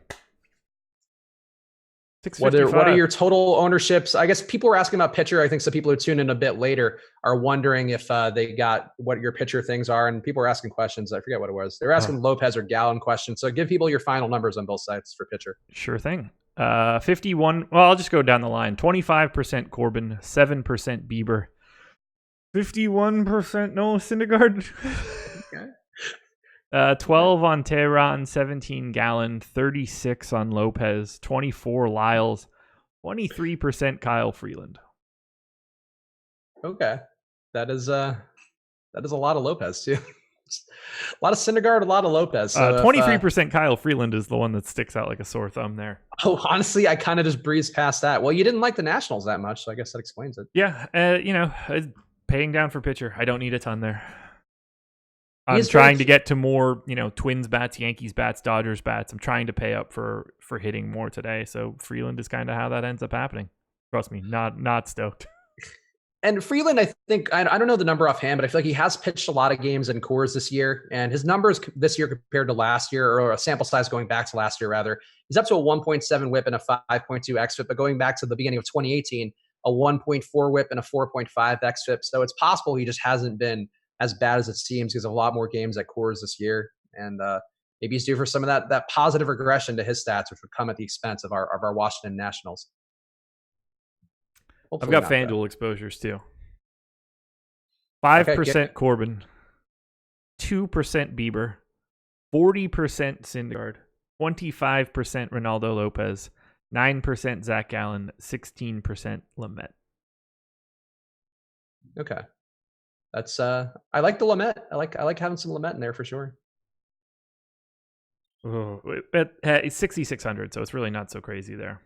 Speaker 4: What are your total ownerships? I guess people were asking about pitcher. I think some people who tune in a bit later are wondering if they got what your pitcher things are. And people were asking questions. I forget what it was. They were asking Lopez or Gallon questions. So give people your final numbers on both sides for pitcher.
Speaker 5: Sure thing. 51. Well, I'll just go down the line. 25% Corbin, 7% Bieber, 51% Noah Syndergaard. Okay. 12 on Tehran, 17 Gallon, 36 on Lopez, 24 Lyles, 23% Kyle Freeland.
Speaker 4: Okay. That is a lot of Lopez too. A lot of Syndergaard, a lot of Lopez. So
Speaker 5: 23% Kyle Freeland is the one that sticks out like a sore thumb there.
Speaker 4: Oh, honestly, I kind of just breezed past that. Well, you didn't like the Nationals that much, so I guess that explains it.
Speaker 5: Yeah, paying down for pitcher. I don't need a ton there. I'm trying to get to more, Twins bats, Yankees bats, Dodgers bats. I'm trying to pay up for hitting more today. So Freeland is kind of how that ends up happening. Trust me, not stoked.
Speaker 4: And Freeland, I think, I don't know the number offhand, but I feel like he has pitched a lot of games in Coors this year. And his numbers this year compared to last year, or a sample size going back to last year, rather, he's up to a 1.7 whip and a 5.2 xFIP. But going back to the beginning of 2018, a 1.4 whip and a 4.5 xFIP. So it's possible he just hasn't been as bad as it seems because of a lot more games at Coors this year. And maybe he's due for some of that positive regression to his stats, which would come at the expense of our Washington Nationals.
Speaker 5: Hopefully I've got FanDuel exposures too. 5% Corbin, 2% Bieber, 40% Syndergaard, 25% Ronaldo Lopez, 9% Zach Gallen, 16% Lamet.
Speaker 4: Okay. That's I like the Lamet. I like having some Lamet in there for sure.
Speaker 5: Oh, it's 6,600, so it's really not so crazy there.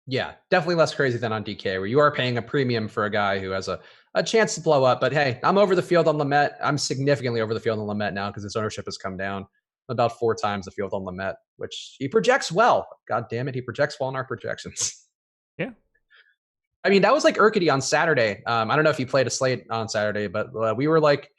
Speaker 4: Yeah, definitely less crazy than on DK, where you are paying a premium for a guy who has a chance to blow up. But hey, I'm over the field on Lamet. I'm significantly over the field on Lamet now because his ownership has come down about 4 times the field on Lamet, which he projects well. God damn it, he projects well in our projections.
Speaker 5: Yeah.
Speaker 4: I mean, that was like Urquidy on Saturday. I don't know if you played a slate on Saturday, but we were like,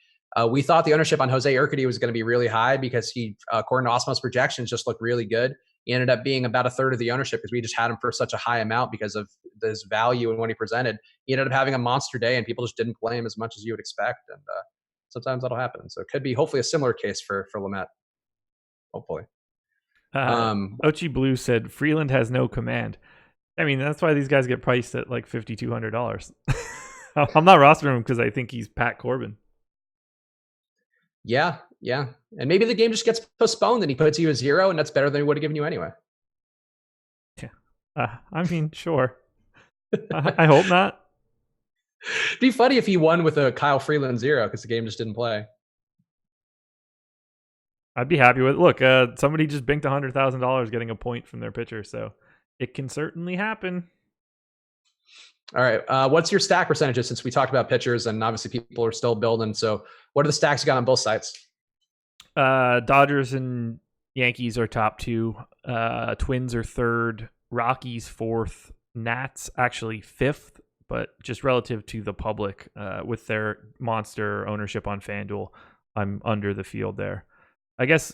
Speaker 4: we thought the ownership on Jose Urquidy was going to be really high because he, according to Osmo's projections, just looked really good. He ended up being about a third of the ownership because we just had him for such a high amount because of his value and what he presented. He ended up having a monster day, and people just didn't play him as much as you would expect. And sometimes that'll happen. So it could be hopefully a similar case for Lamet. Hopefully.
Speaker 5: Ochi Blue said Freeland has no command. I mean, that's why these guys get priced at like $5,200. I'm not rostering him because I think he's Pat Corbin.
Speaker 4: Yeah. And maybe the game just gets postponed and he puts you a 0, and that's better than he would have given you anyway.
Speaker 5: Yeah. I mean, sure. I hope not.
Speaker 4: It'd be funny if he won with a Kyle Freeland 0 because the game just didn't play.
Speaker 5: I'd be happy with it. Look, somebody just binked $100,000 getting a point from their pitcher, so it can certainly happen.
Speaker 4: All right. What's your stack percentages since we talked about pitchers and obviously people are still building? So what are the stacks you got on both sides?
Speaker 5: Dodgers and Yankees are top 2. Twins are 3rd. Rockies 4th. Nats actually 5th, but just relative to the public with their monster ownership on FanDuel, I'm under the field there. I guess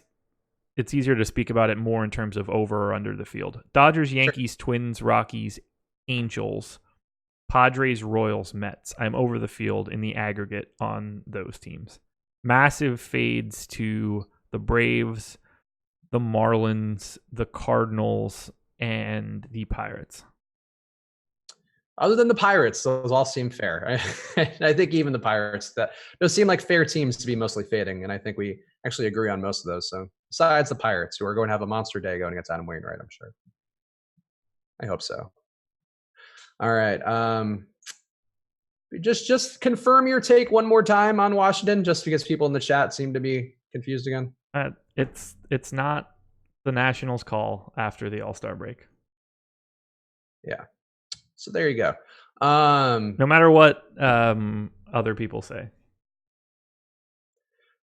Speaker 5: it's easier to speak about it more in terms of over or under the field. Dodgers, Yankees, sure. Twins, Rockies, Angels, Padres, Royals, Mets. I'm over the field in the aggregate on those teams. Massive fades to the Braves, the Marlins, the Cardinals, and the Pirates.
Speaker 4: Other than the Pirates, those all seem fair. I think even the Pirates, those seem like fair teams to be mostly fading, and I think we actually agree on most of those. So besides the Pirates, who are going to have a monster day going against Adam Wainwright, I'm sure. I hope so. All right. Just confirm your take one more time on Washington, just because people in the chat seem to be confused again.
Speaker 5: It's not the Nationals' call after the All-Star break.
Speaker 4: Yeah. So there you go.
Speaker 5: No matter what other people say.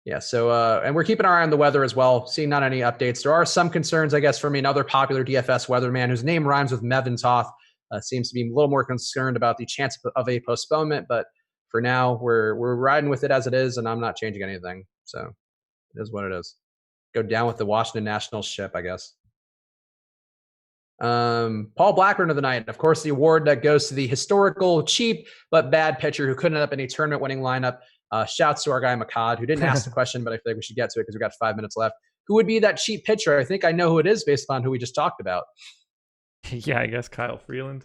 Speaker 4: Yeah. So and we're keeping our eye on the weather as well. Seeing not any updates. There are some concerns, I guess, from another popular DFS weatherman whose name rhymes with Mevin Toth. Seems to be a little more concerned about the chance of a postponement, but for now we're riding with it as it is, and I'm not changing anything. So it is what it is. Go down with the Washington Nationals ship, I guess. Paul Blackburn of the night, of course, the award that goes to the historical, cheap but bad pitcher who couldn't end up in a tournament-winning lineup. Shouts to our guy Makad, who didn't ask the question, but I feel like we should get to it because we've got 5 minutes left. Who would be that cheap pitcher? I think I know who it is based on who we just talked about.
Speaker 5: Yeah, I guess Kyle Freeland.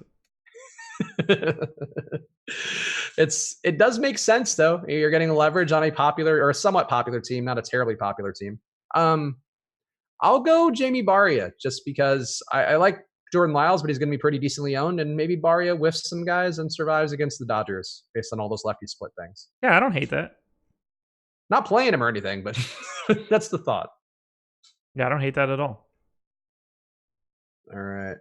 Speaker 4: It does make sense though. You're getting leverage on a popular or a somewhat popular team, not a terribly popular team. I'll go Jamie Barria just because I like Jordan Lyles, but he's going to be pretty decently owned, and maybe Barria whiffs some guys and survives against the Dodgers based on all those lefty split things.
Speaker 5: Yeah, I don't hate that.
Speaker 4: Not playing him or anything, but that's the thought.
Speaker 5: Yeah, I don't hate that at all.
Speaker 4: All right.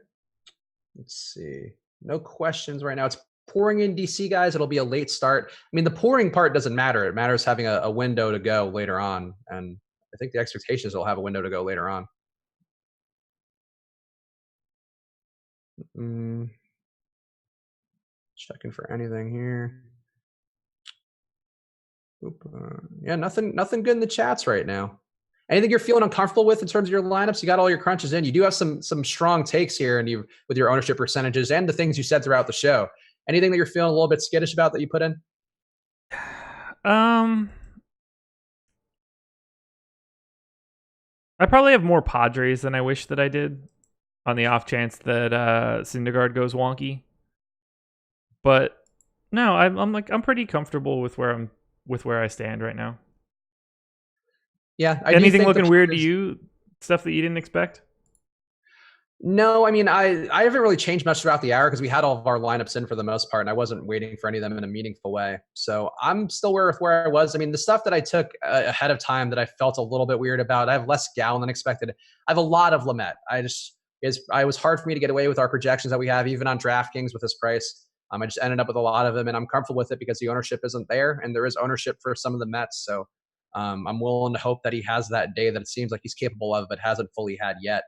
Speaker 4: Let's see. No questions right now. It's pouring in DC, guys. It'll be a late start. I mean, the pouring part doesn't matter. It matters having a window to go later on. And I think the expectation is it'll have a window to go later on. Checking for anything here. Yeah, nothing good in the chats right now. Anything you're feeling uncomfortable with in terms of your lineups? You got all your crunches in. You do have some strong takes here, and you with your ownership percentages and the things you said throughout the show. Anything that you're feeling a little bit skittish about that you put in?
Speaker 5: I probably have more Padres than I wish that I did, on the off chance that Syndergaard goes wonky. But no, I'm pretty comfortable with where I stand right now.
Speaker 4: Yeah.
Speaker 5: Anything looking weird to you? Stuff that you didn't expect?
Speaker 4: No, I mean, I haven't really changed much throughout the hour because we had all of our lineups in for the most part, and I wasn't waiting for any of them in a meaningful way. So I'm still with where I was. I mean, the stuff that I took ahead of time that I felt a little bit weird about, I have less Gallon than expected. I have a lot of Lamet. It was hard for me to get away with our projections that we have, even on DraftKings with this price. I just ended up with a lot of them, and I'm comfortable with it because the ownership isn't there, and there is ownership for some of the Mets. So I'm willing to hope that he has that day that it seems like he's capable of, but hasn't fully had yet.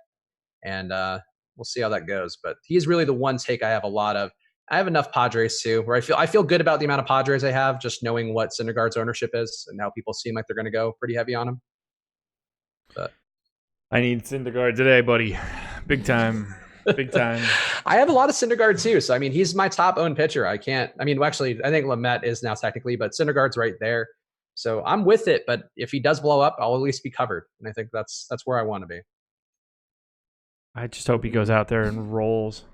Speaker 4: And we'll see how that goes. But he's really the one take I have a lot of. I have enough Padres too, where I feel good about the amount of Padres I have, just knowing what Syndergaard's ownership is and how people seem like they're going to go pretty heavy on him. But
Speaker 5: I need Syndergaard today, buddy. Big time. Big time.
Speaker 4: I have a lot of Syndergaard too. So, I mean, he's my top owned pitcher. I think Lamet is now technically, but Syndergaard's right there. So I'm with it. But if he does blow up, I'll at least be covered. And I think that's where I want to be.
Speaker 5: I just hope he goes out there and rolls.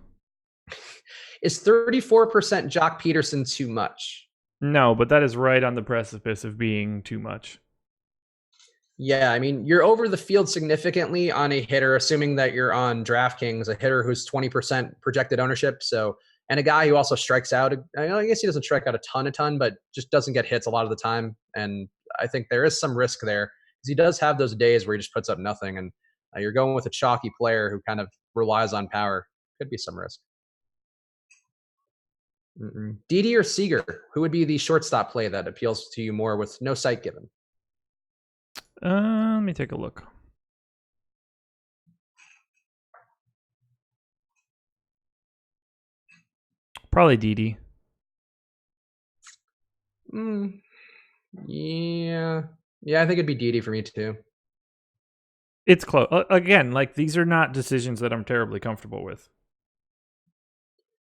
Speaker 4: Is 34% Jock Peterson too much?
Speaker 5: No, but that is right on the precipice of being too much.
Speaker 4: Yeah, I mean, you're over the field significantly on a hitter, assuming that you're on DraftKings, a hitter who's 20% projected ownership. So, and a guy who also strikes out. I guess he doesn't strike out a ton, but just doesn't get hits a lot of the time. And I think there is some risk there because he does have those days where he just puts up nothing. And you're going with a chalky player who kind of relies on power. Could be some risk. Didi or Seager, who would be the shortstop play that appeals to you more with no sight given?
Speaker 5: Let me take a look. Probably Didi.
Speaker 4: Yeah, I think it'd be Didi for me too.
Speaker 5: It's close. Again, like these are not decisions that I'm terribly comfortable with.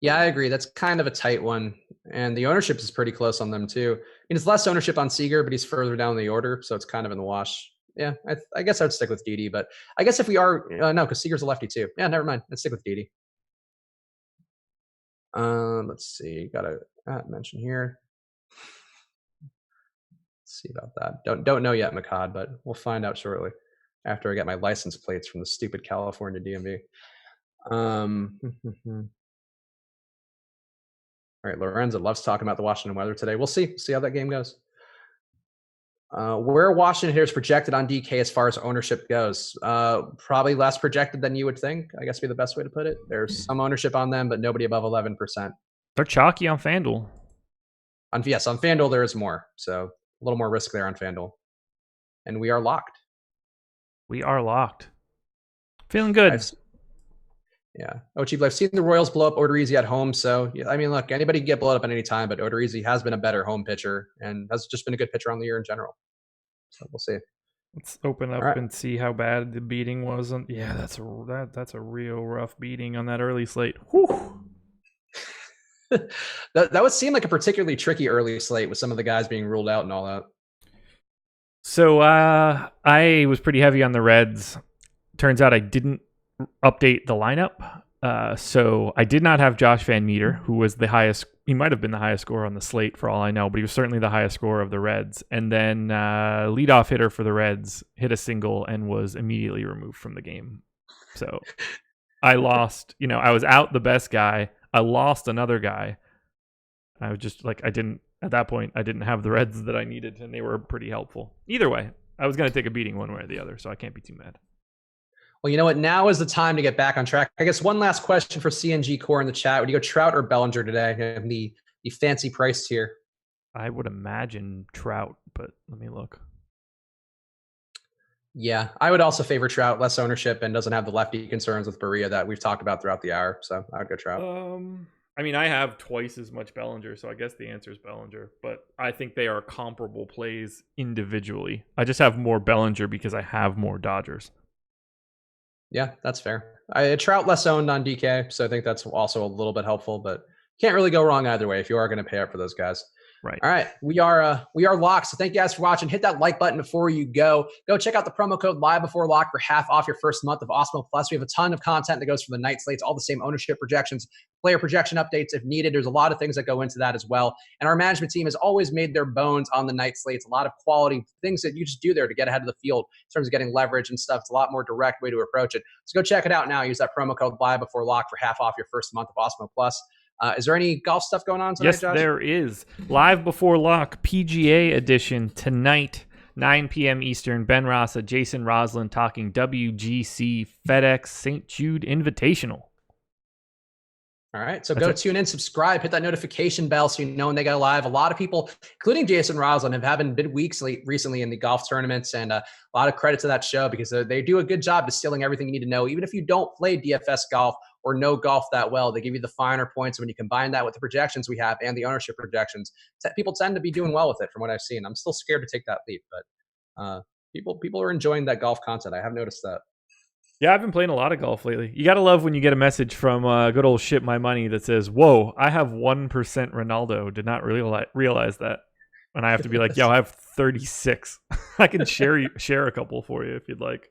Speaker 4: Yeah, I agree. That's kind of a tight one. And the ownership is pretty close on them too. I mean, it's less ownership on Seager, but he's further down the order. So it's kind of in the wash. Yeah, I guess I would stick with Didi. But I guess if we are, no, because Seager's a lefty too. Yeah, never mind. Let's stick with Didi. Let's see. Got to mention here. Let's see about that. Don't know yet, Makad, but we'll find out shortly after I get my license plates from the stupid California DMV. All right, Lorenzo loves talking about the Washington weather today. We'll see how that game goes. Where Washington hitters projected on DK as far as ownership goes? Probably less projected than you would think, I guess would be the best way to put it. There's some ownership on them, but nobody above 11%.
Speaker 5: They're chalky on FanDuel.
Speaker 4: On FanDuel there is more, so a little more risk there on FanDuel. And we are locked.
Speaker 5: Feeling good.
Speaker 4: Yeah. Cheap. I've seen the Royals blow up Odorizzi at home. So, yeah, I mean, look, anybody can get blown up at any time, but Odorizzi has been a better home pitcher and has just been a good pitcher on the year in general. So we'll see.
Speaker 5: Let's open up and see how bad the beating was. Yeah, that's a real rough beating on that early slate. Whew.
Speaker 4: that would seem like a particularly tricky early slate with some of the guys being ruled out and all that.
Speaker 5: So I was pretty heavy on the Reds. Turns out I didn't update the lineup. So I did not have Josh Van Meter, who was the highest. He might have been the highest scorer on the slate for all I know, but he was certainly the highest scorer of the Reds. And then leadoff hitter for the Reds hit a single and was immediately removed from the game. So I lost, I was out the best guy. I lost another guy. I was just like, at that point, I didn't have the Reds that I needed, and they were pretty helpful. Either way, I was going to take a beating one way or the other, so I can't be too mad.
Speaker 4: Well, you know what? Now is the time to get back on track. I guess one last question for CNG Core in the chat. Would you go Trout or Bellinger today? And the fancy price tier.
Speaker 5: I would imagine Trout, but let me look.
Speaker 4: Yeah, I would also favor Trout, less ownership, and doesn't have the lefty concerns with Berea that we've talked about throughout the hour. So I would go Trout.
Speaker 5: I mean, I have twice as much Bellinger, so I guess the answer is Bellinger. But I think they are comparable plays individually. I just have more Bellinger because I have more Dodgers.
Speaker 4: Yeah, that's fair. Trout less owned on DK, so I think that's also a little bit helpful, but can't really go wrong either way if you are going to pay up for those guys.
Speaker 5: Right.
Speaker 4: All right. We are locked. So thank you guys for watching. Hit that like button before you go. Go check out the promo code Live Before Lock for half off your first month of Osmo Plus. We have a ton of content that goes for the night slates, all the same ownership projections, player projection updates if needed. There's a lot of things that go into that as well. And our management team has always made their bones on the night slates. A lot of quality things that you just do there to get ahead of the field in terms of getting leverage and stuff. It's a lot more direct way to approach it. So go check it out now. Use that promo code Live Before Lock for half off your first month of Osmo Plus. Is there any golf stuff going on tonight,
Speaker 5: yes,
Speaker 4: Josh?
Speaker 5: Yes, there is. Live Before Lock PGA edition tonight, 9 p.m. Eastern. Ben Rasa, Jason Roslin talking WGC FedEx St. Jude Invitational.
Speaker 4: All right, so go tune in, subscribe, hit that notification bell so you know when they go live. A lot of people, including Jason Roslin, have having big weeks recently in the golf tournaments, and a lot of credit to that show because they do a good job distilling everything you need to know. Even if you don't play DFS golf or know golf that well, they give you the finer points. When you combine that with the projections we have and the ownership projections, people tend to be doing well with it from what I've seen. I'm still scared to take that leap, but people are enjoying that golf content. I have noticed that.
Speaker 5: Yeah, I've been playing a lot of golf lately. You gotta love when you get a message from good old Ship My Money that says, "Whoa, I have 1% Ronaldo. Did not realize that." And I have to be like, "Yo, I have 36. I can share a couple for you if you'd like."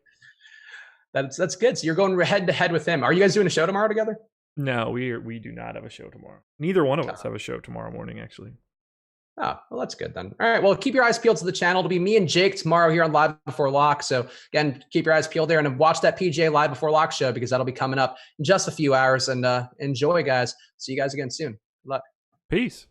Speaker 4: That's good. So you're going head to head with him. Are you guys doing a show tomorrow together?
Speaker 5: No, we do not have a show tomorrow. Neither one of us have a show tomorrow morning, actually.
Speaker 4: Oh, well, that's good then. All right. Well, keep your eyes peeled to the channel. It'll be me and Jake tomorrow here on Live Before Lock. So again, keep your eyes peeled there and watch that PGA Live Before Lock show because that'll be coming up in just a few hours. And enjoy, guys. See you guys again soon. Good luck.
Speaker 5: Peace.